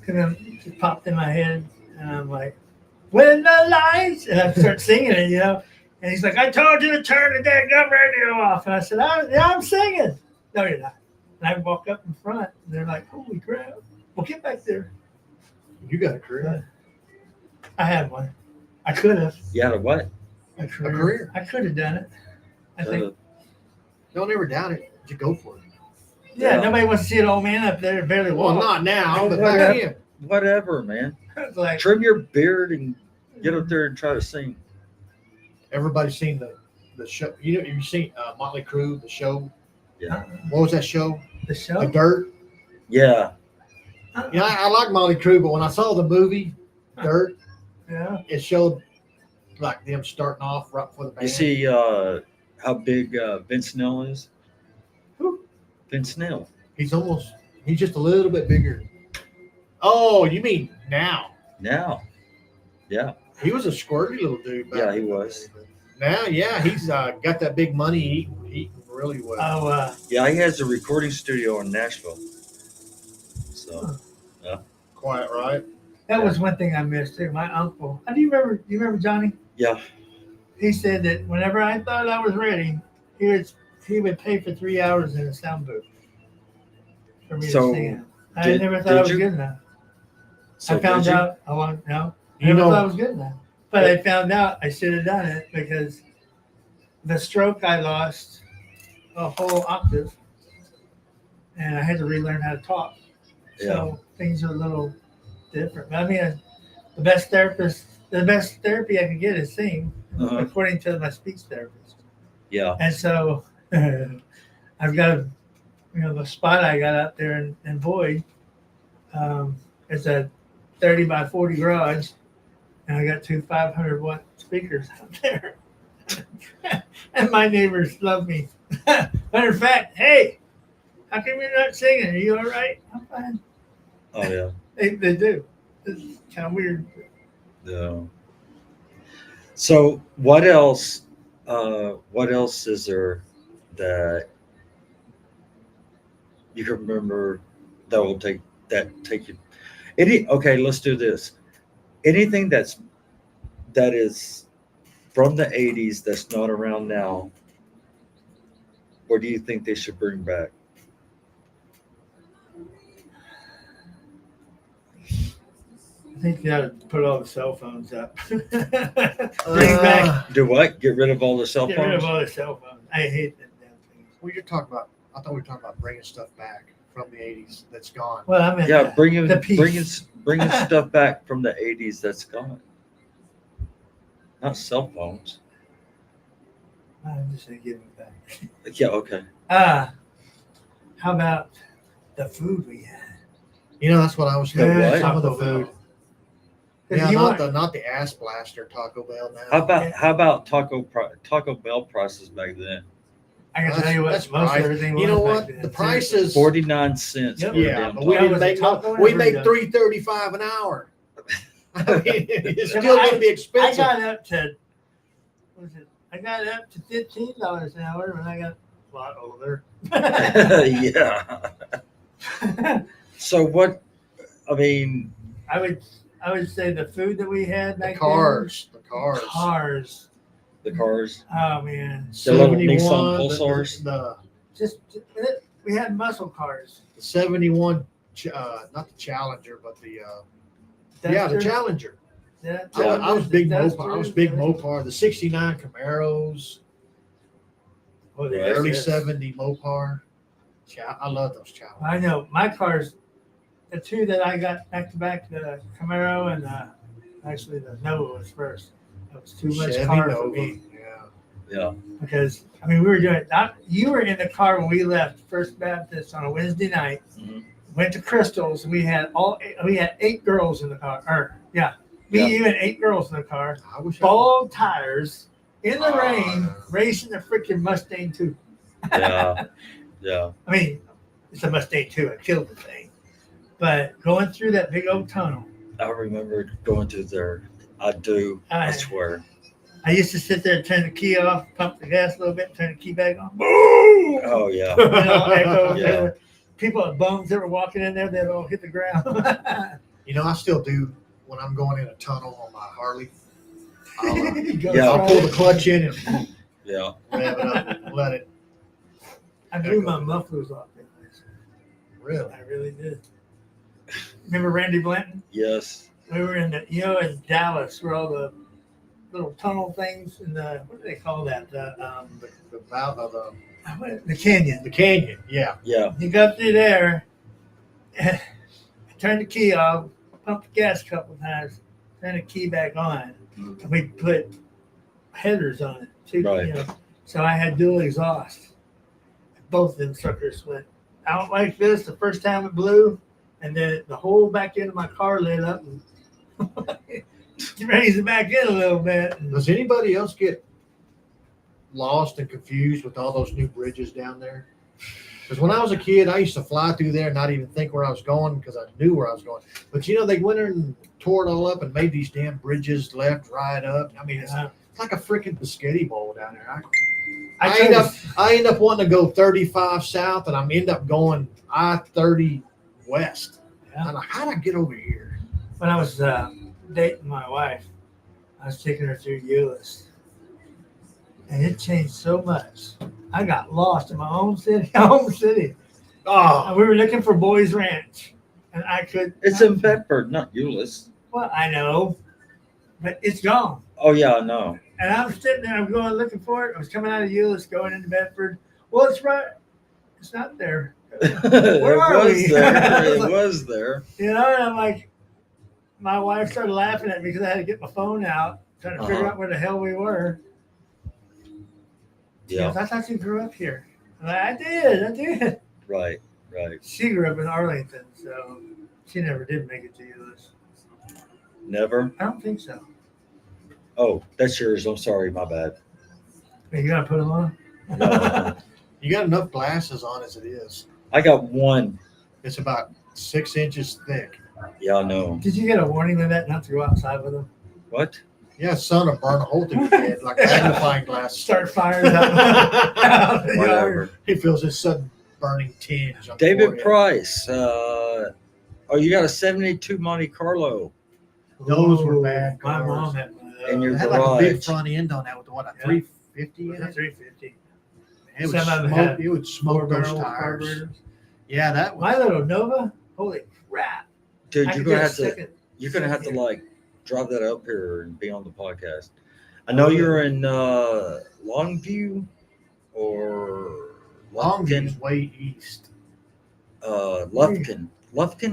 S2: kind of just popped in my head. And I'm like, when the lights, and I start singing it, And he's like, I told you to turn the daggum radio off. And I said, I'm singing. No, you're not. And I walk up in front, and they're like, holy crap. Well, get back there.
S3: You got a career.
S2: I had one. I could have.
S1: You had a what?
S2: A
S3: career.
S2: I could have done it. I think.
S3: Don't ever doubt it. Just go for it.
S2: Yeah,
S1: Yeah.
S2: nobody wants to see an old man up there barely
S3: Well,
S2: walk.
S3: not now, but
S1: Whatever.
S3: back then.
S1: Whatever, man.
S2: It's like,
S1: Trim your beard and get up there and try to sing.
S3: Everybody's seen the show. You've seen Motley Crue, the show.
S1: Yeah.
S3: What was that show?
S2: the show.
S3: The Dirt.
S1: Yeah.
S3: I like Motley Crue, but when I saw the movie Dirt,
S2: Yeah.
S3: it showed like them starting off right for the band.
S1: You see how big Vince Neil is?
S2: Who?
S1: Vince Neil.
S3: He's just a little bit bigger. Oh, you mean now?
S1: Now. Yeah.
S3: He was a squirty little dude.
S1: Yeah, he
S3: in the
S1: was.
S3: day, but now, yeah, he's got that big money, eating really well.
S2: Oh,
S1: Yeah, he has a recording studio in Nashville. So
S3: Quiet, right?
S2: that was one thing I missed too. My uncle. Do you remember Johnny?
S1: yeah.
S2: He said that whenever I thought I was ready, he would pay for 3 hours in a sound booth. for me
S1: So,
S2: to sing it. I
S1: did-
S2: never thought
S1: did
S2: I was
S1: you?
S2: good enough.
S1: So
S2: I found
S1: did you?
S2: out I want no. I
S3: You
S2: never
S3: know-
S2: thought I was good enough. But I found out I should have done it because the stroke I lost a whole octave, and I had to relearn how to talk. So things are a little different. I mean, the best therapy I can get is sing,
S1: Uh-huh.
S2: according to my speech therapist.
S1: Yeah.
S2: And so I've got, the spot I got out there in Boyd. It's a 30 by 40 garage, and I got two 500-watt speakers out there. And my neighbors love me. Matter of fact, hey, how come you're not singing? Are you all right? I'm fine.
S1: Oh yeah.
S2: They do. It's kind of weird.
S1: Yeah. So what else? What else is there that you can remember that will take you? Okay, let's do this. Anything that is from the '80s that's not around now, or do you think they should bring back?
S2: I think you got to put all the cell phones up. Bring back.
S1: Do what? Get rid of all the cell
S2: Get rid of
S1: phones?
S2: all the cell phones. I hate them damn things.
S3: We could talk about. I thought we were talking about bringing stuff back from the '80s that's gone.
S2: Well, I mean,
S1: Yeah, bringing
S2: the piece.
S1: stuff back from the '80s that's gone. Not cell phones.
S2: I'm just gonna give it back.
S1: Yeah. Okay.
S2: How about the food we had?
S3: That's what I was
S1: The
S3: thinking.
S1: what?
S3: Some of the
S2: Taco Bell.
S3: food.
S2: 'Cause
S3: Yeah,
S2: you
S3: not
S2: want-
S3: the ass blaster Taco Bell now.
S1: How about Taco Bell prices back then?
S2: I can tell you what
S3: That's
S2: most
S3: price.
S2: everything
S3: You know
S2: was
S3: what?
S2: back then.
S3: The prices.
S1: 49 cents.
S2: Yep.
S1: for a
S3: Yeah,
S1: damn
S3: but we
S2: That
S3: didn't
S2: was a
S3: make
S2: taco
S3: no. We
S2: and
S3: make
S2: burrito.
S3: $3.35 an hour. I mean, it's
S2: Yeah,
S3: still
S2: but
S3: going to be
S2: I
S3: expensive.
S2: got up to I got up to $15 an hour when I got a lot older.
S1: Yeah. So what? I mean,
S2: I would say the food that we had
S3: The
S2: back
S3: cars.
S2: then. Cars.
S1: the cars.
S2: Oh man.
S1: The little
S3: 71.
S1: Nissan
S3: the-
S1: Pulsars.
S2: Just we had muscle cars.
S3: The 71. Not the Challenger, but the the
S2: Duster.
S3: Challenger.
S2: Yeah,
S3: I was big
S2: Dusters,
S3: Mopar. I was big Mopar. The '69 Camaros.
S2: Oh,
S3: The
S2: yes,
S3: early
S2: yes.
S3: '70 Mopar. I love those Challengers.
S2: I know my cars. The two that I got back to back, the Camaro and actually the Nova was first. That was too much
S3: Chevy
S2: car for
S3: Nova.
S2: me
S1: Yeah.
S2: because we were doing. You were in the car when we left First Baptist on a Wednesday night.
S1: Mhm.
S2: Went to Crystal's. We had 8 girls in the car. Me,
S1: Yeah.
S2: you, and 8 girls in the car.
S3: I wish
S2: Bald tires in the
S3: Oh,
S2: rain,
S3: no.
S2: racing a freaking Mustang 2.
S1: Yeah. Yeah.
S2: I mean, it's a Mustang 2. I killed the thing. But going through that big old tunnel,
S1: I remember going through there. I do. I swear.
S2: I used to sit there and turn the key off, pump the gas a little bit, turn the key back on. Boom!
S1: Oh yeah.
S2: Echo.
S1: Yeah.
S2: People at bums that were walking in there, they'd all hit the ground.
S3: I still do when I'm going in a tunnel on my Harley.
S2: Go
S1: Yeah.
S3: I'll
S2: try
S3: pull
S2: it.
S3: the clutch in and
S1: Yeah.
S3: rev it up and let it.
S2: I blew my mufflers off.
S3: Really?
S2: I really did. Remember Randy Blanton?
S1: Yes.
S2: We were in in Dallas where all the little tunnel things and what do they call that?
S3: The valve of
S2: The canyon.
S3: the canyon. Yeah.
S1: Yeah.
S2: You go through there, turn the key off, pump the gas a couple times, turn the key back on, and we put headers on it too.
S1: Right.
S2: So I had dual exhaust. Both of them suckers went out like this the first time it blew, and then the whole back end of my car lit up and raised it back in a little bit.
S3: Does anybody else get lost and confused with all those new bridges down there? Because when I was a kid, I used to fly through there and not even think where I was going because I knew where I was going. But they went in and tore it all up and made these damn bridges left, right, up. I mean, it's like a freaking biscotti bowl down there. I end up wanting to go 35 south, and I end up going I-30 west.
S2: Yeah.
S3: I'm like, how'd I get over here?
S2: When I was dating my wife, I was taking her through Euless, and it changed so much. I got lost in my own city.
S3: Oh,
S2: we were looking for Boys Ranch, and I could.
S1: It's in Bedford, not Euless.
S2: Well, I know, but it's gone.
S1: Oh yeah, I know.
S2: And I'm sitting there, I'm going looking for it. I was coming out of Euless, going into Bedford. Well, it's right. It's not there.
S1: It
S2: are
S1: was
S2: we?
S1: there. It was there.
S2: You know, and I'm like, my wife started laughing at me because I had to get my phone out, trying to figure
S1: Uh-huh.
S2: out where the hell we were. She
S1: Yeah.
S2: goes, I thought you grew up here. I'm like, I did.
S1: Right.
S2: She grew up in Arlington, so she never did make it to Euless.
S1: Never.
S2: I don't think so.
S1: Oh, that's yours. I'm sorry. My bad.
S2: Are you gonna put them on?
S1: No.
S3: you got enough glasses on as it is.
S1: I got one.
S3: It's about 6 inches thick.
S1: Yeah, I know.
S2: Did you get a warning of that not to go outside with them?
S1: What?
S3: Yeah, son will burn a hole through his head like magnifying glass.
S2: Start fires out.
S1: Whatever.
S3: He feels this sudden burning tinge on the
S1: David
S3: forehead.
S1: Price. Oh, you got a 72 Monte Carlo.
S3: Those were bad
S2: My
S3: cars.
S2: mom had one of those.
S1: And
S3: It
S1: your
S3: had like a big
S1: garage.
S3: front end on that with what, a
S2: Yeah.
S3: 350 in it?
S2: 350.
S3: It would
S2: Some of them
S3: smoke,
S2: had
S3: it would smoke those tires.
S2: carburetors.
S3: Yeah, that was.
S2: My little Nova, holy crap!
S1: Dude,
S2: I
S1: you're
S2: could
S1: gonna
S2: get a
S1: have to
S2: second-
S1: you're gonna have to
S2: second.
S1: like drive that up here and be on the podcast. I know you're in Longview or
S3: Longview is
S1: Lufkin.
S3: way east.
S1: Lufkin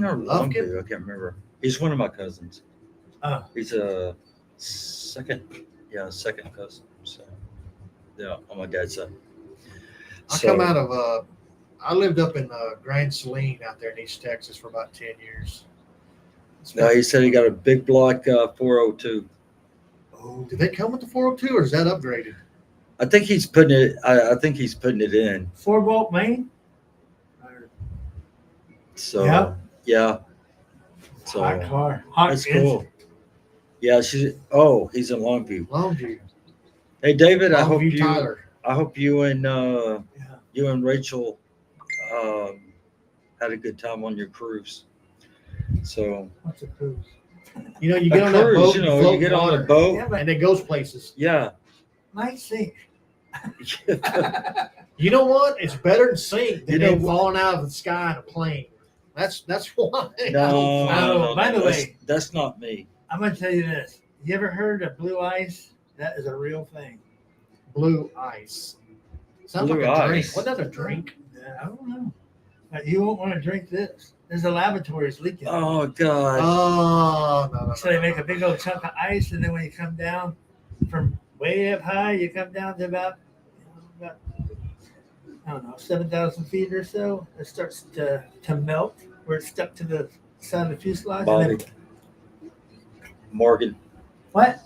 S1: or
S3: Lufkin?
S1: Longview, I can't remember. He's one of my cousins.
S2: Oh.
S1: He's a second cousin. So yeah, on my dad's side.
S3: I come out of I lived up in Grand Saline out there in East Texas for about 10 years.
S1: No, he said he got a big block 402.
S3: Oh, did they come with the 402 or is that upgraded?
S1: I think he's putting it. I think he's putting it in.
S2: 4-volt main.
S1: So
S2: Yeah.
S1: yeah. So
S2: Hot car. Hot
S1: that's
S2: engine.
S1: cool. Yeah, he's in Longview.
S3: Longview.
S1: Hey David, I hope
S3: Longview, Tyler.
S1: you and
S2: Yeah.
S1: you and Rachel had a good time on your cruise. So
S2: What's a cruise?
S3: You know, you get on that
S1: cruise,
S3: boat,
S1: you know,
S3: float
S1: you get on
S3: water,
S1: the boat.
S2: Yeah, but
S3: and it goes places.
S1: Yeah.
S2: might sink.
S3: You know what? It's better to sink than
S1: You know
S3: it
S1: what?
S3: falling out of the sky in a plane. That's why.
S1: No,
S2: By the way-
S1: that's not me.
S2: I'm gonna tell you this. You ever heard of blue ice? That is a real thing.
S3: Blue ice. Sounds
S1: Blue
S3: like a drink.
S1: ice.
S3: What other drink?
S2: I don't know. But you won't want to drink this. There's a lavatories leaking.
S1: Oh God.
S3: Oh, no.
S2: So they make a big old chunk of ice, and then when you come down from way up high, you come down to about I don't know, 7,000 feet or so. It starts to melt where it's stuck to the side of the fuselage. And
S1: Bobby.
S2: then,
S1: Morgan.
S2: what?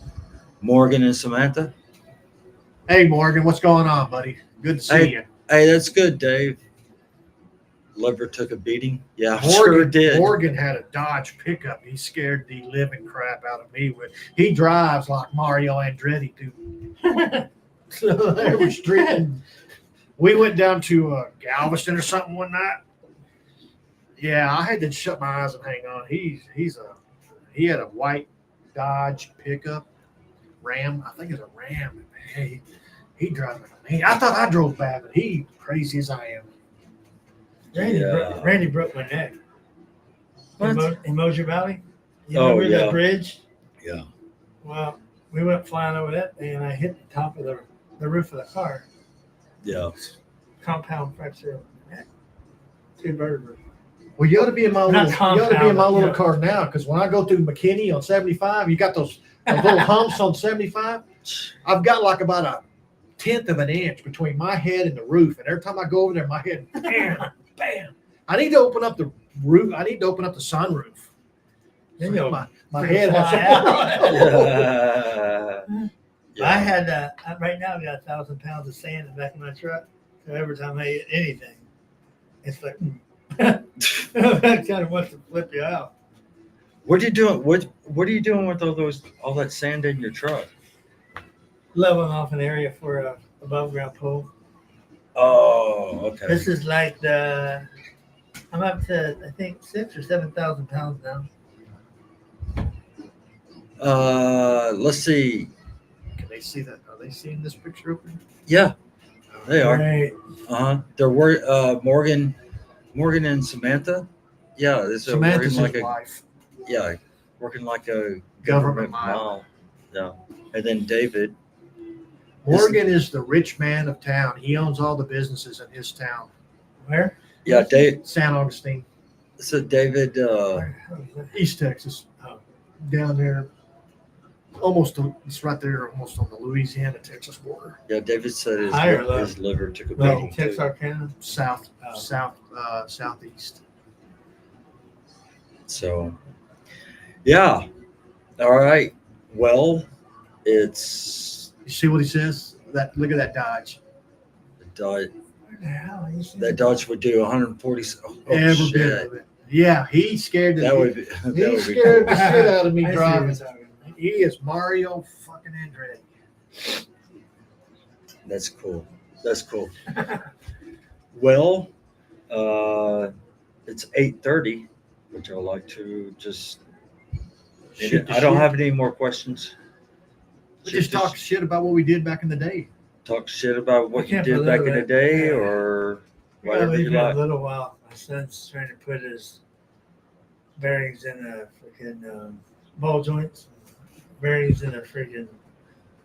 S1: Morgan and Samantha.
S3: Hey, Morgan, what's going on, buddy? Good to see
S1: Hey.
S3: you.
S1: Hey, that's good, Dave. Liver took a beating. Yeah, I
S3: Morgan,
S1: sure did.
S3: Morgan had a Dodge pickup. He scared the living crap out of me with. He drives like Mario Andretti, dude. So there was streaking. We went down to Galveston or something one night. Yeah, I had to shut my eyes and hang on. He had a white Dodge pickup, Ram. I think it's a Ram. Hey, he drove it. I thought I drove bad, but he crazy as I am.
S1: Yeah.
S2: Randy broke my neck.
S1: What?
S2: In Mosier Valley. You
S1: Oh,
S2: remember
S1: yeah.
S2: that bridge?
S1: Yeah.
S2: Well, we went flying over that thing, and I hit the top of the roof of the car.
S1: Yeah.
S2: Compound fracture of my neck. 2 vertebrae.
S3: Well, you ought to be in my
S2: Not
S3: little, you ought to be in my
S2: compound,
S3: little
S2: yeah.
S3: car now because when I go through McKinney on 75, you got those little humps on 75. I've got like about a 1/10 of an inch between my head and the roof, and every time I go over there, my head, bam, bam. I need to open up the roof. I need to open up the sunroof.
S2: Then
S3: So
S2: you'll
S3: my
S2: freaking
S3: head
S2: fly
S3: has.
S1: Yeah.
S2: I had right now I've got 1,000 pounds of sand in the back of my truck. So every time I eat anything, it's like that kind of wants to flip you out.
S1: What are you doing? What are you doing with all that sand in your truck?
S2: Leveling off an area for a above ground pool.
S1: Oh, okay.
S2: This is like I'm up to I think 6,000 or 7,000 pounds now.
S1: Let's see.
S3: Can they see that? Are they seeing this picture open?
S1: Yeah, they are.
S2: Right.
S1: There were Morgan Morgan and Samantha. Yeah, this is
S3: Samantha's
S1: working
S3: his
S1: like
S3: wife.
S1: working like a
S3: Government
S1: mile. Yeah, and then David.
S3: Morgan is the rich man of town. He owns all the businesses in his town.
S2: Where?
S1: Yeah, Dave.
S3: San Augustine,
S1: So David.
S2: Where the hell is that?
S3: East Texas,
S2: Oh.
S3: down there. It's right there, almost on the Louisiana-Texas border.
S1: Yeah, David said
S2: High or low?
S1: his liver took a
S2: Well,
S1: beating. too.
S2: Texarkana.
S3: Southeast.
S1: So, yeah. All right. Well, it's
S3: You see what he says? Look at that Dodge.
S1: Dodge.
S2: Where the hell is
S1: That Dodge would do 140. Oh,
S3: Every
S1: shit.
S3: bit of it. Yeah, he scared the
S1: That would be. That
S3: he
S1: would be
S3: scared the shit out of me
S2: I see what
S3: driving.
S2: you're talking about.
S3: He is Mario fucking Andretti.
S1: That's cool. That's cool. Well, it's 8:30. Would y'all like to just?
S3: Shoot the
S1: I don't
S3: shit.
S1: have any more questions.
S3: We just talk shit about what we did back in the day.
S1: Talk shit about what
S2: I
S1: you
S2: can't
S1: did back in
S2: believe
S1: the
S2: it.
S1: day,
S2: Yeah.
S1: or
S2: Well,
S1: whatever
S2: it's
S1: you
S2: been a
S1: like.
S2: little while. My son's trying to put his bearings in the freaking ball joints. Bearings in the freaking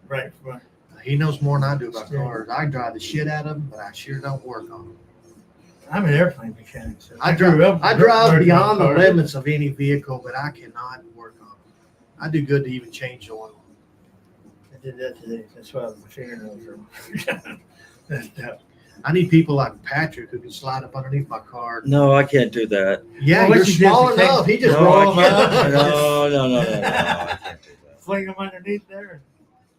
S2: right front.
S3: He knows more than I do about
S2: Steering.
S3: cars. I drive the shit out of them, but I sure don't work on them.
S2: I'm an airplane mechanic. So
S3: I
S2: grew
S3: drive
S2: up learning
S3: beyond the
S2: cars.
S3: limits of any vehicle, but I cannot work on them. I do good to even change oil.
S2: I did that today. That's why my fingernails are messed up.
S3: I need people like Patrick who can slide up underneath my car.
S1: No, I can't do that.
S3: Yeah,
S2: Well, what
S3: you're
S2: you do is
S3: small
S2: you take-
S3: enough. He just
S1: No,
S3: roll
S1: I
S3: them
S1: can't.
S3: up.
S1: No, I can't do that.
S2: Fling them underneath there.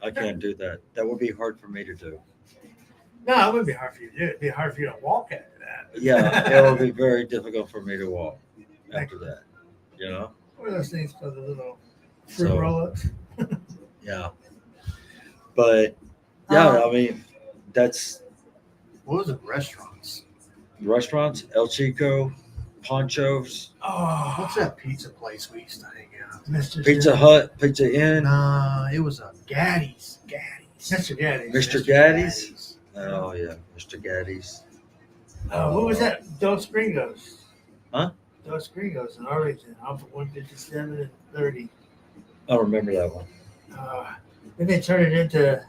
S1: I can't do that. That would be hard for me to do.
S2: No, it wouldn't be hard for you to do. It'd be hard for you to walk after that.
S1: Yeah, it would be very difficult for me to walk after that. You know?
S2: What are those things called? The little fruit
S1: So-
S2: roll-ups?
S1: Yeah. But yeah, I mean, that's
S3: What was it? Restaurants.
S1: restaurants, El Chico, Ponchos,
S2: Oh,
S3: What's that pizza place we used to hang out?
S2: Mr.
S1: Pizza
S2: Gaddy.
S1: Hut, Pizza Inn.
S3: Nah, it was a Gaddy's.
S2: Mr. Gaddy.
S1: Mr. Gaddy's? Oh yeah, Mr. Gaddy's.
S2: What was that? Dos Gringos.
S1: Huh?
S2: Dos Gringos in Arlington, off of 157 and 30.
S1: I don't remember that one.
S2: Then they turned it into,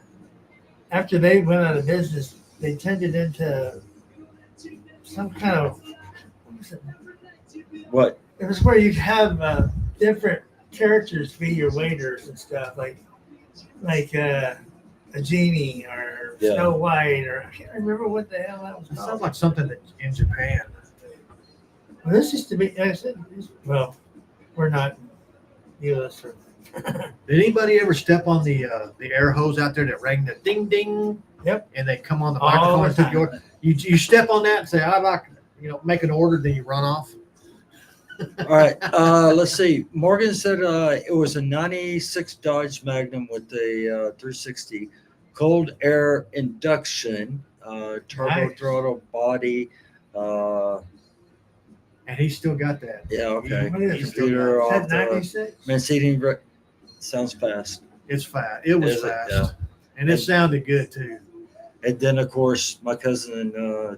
S2: after they went out of business, they turned it into some kind of, what was it?
S1: What?
S2: It was where you'd have different characters be your waiters and stuff, like a genie or
S1: Yeah.
S2: Snow White, or I can't remember what the hell that was
S3: It sounds
S2: called.
S3: like something that in Japan.
S2: Well, this used to be, I said, well, we're not U.S. or
S3: Did anybody ever step on the air hose out there that rang the ding ding?
S2: Yep.
S3: And they come on the
S2: All
S3: microphone
S2: the
S3: and say,
S2: time.
S3: "Your-" you step on that and say, "I like," make an order, then you run off.
S1: All right. Let's see. Morgan said it was a 96 Dodge Magnum with a 360 cold air induction, turbo
S2: Nice.
S1: throttle body.
S3: And he still got that.
S1: Yeah, okay.
S2: What is it?
S1: Computer
S2: Is
S1: off
S2: that
S1: the
S2: 96?
S1: Mancini. Sounds fast.
S3: It's fast. It was
S1: Is it?
S3: fast.
S1: Yeah.
S3: And it sounded good too.
S1: And then, of course, my cousin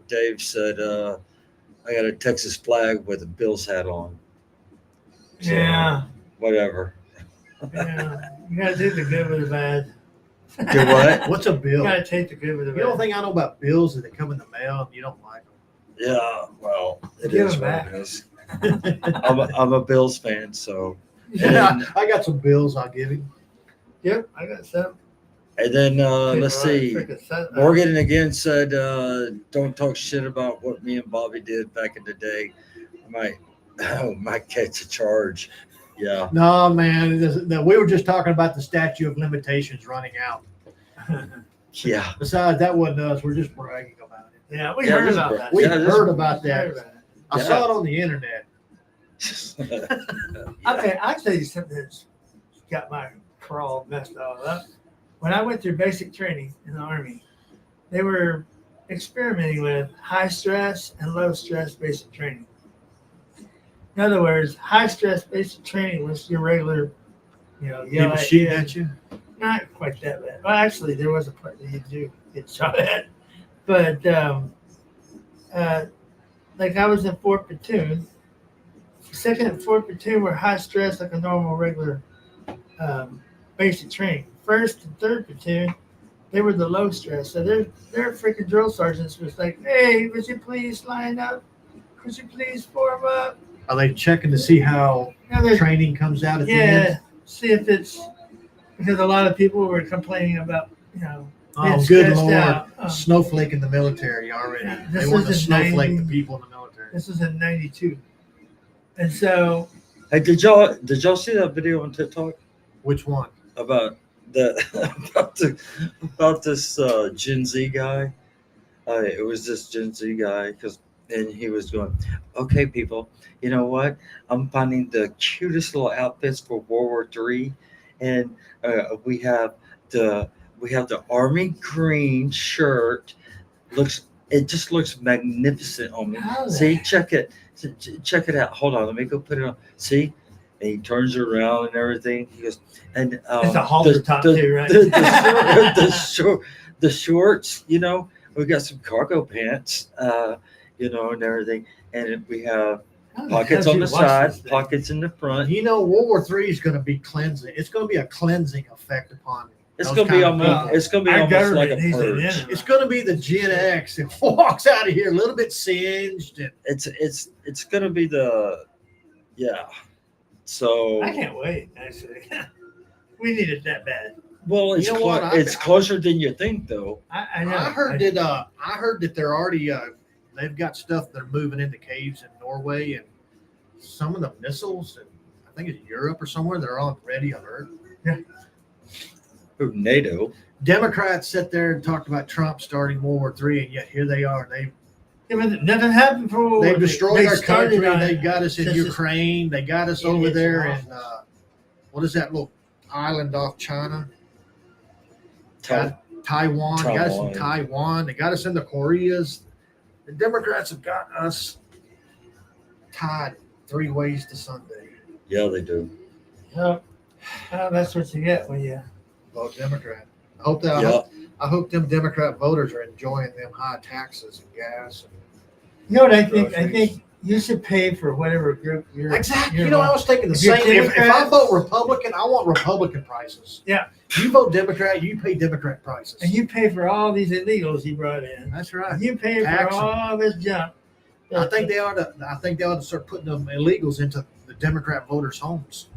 S1: Dave said, I got a Texas flag with a Bills hat on. So,
S2: Yeah.
S1: Whatever.
S2: Yeah. You gotta take the good with the bad.
S1: Do what?
S3: What's a
S2: You
S3: bill?
S2: gotta take the good with the
S3: You don't
S2: bad.
S3: think I know about bills that come in the mail and you don't like them?
S1: Yeah, well, it
S2: Give
S1: is
S2: him
S1: what
S2: back.
S1: it is. I'm a Bills fan, so.
S3: Yeah, I got some bills I'll give him.
S2: Yep, I got some.
S1: And then let's see.
S2: Freaking
S1: Morgan again said, "Don't talk shit about what me and Bobby did back in the day. Might catch a charge." Yeah.
S3: No, man. We were just talking about the statute of limitations running out.
S1: Yeah.
S3: Besides, that wasn't us. We're just bragging about it.
S2: Yeah, we
S1: Yeah,
S2: heard
S1: this
S2: about
S1: bro-
S2: that.
S3: We
S1: Yeah, this-
S3: heard about
S2: We heard
S3: that.
S2: about it.
S3: I
S1: Yeah.
S3: saw it on the internet.
S2: I'll tell you something that's got my crawl messed all up. When I went through basic training in the Army, they were experimenting with high stress and low stress basic training. In other words, high stress basic training was your regular, yell
S3: People
S2: at
S3: shooting
S2: you.
S3: at you.
S2: Not quite that bad. Well, actually, there was a part that you do get shot at. But the like I was in 4th platoon. 2nd and 4th platoon were high stress, like a normal regular basic training. 1st and 3rd platoon, they were the low stress. So their freaking drill sergeants was like, "Hey, would you please line up? Could you please form up?"
S3: Are they checking to see how
S2: Now they're-
S3: training comes out at the
S2: yeah,
S3: end?
S2: see if it's because a lot of people were complaining about, being
S3: Oh, good
S2: stressed
S3: Lord.
S2: out.
S3: Snowflake in the military already.
S2: Yeah,
S3: They
S2: this
S3: want to
S2: was in
S3: snowflake
S2: 90
S3: the people in the military.
S2: This was in '92, and so
S1: Hey, did y'all see that video on TikTok
S3: Which one?
S1: about about this Gen Z guy? It was this Gen Z guy and he was going, "Okay, people, you know what? I'm finding the cutest little outfits for World War III, and we have the army green shirt. It just looks magnificent on me.
S2: How the
S1: See,
S2: heck?
S1: check it out. Hold on, let me go put it on. See." And he turns around and everything. He goes, and
S2: it's a halter top too, right?
S1: the shorts, we got some cargo pants, and everything, and we have
S2: How
S1: pockets
S2: hell
S1: on
S2: did
S1: the
S2: you watch
S1: side,
S2: this thing?
S1: pockets in the front.
S3: World War III is going to be cleansing. It's going to be a cleansing effect upon
S1: It's
S3: those
S1: gonna be
S3: kind of
S1: almost.
S3: people.
S1: It's gonna be
S2: Our
S1: almost like a
S2: government needs an
S1: purge.
S2: enemy.
S3: It's going to be the Gen X that walks out of here a little bit singed. And
S1: It's gonna be yeah. So
S2: I can't wait. Actually, we need it that bad.
S1: well, it's
S3: You know what?
S1: it's closer than you think, though.
S2: I know.
S3: I heard that they're already they've got stuff they're moving into caves in Norway, and some of the missiles, and I think it's Europe or somewhere, they're already alert.
S1: Who, NATO?
S3: Democrats sat there and talked about Trump starting World War III, and yet here they are.
S2: Yeah, but nothing happened for World War
S3: They've
S2: II.
S3: destroyed
S2: They
S3: our country.
S2: started on
S3: They
S2: it.
S3: got us in
S2: This is-
S3: Ukraine. They got us over
S2: idiots
S3: there
S2: in
S3: in what is that little island off China? Taiwan. They got us in Taiwan. They got us in the Koreas. The Democrats have got us tied 3 ways to Sunday.
S1: Yeah, they do.
S2: Yep. Well, that's what you get when you.
S3: Vote Democrat. I hope that.
S1: Yeah.
S3: I hope them Democrat voters are enjoying them high taxes and gas.
S2: You know what I think? I
S3: Groceries.
S2: think you should pay for whatever group you're.
S3: Exactly.
S2: you're
S3: You know, I
S2: on.
S3: was thinking the
S2: If you're
S3: same. If I
S2: Democrat-
S3: vote Republican, I want Republican prices.
S2: Yeah.
S3: You vote Democrat, you pay Democrat prices.
S2: And you pay for all these illegals you brought in.
S3: That's right.
S2: You pay for
S3: Tax 'em.
S2: all this junk.
S3: I think they ought to. I think they ought to start putting them illegals into the Democrat voters' homes.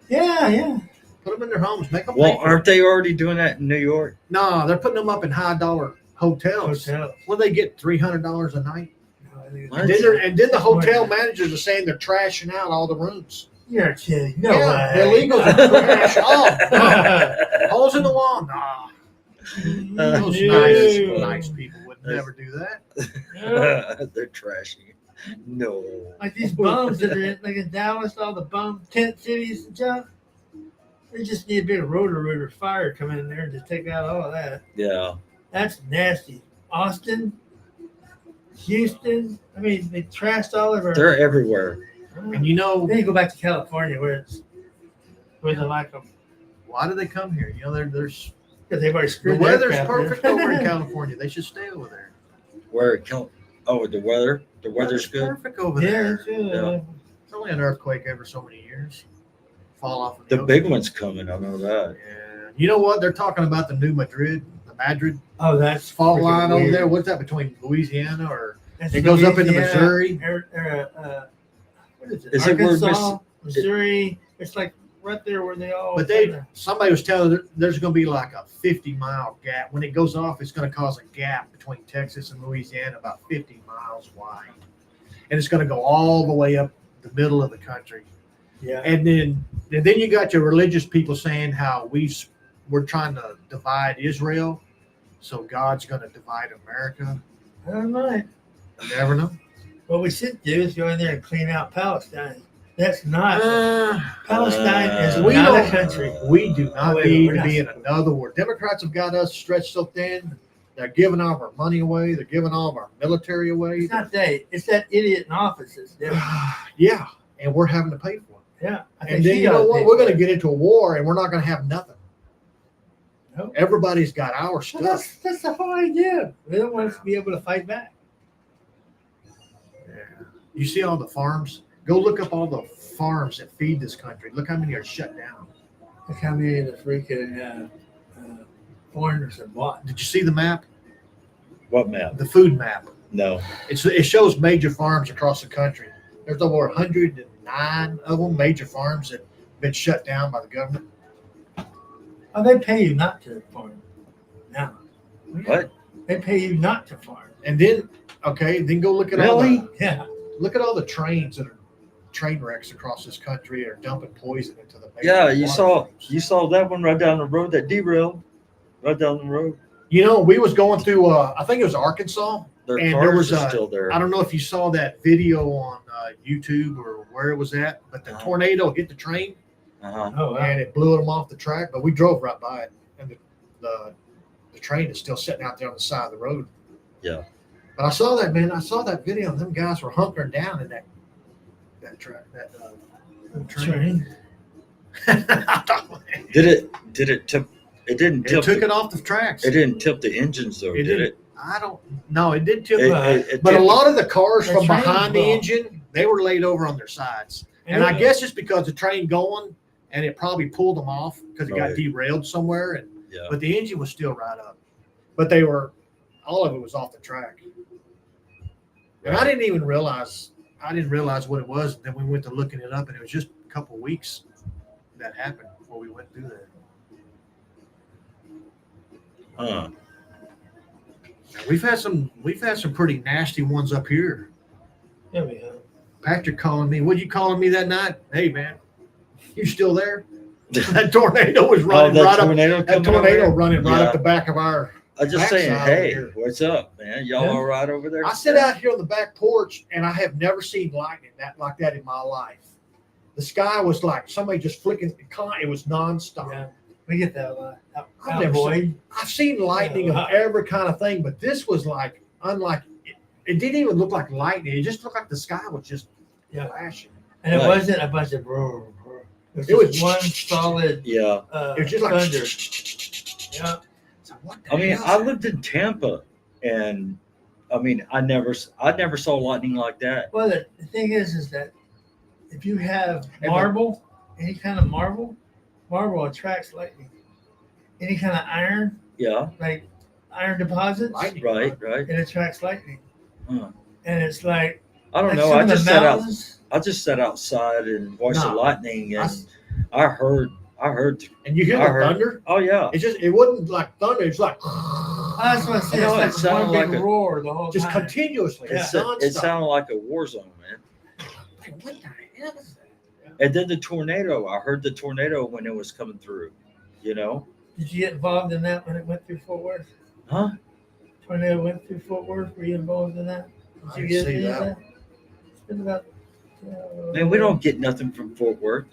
S2: Yeah.
S3: Put them in their homes. Make them.
S1: Well,
S3: pay for
S1: aren't
S3: it.
S1: they already doing that in New York?
S3: No, they're putting them up in high-dollar hotels.
S2: Hotel.
S3: What do they get? $300 a night.
S2: No, I think
S1: What?
S3: And
S2: it's-
S3: then the
S2: It's more
S3: hotel
S2: than that.
S3: managers are saying they're trashing out all the rooms.
S2: You're kidding. No
S3: Yeah,
S2: way.
S3: the illegals are trashing all. Holes in the wall. Nah. Those
S2: No.
S3: nice people would never do that.
S2: No.
S1: They're trashy. No.
S2: Like these bums that are in, like in Dallas, all the bum tent cities and junk. They just need a bit of rotor fire coming in there and just take out all of that.
S1: Yeah.
S2: That's nasty. Austin, Houston. I mean, they trashed all of our.
S1: They're everywhere.
S3: And you know,
S2: Then you go back to California where they like them
S3: why do they come here? You know, there's
S2: because they've already
S3: the
S2: screwed.
S3: weather's
S2: their crap
S3: perfect
S2: in.
S3: over in California. They should stay over there.
S1: The weather. The weather's good.
S3: perfect over
S2: Yeah,
S3: there.
S2: sure.
S1: Yeah.
S3: It's only an earthquake every so many years. Fall off. Of
S1: The big
S3: ocean.
S1: one's coming. I know that.
S3: Yeah. You know what? They're talking about the new Madrid
S2: Oh, that's
S3: fault
S2: freaking
S3: line over
S2: weird.
S3: there. What's that between Louisiana or
S2: That's
S3: it goes up into
S2: Louisiana,
S3: Missouri?
S2: What is it?
S1: Is it where
S2: Arkansas, Missouri. It's like right there where they all.
S3: But somebody was telling there's going to be like a 50-mile gap. When it goes off, it's going to cause a gap between Texas and Louisiana about 50 miles wide. And it's going to go all the way up the middle of the country.
S2: Yeah.
S3: And then you got your religious people saying how we're trying to divide Israel, so God's going to divide America.
S2: I don't know.
S3: You never know.
S2: What we should do is go in there and clean out Palestine. That's not. Palestine is
S3: we
S2: not a
S3: don't-
S2: country.
S3: We do not
S2: Wait,
S3: need
S2: we're
S3: to
S2: not-
S3: be in another war. Democrats have got us stretched so thin. They're giving all of our money away. They're giving all of our military away.
S2: It's not they. It's that idiot in office. That's different.
S3: Yeah, and we're having to pay for it.
S2: Yeah. I
S3: And then
S2: he
S3: you know
S2: ought to
S3: what?
S2: pay
S3: We're
S2: for
S3: going to
S2: it.
S3: get into a war, and we're not going to have nothing.
S2: Nope.
S3: Everybody's got our
S2: Well,
S3: stuff.
S2: that's the whole idea. They don't want us to be able to fight back.
S3: Yeah. You see all the farms? Go look up all the farms that feed this country. Look how many are shut down.
S2: Look how many of the freaking foreigners have bought.
S3: Did you see the map?
S1: What map?
S3: The food map.
S1: No.
S3: It shows major farms across the country. There's over 109 of them, major farms that have been shut down by the government.
S2: Oh, they pay you not to farm now.
S1: What?
S2: They pay you not to farm.
S3: And then, then go look at
S1: Really?
S3: look at all the trains that are train wrecks across this country are dumping poison into the
S1: Yeah,
S3: water frames.
S1: you saw that one right down the road that derailed right down the road.
S3: You know, we was going through I think it was Arkansas.
S1: Their
S3: And
S1: cars
S3: there was
S1: are still there.
S3: I don't know if you saw that video on YouTube or where it was at, but the tornado hit the train
S1: Uh-huh.
S2: Oh, wow.
S3: and it blew them off the track. But we drove right by it, and the train is still sitting out there on the side of the road.
S1: Yeah.
S3: But I saw that, man. I saw that video, and them guys were hunkering down in that track, that train.
S1: Did it tip? It didn't
S3: It
S1: tip.
S3: took it off the tracks.
S1: It didn't tip the engines though,
S3: It
S1: did
S3: didn't.
S1: it?
S3: I don't know. It did tip,
S1: It
S3: but a
S1: tipped-
S3: lot of the cars
S2: The
S3: from
S2: train
S3: behind the
S2: blew.
S3: engine, they were laid over on their sides. And I guess it's because the train going, and it probably pulled them off because it got
S1: Right.
S3: derailed somewhere. And
S1: Yeah.
S3: but the engine was still right up. But all of it was off the track. And I didn't even realize. I didn't realize what it was. Then we went to looking it up, and it was just a couple of weeks that happened before we went through that.
S1: Huh.
S3: We've had some pretty nasty ones up here.
S2: Yeah, we have.
S3: Patrick calling me. What you calling me that night? Hey man, you still there? That tornado was running
S1: that
S3: right up.
S1: tornado
S3: That
S1: coming over
S3: tornado
S1: there?
S3: running right
S1: Yeah.
S3: up the back of our.
S1: I'm just saying,
S3: backside
S1: hey,
S3: here.
S1: what's up, man? Y'all
S2: Yeah.
S1: all right over there?
S3: I sit out here on the back porch, and I have never seen lightning like that in my life. The sky was like somebody just flicking. It was nonstop.
S2: Yeah, we get that a lot.
S3: I've never
S2: Boy.
S3: I've seen lightning
S2: Yeah.
S3: of every kind of thing, but this was like unlike. It didn't even look like lightning. It just looked like the sky was just
S2: Yeah.
S3: flashing.
S2: And it
S1: Right.
S2: wasn't a bunch of brr, brr.
S3: It
S2: It
S3: was
S2: was one solid
S1: Yeah.
S3: It was just like.
S2: thunder. Yeah.
S3: So what the
S1: I mean,
S3: hell is
S1: I
S3: that?
S1: lived in Tampa, and I mean, I never saw lightning like that.
S2: Well, the thing is that if you have
S3: And
S2: marble, any kind of marble attracts lightning. Any kind of iron,
S1: Yeah.
S2: like iron deposits,
S3: Lightning.
S1: Right. Right.
S2: it attracts lightning.
S1: Huh.
S2: And it's like,
S1: I don't
S2: like
S1: know.
S2: some
S1: I
S2: of the
S1: just sat out.
S2: mountains.
S1: I just sat outside and watched the
S3: No.
S1: lightning,
S3: I
S1: and
S3: s-
S1: I heard.
S3: And you hear
S1: I
S3: the
S1: heard-
S3: thunder?
S1: Oh yeah.
S3: It wasn't like thunder. It's like
S2: That's what I said.
S1: know, it
S2: It's like
S1: sounded
S2: one big
S1: like a-
S2: roar the whole
S3: just
S2: time.
S3: continuously.
S1: It,
S3: It's
S1: sa- it
S3: nonstop.
S1: sounded like a war zone, man.
S3: Like, what the hell is that?
S1: And then the tornado. I heard the tornado when it was coming through. You know?
S2: Did you get involved in that when it went through Fort Worth?
S1: Huh?
S2: Tornado went through Fort Worth. Were you involved in that?
S3: I
S2: Did you
S3: didn't
S2: get
S3: see
S2: any of
S3: that.
S2: that? It's been about.
S1: Man, we don't get nothing from Fort Worth.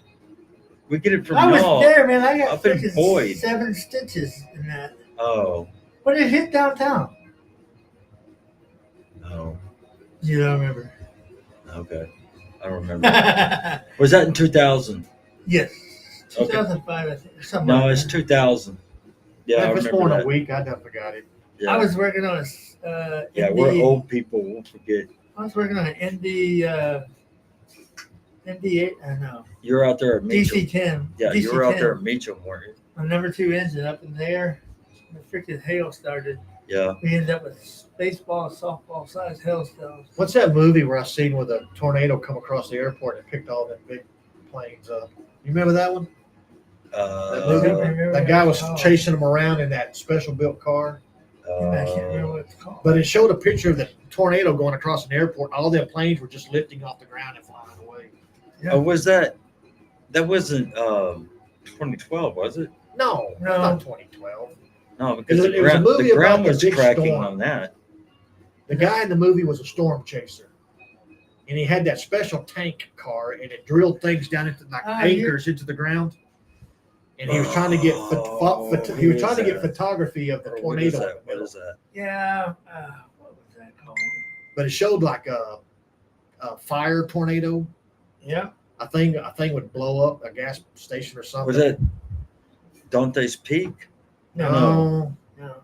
S1: We get it from
S2: I was
S1: y'all.
S2: there, man. I got
S1: Up in
S2: freaking
S1: Boyd.
S2: 7 stitches in that.
S1: Oh.
S2: When it hit downtown.
S1: No.
S2: You don't remember?
S1: Okay. I don't remember. Was that in 2000?
S2: Yes.
S1: Okay.
S2: 2005, I think. Or something
S1: No,
S2: like
S1: it's
S2: that.
S1: 2000. Yeah, I
S3: If it's more
S1: remember
S3: than a
S1: that.
S3: week, I done forgot it.
S1: Yeah.
S2: I was working on
S1: Yeah, we're old people. We'll forget.
S2: I was working on an ND8, I know.
S1: You're out there at Meacham.
S2: DC-10.
S1: Yeah, you were out
S2: DC-10.
S1: there at Meacham, weren't you?
S2: A number 2 engine up in there. The freaking hail started.
S1: Yeah.
S2: We ended up with baseball, softball size hailstones.
S3: What's that movie where I seen where the tornado come across the airport and picked all them big planes up? You remember that one? That movie?
S2: remember
S3: That
S2: what
S3: guy
S2: it's
S3: was
S2: called.
S3: chasing them around in that special built car.
S2: I can't remember what it's called.
S3: But it showed a picture of the tornado going across an airport. All their planes were just lifting off the ground and flying away.
S1: Oh, was that? That wasn't 2012, was it?
S3: No,
S2: No.
S3: not 2012.
S1: No, because
S3: It was a movie
S1: the ground
S3: about the
S1: was
S3: big
S1: cracking
S3: storm.
S1: on that.
S3: The guy in the movie was a storm chaser. And he had that special tank car, and it drilled things down into like
S2: Oh,
S3: anchors into the ground. And he was trying to get he was trying to get photography of the
S1: Or
S3: tornado. in the
S1: What
S3: middle.
S1: is that?
S2: Yeah. What was that called?
S3: But it showed like a fire tornado.
S2: Yeah.
S3: A thing would blow up a gas station or something.
S1: Was that Dante's Peak?
S3: No,
S2: No.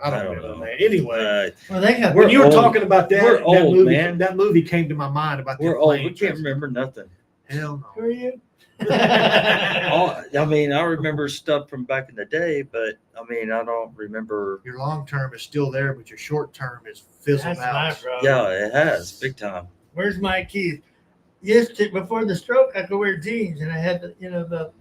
S3: I don't
S1: don't
S3: remember
S1: know.
S3: that. Anyway,
S2: Well, they got.
S3: when you were
S1: old.
S3: talking about
S1: We're
S3: that
S1: old,
S3: movie,
S1: man.
S3: that movie came to my mind about
S1: We're
S3: that
S1: old.
S3: plane
S1: We can't
S3: trip.
S1: remember nothing.
S3: Hell
S2: Who
S3: no.
S2: are you?
S1: I mean, I remember stuff from back in the day, but I mean, I don't remember.
S3: Your long term is still there, but your short term is fizzled
S2: That's my
S3: out.
S2: problem.
S1: Yeah, it has big time.
S2: Where's my keys? Before the stroke, I could wear jeans, and I had the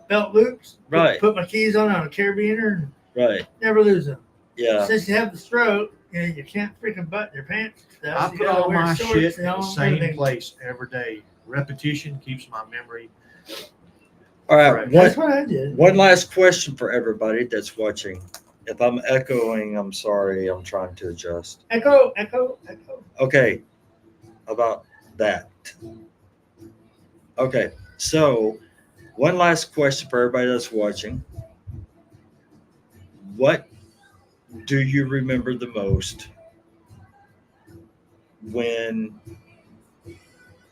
S2: belt loops.
S1: Right.
S2: Put my keys on a carabiner and
S1: Right.
S2: never lose them.
S1: Yeah.
S2: Since you have the stroke, you can't freaking button your pants and stuff.
S3: I
S2: You
S3: put
S2: gotta
S3: all
S2: wear
S3: my
S2: shorts
S3: shit in
S2: and
S3: the
S2: all
S3: same
S2: everything.
S3: place every day. Repetition keeps my memory.
S1: All right.
S3: Right.
S2: That's what I did.
S1: One last question for everybody that's watching. If I'm echoing, I'm sorry. I'm trying to adjust.
S2: Echo, echo, echo.
S1: Okay. About that. Okay. So, one last question for everybody that's watching. What do you remember the most when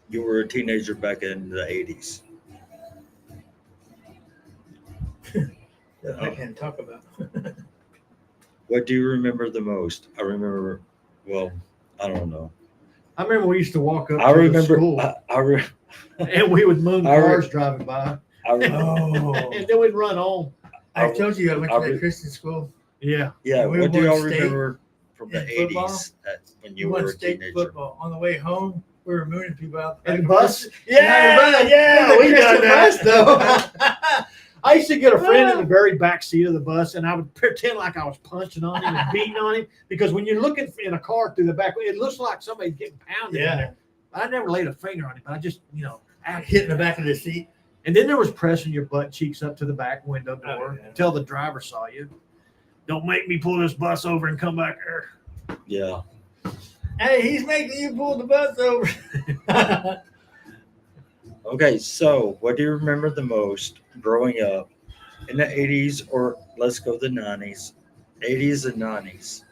S1: you were a teenager back in the 80s?
S2: That I can't talk about.
S1: What do you remember the most? I remember, well, I don't know.
S3: I remember we used to walk up
S1: I
S3: to
S1: remember,
S3: the school and we would moon
S1: I re-
S3: cars driving by,
S2: Oh,
S3: and then we'd run home.
S2: I told you I went
S1: I
S2: to
S1: re-
S2: that Christian school.
S3: Yeah.
S1: yeah,
S2: We
S1: what do
S2: won
S1: y'all
S2: state
S1: remember from the
S2: in football.
S1: 80s when
S2: We
S1: you
S2: won
S1: were a
S2: state
S1: teenager?
S2: football. On the way home, we were mooning people out
S3: And the
S2: back
S3: bus?
S2: of
S3: Yeah,
S2: Yeah,
S3: we done
S2: Christian
S3: that.
S2: bus, though.
S3: I used to get a friend in the very back seat of the bus, and I would pretend like I was punching on him and beating on him, because when you're looking in a car through the back, it looks like somebody's getting pounded in
S2: Yeah,
S3: there. I never laid a finger on him, but I just, acted.
S2: hitting the back of the seat.
S3: And then there was pressing your butt cheeks up to the back window door
S2: yeah.
S3: until the driver saw you. Don't make me pull this bus over and come back here.
S1: Yeah.
S2: Hey, he's making you pull the bus over.
S1: Okay, so what do you remember the most growing up in the 80s, or let's go the 90s? 80s and 90s.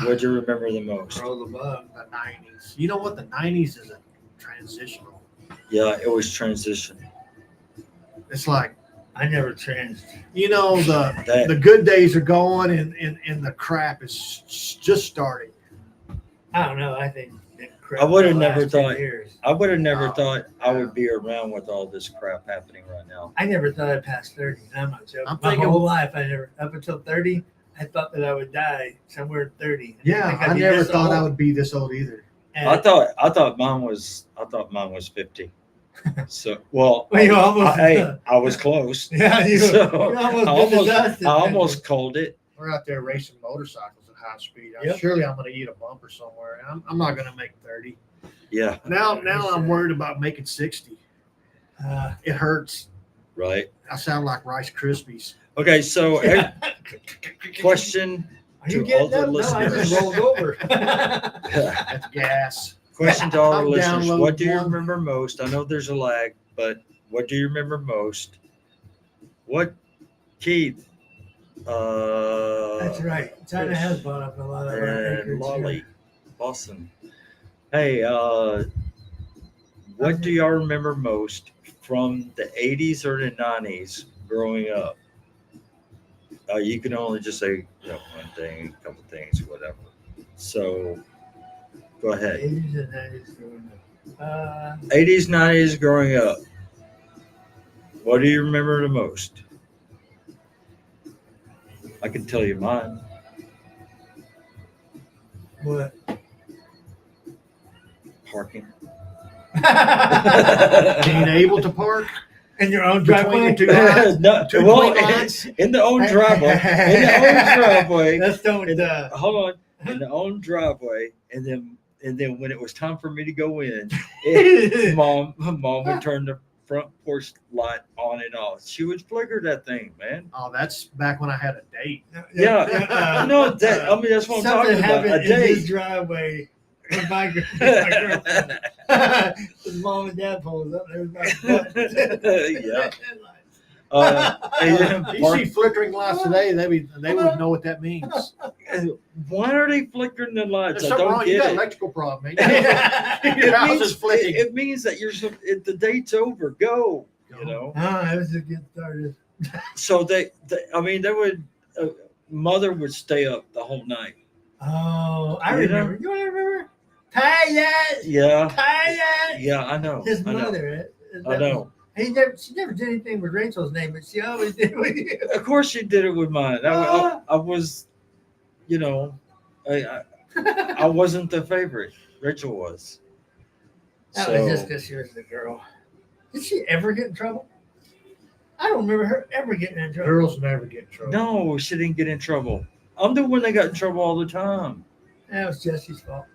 S1: What do you remember the most?
S2: Roll the bug.
S3: The 90s. You know what? The 90s is a transitional.
S1: Yeah, it was transition.
S3: It's like,
S2: I never changed.
S3: the good days are gone, and the crap is just starting.
S2: I don't know. I think
S1: I would have
S2: the
S1: never
S2: last 10
S1: thought-
S2: years.
S1: I would have never
S3: Oh,
S1: thought I
S3: yeah.
S1: would be around with all this crap happening right now.
S2: I never thought I'd pass 30. I'm not joking.
S3: I'm
S2: My
S3: thinking-
S2: whole life, up until 30, I thought that I would die somewhere at 30.
S3: Yeah,
S2: Think I'd
S3: I
S2: be
S3: never
S2: this
S3: thought I
S2: old.
S3: would be this old either.
S2: And-
S1: I thought mine was 50. So well,
S2: Well, you almost-
S1: I was close.
S2: Yeah, you,
S1: So,
S2: you almost
S1: I
S2: did the
S1: almost-
S2: dust.
S1: I almost called it.
S3: We're out there racing motorcycles at high speed.
S2: Yep.
S3: Surely I'm going to eat a bumper somewhere. I'm not going to make 30.
S1: Yeah,
S3: Now I'm worried about making 60. It hurts.
S1: right.
S3: I sound like Rice Krispies.
S1: Okay, so question
S2: Are you
S1: to all
S2: getting
S1: the
S2: up? No, I
S1: listeners.
S2: just rolled over.
S3: That's gas.
S1: Question to all the
S3: I'm
S1: listeners. What do you
S3: downloading one.
S1: remember most? I know there's a lag, but what do you remember most? What, Keith?
S2: That's right. China has bought up a lot of our
S1: And
S2: acreage.
S1: Lolly, Boston. Hey, what do y'all remember most from the 80s or the 90s growing up? You can only just say one thing, a couple things, whatever. So, go ahead.
S2: 80s and 90s growing up.
S1: 80s, 90s growing up. What do you remember the most? I can tell you mine.
S2: What?
S1: Parking.
S3: Being able to park
S2: In your own
S3: between
S2: driveway?
S3: the two lines.
S1: No,
S3: Two
S1: well,
S3: point lines.
S1: in the own driveway. In the own driveway.
S2: That's don't.
S1: Hold on. In the own driveway, and then when it was time for me to go in, mom would turn the front porch light on and off. She would flicker that thing, man.
S3: Oh, that's back when I had a date.
S1: Yeah, no, that I mean that's what I'm
S2: Something
S1: talking about. A
S2: happened in his
S1: date.
S2: driveway with my girlfriend. His mom and dad pulled up. There was my butt.
S1: Yeah.
S3: You see flickering lights today, they would know what that means.
S1: Why are they flickering the lights?
S3: There's
S1: I
S3: something
S1: don't
S3: wrong. You
S1: get
S3: got an
S1: it.
S3: electrical problem, man. Your house is flicking.
S1: It means that the date's over. Go. You know.
S2: Oh, that was a good start.
S1: So they I mean, they would. mother would stay up the whole night.
S2: Oh, I
S1: You know?
S2: remember. You want to remember? Tired.
S1: Yeah,
S2: Tired.
S1: yeah, I know.
S2: His
S1: I know.
S2: mother.
S1: I know.
S2: She never did anything with Rachel's name, but she always did with you.
S1: Of course, she did it with mine. I was, you know, I wasn't the favorite. Rachel was.
S2: That was just because she was the girl. Did she ever get in trouble? I don't remember her ever getting in trouble.
S3: Girls never get in trouble.
S1: No, she didn't get in trouble. I'm the one that got in trouble all the time.
S2: That was Jesse's fault.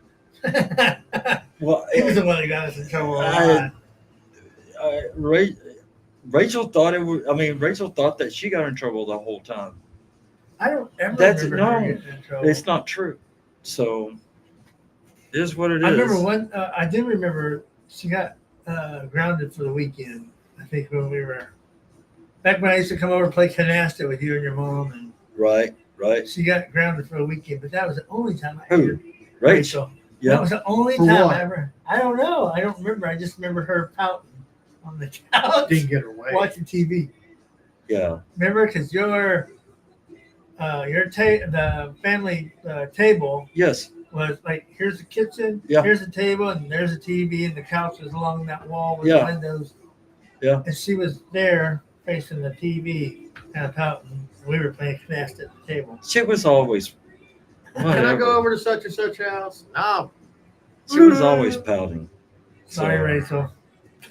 S1: Well,
S2: He was the one that got us in trouble a lot.
S1: Rachel thought it was. I mean, Rachel thought that she got in trouble the whole time.
S2: I don't ever
S1: That's-
S2: remember her
S1: no,
S2: getting in trouble.
S1: It's not true. So, it is what it is.
S2: I remember one. I do remember she got grounded for the weekend. I think when we were back when I used to come over and play canasta with you and your mom, and
S1: Right.
S2: she got grounded for a weekend. But that was the only time I
S1: Who?
S2: ever.
S1: Rachel.
S2: That
S1: Yeah.
S2: was the only
S3: For
S2: time
S3: what?
S2: I ever. I don't know. I don't remember. I just remember her pouting on the couch
S3: Didn't get her way.
S2: watching TV.
S1: Yeah.
S2: Remember, because the family table
S1: Yes.
S2: was like, here's the kitchen,
S1: Yeah.
S2: here's the table, and there's a TV, and the couch was along that wall with
S1: Yeah.
S2: the windows.
S1: Yeah.
S2: And she was there facing the TV, kind of pouting. We were playing canasta at the table.
S1: She was always.
S3: Can I
S1: Whatever.
S3: go over to such and such house? No.
S1: She was always pouting.
S2: Sorry,
S1: So,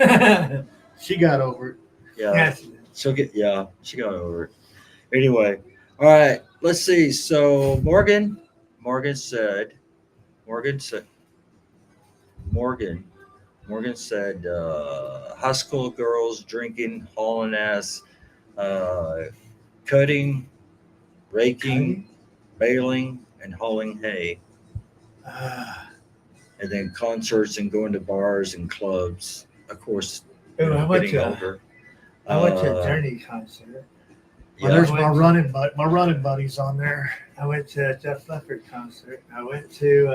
S2: Rachel.
S3: She got over it.
S1: Yeah.
S2: Yes.
S1: She'll get. Yeah. She got over it. Anyway. All right. Let's see. So Morgan said. Morgan said. High school girls drinking, hauling ass, cutting, raking, baling, and hauling hay, and then concerts and going to bars and clubs. Of course,
S2: Ooh, I went
S1: getting
S2: to
S1: older.
S2: a Journey concert.
S3: Well,
S1: Yeah.
S3: there's my running buddies on there.
S2: I went to a Jeff Leffert concert. I went to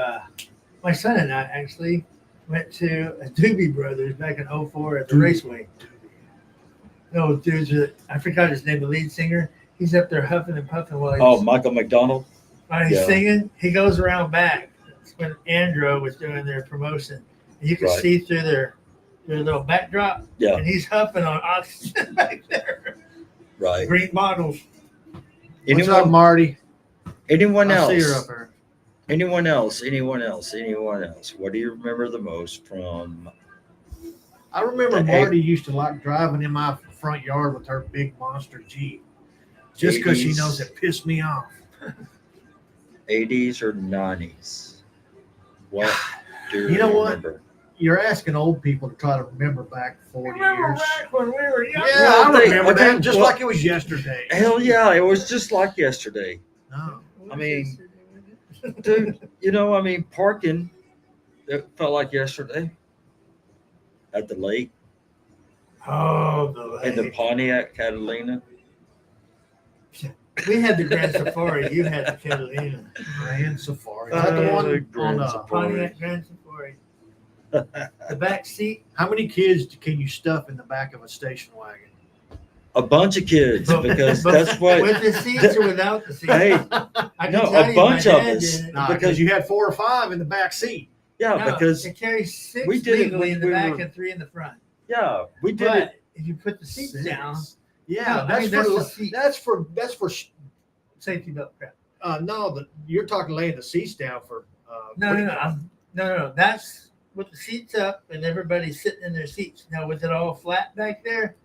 S2: my son and I actually went to a Doobie Brothers back in 04 at the Raceway. No, dudes, I forgot his name, the lead singer. He's up there huffing and puffing while
S1: Michael McDonald.
S2: he's
S1: yeah.
S2: singing. He goes around back. That's when Andro was doing their promotion. And you could
S1: Right.
S2: see through their little backdrop.
S1: Yeah.
S2: And he's huffing on oxygen back there.
S1: Right.
S2: Green bottles.
S3: What's up, Marty?
S1: Anyone
S3: I
S1: else?
S3: see her up there.
S1: Anyone else? What do you remember the most from?
S3: I remember
S1: The
S3: Marty used to like driving in my front yard with her big monster Jeep. Just because she
S1: 80s.
S3: knows it pissed me off.
S1: 80s or 90s? What do
S3: You know what?
S1: remember?
S3: You're asking old people to try to remember back 40
S2: Remember
S3: years.
S2: back when we were young?
S3: Yeah,
S1: Well,
S3: I
S1: they-
S3: remember
S1: okay,
S3: that just
S1: well-
S3: like it was yesterday.
S1: Hell yeah, it was just like yesterday.
S3: No.
S1: I mean, Dude, parking, it felt like yesterday at the lake
S2: Oh, the
S1: in the
S2: lake.
S1: Pontiac Catalina.
S2: We had the Grand Safari. You had the Catalina.
S3: Grand Safari. Is that the
S1: the
S3: one
S1: Grand
S3: on,
S1: Safari.
S2: Pontiac Grand Safari. The back seat.
S3: how many kids can you stuff in the back of a station wagon?
S1: A bunch of kids because
S2: But
S1: that's what.
S2: with the seats or without the seats?
S1: Hey,
S2: I can
S1: no,
S2: tell
S1: a
S2: you
S1: bunch
S2: my
S1: of
S2: dad
S1: us.
S2: did it.
S3: Nah,
S1: Because-
S3: because you had 4 or 5 in the back seat.
S1: Yeah,
S2: No,
S1: because
S2: it carries 6
S1: we did it
S2: legally
S1: when
S2: in the
S1: we
S2: back
S1: were-
S2: and 3 in the front.
S1: yeah, we did
S2: But
S1: it.
S2: if you put the seats
S3: 6.
S2: down,
S3: Yeah,
S2: No, I
S3: that's,
S2: mean,
S3: for,
S2: that's the seat.
S3: that's for
S2: safety belt crap.
S3: no, you're talking laying the seats down for
S2: No,
S3: what do
S2: no,
S3: you
S2: no.
S3: call it?
S2: No. That's with the seats up and everybody's sitting in their seats. Now, with it all flat back there.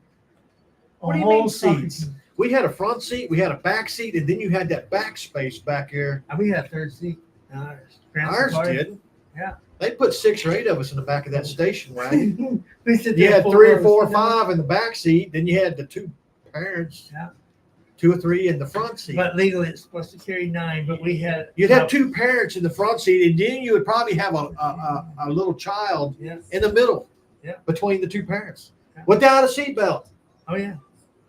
S3: What do you mean seats? We had a front seat, we had a back seat, and then you had that back space back here.
S2: We had a third seat. Grand
S3: Ours
S2: Safari.
S3: did.
S2: Yeah.
S3: They put 6 or 8 of us in the back of that station wagon.
S2: We sit
S3: You
S2: there
S3: had
S2: 4
S3: 3 or
S2: hours,
S3: 4 or
S2: you know?
S3: 5 in the back seat. Then you had the 2 parents.
S2: Yeah.
S3: 2 or 3 in the front seat.
S2: But legally, it's supposed to carry 9. But we had.
S3: You'd have 2 parents in the front seat, and then you would probably have a little child
S2: Yeah.
S3: in the middle,
S2: Yeah.
S3: between the 2 parents,
S2: Yeah.
S3: without a seatbelt.
S2: Oh yeah,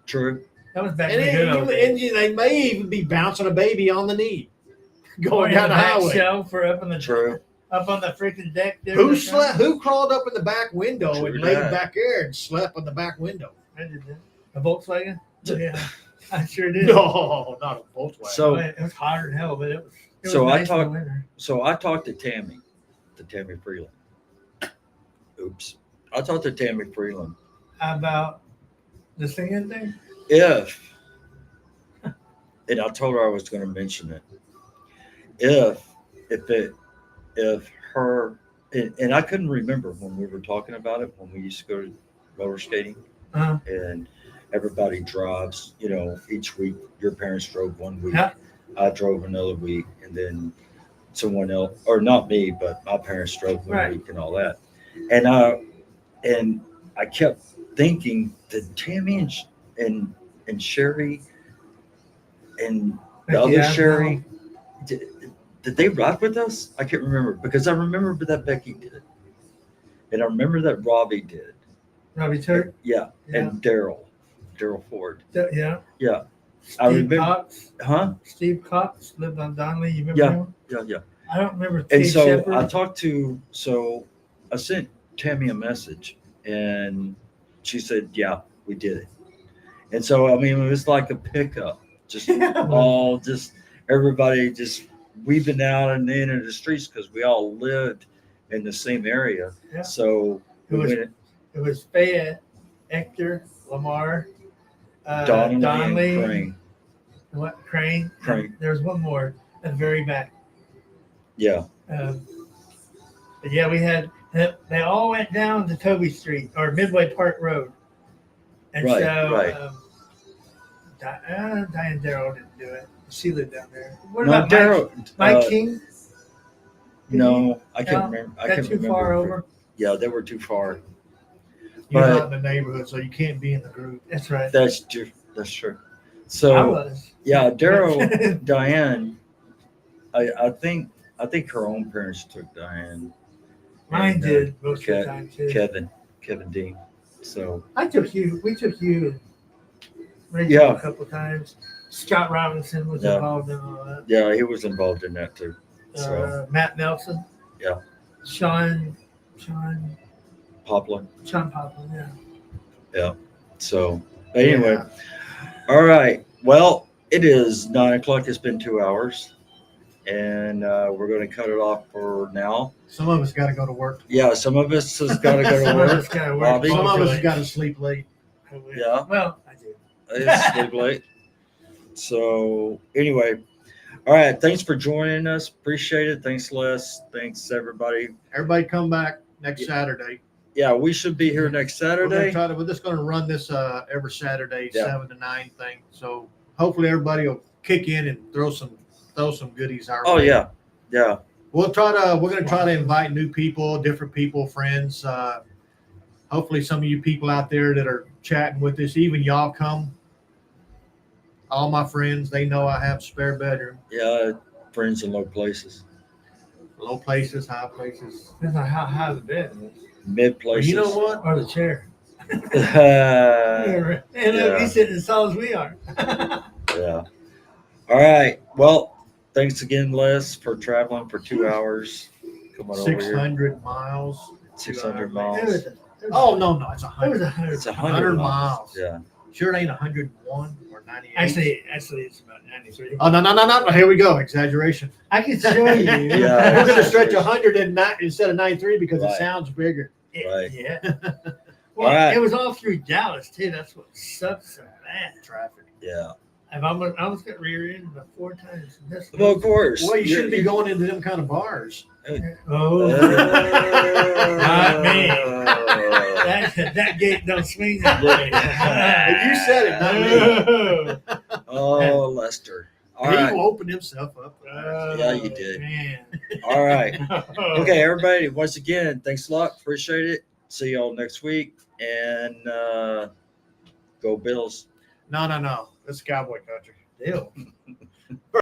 S1: True.
S2: that was back
S3: And,
S2: in the good old days.
S3: they may even be bouncing a baby on the knee,
S2: Or
S3: going
S2: in
S3: down the
S2: back
S3: highway.
S2: shelf or up on the
S1: True.
S2: up on the freaking deck there.
S3: Who slept? Who crawled up in the back window
S1: True
S3: and laid
S1: that.
S3: back there and slept on the back window?
S2: I did that. A Volkswagen. Yeah, I sure did.
S3: No, not a Volkswagen.
S1: So-
S2: It was hotter than hell, but it was
S1: So I
S2: nice in the
S1: talked-
S2: winter.
S1: So I talked to Tammy Freeland. Oops. I talked to Tammy Freeland.
S2: About the singing thing.
S1: If, and I told her I was going to mention it. If her, and I couldn't remember when we were talking about it, when we used to go to roller skating
S2: Uh,
S1: and everybody drives, each week. Your parents drove one week.
S2: Yeah.
S1: I drove another week, and then someone else, or not me, but my parents drove one
S2: Right.
S1: week and all that. And I kept thinking, did Tammy and Sherry and the other
S2: yeah,
S1: Sherry, did they ride with us? I can't remember, because I remember that Becky did, and I remember that Robbie did.
S2: Robbie Turk.
S1: Yeah,
S2: Yeah.
S1: and Daryl Ford.
S2: Yeah.
S1: Yeah, I
S2: Steve
S1: remember.
S2: Cox.
S1: Huh?
S2: Steve Cox lived on Donnelly. You remember
S1: Yeah.
S2: him?
S1: Yeah.
S2: I don't remember.
S1: And
S2: Kate
S1: so
S2: Shepherd.
S1: I sent Tammy a message, and she said, "Yeah, we did it." And so I mean, it was like a pickup, just everybody just weaving out and in the streets because we all lived in the same area.
S2: Yeah.
S1: So
S2: It was-
S1: went
S2: It was Fayette, Hector, Lamar,
S1: Donnelly and Crane.
S2: what Crane.
S1: Crane.
S2: There was one more at the very back.
S1: Yeah,
S2: But yeah, we had. They all went down to Toby Street or Midway Park Road, and
S1: Right,
S2: so
S1: right.
S2: Diane Darrow didn't do it. She lived down there. What
S1: no,
S2: about
S1: Daryl.
S2: Mike King?
S1: No, I can't
S2: No,
S1: remember. I
S2: Got
S1: can't
S2: too
S1: remember.
S2: far over.
S1: Yeah, they were too far.
S3: You're
S1: but-
S3: not in the neighborhood, so you can't be in the group.
S2: That's right.
S1: That's true. That's true.
S2: I
S1: So
S2: was.
S1: yeah, Daryl, Diane. I think her own parents took Diane.
S2: Mine
S1: and,
S2: did most of the
S1: Ke-
S2: time too.
S1: Kevin Dean. So
S2: I took you. We took you and Rachel
S1: Yeah.
S2: a couple times. Scott Robinson was
S1: Yeah.
S2: involved in all that.
S1: yeah, he was involved in that too. So
S2: Matt Nelson.
S1: Yeah.
S2: Sean
S1: Poplar.
S2: Poplin. Yeah.
S1: So but anyway,
S3: Yeah.
S1: all right. Well, it is 9:00. It's been 2 hours, and we're going to cut it off for now.
S3: Some of us got to go to work.
S1: Yeah, some of us has got to go to
S2: Some of
S1: work.
S2: us gotta work.
S1: Bobby?
S3: Some of us
S2: Really.
S3: got to sleep late.
S1: Yeah.
S2: Well, I do.
S1: It's sleep late. So anyway, all right. Thanks for joining us. Appreciate it. Thanks, Les. Thanks, everybody.
S3: Everybody come back next
S1: Yeah.
S3: Saturday.
S1: Yeah, we should be here next Saturday.
S3: We're just going to run this every Saturday,
S1: Yeah.
S3: 7 to 9 thing. So hopefully everybody will kick in and throw some goodies our
S1: Oh
S3: way.
S1: yeah, yeah.
S3: We're going to try to invite new people, different people, friends. Hopefully some of you people out there that are chatting with us, even y'all come. All my friends, they know I have a spare bedroom.
S1: Yeah, friends in low places,
S3: Low places, high places.
S2: Depends on how high the bed is.
S1: mid
S3: But
S1: places.
S3: you know what?
S2: Or the chair.
S1: yeah.
S2: And
S1: yeah.
S2: he's sitting as tall as we are.
S1: All right. Well, thanks again, Les, for traveling for 2 hours. Come on over here.
S3: 600 miles.
S1: 600
S2: It
S1: miles.
S2: was
S3: Oh, no, it's
S2: It
S3: 100.
S2: was 100.
S1: It's
S3: 100 miles.
S1: Yeah.
S3: Sure, it ain't 101 or 98.
S2: Actually, it's about 93.
S3: Oh, no. Here we go. Exaggeration.
S2: I can show you.
S1: Yeah.
S3: We're going to stretch 100 instead of 93 because
S1: Right.
S3: it sounds bigger.
S1: Right.
S2: Yeah. Well,
S1: All right.
S2: it was all through Dallas too. That's what sucks so bad.
S3: Traffic.
S1: Yeah.
S2: I almost got rear-ended about 4 times.
S1: Well, of course.
S3: Well, you shouldn't be going into them kind of bars.
S2: Oh, not me. That gate don't swing that way.
S3: You said it, not me.
S1: Oh, Lester. All
S3: He
S1: right.
S3: will open himself up.
S1: Yeah, you did.
S2: Man.
S1: All right. Okay, everybody. Once again, thanks a lot. Appreciate it. See y'all next week. And go Bills.
S3: No. It's cowboy country.
S2: Deal.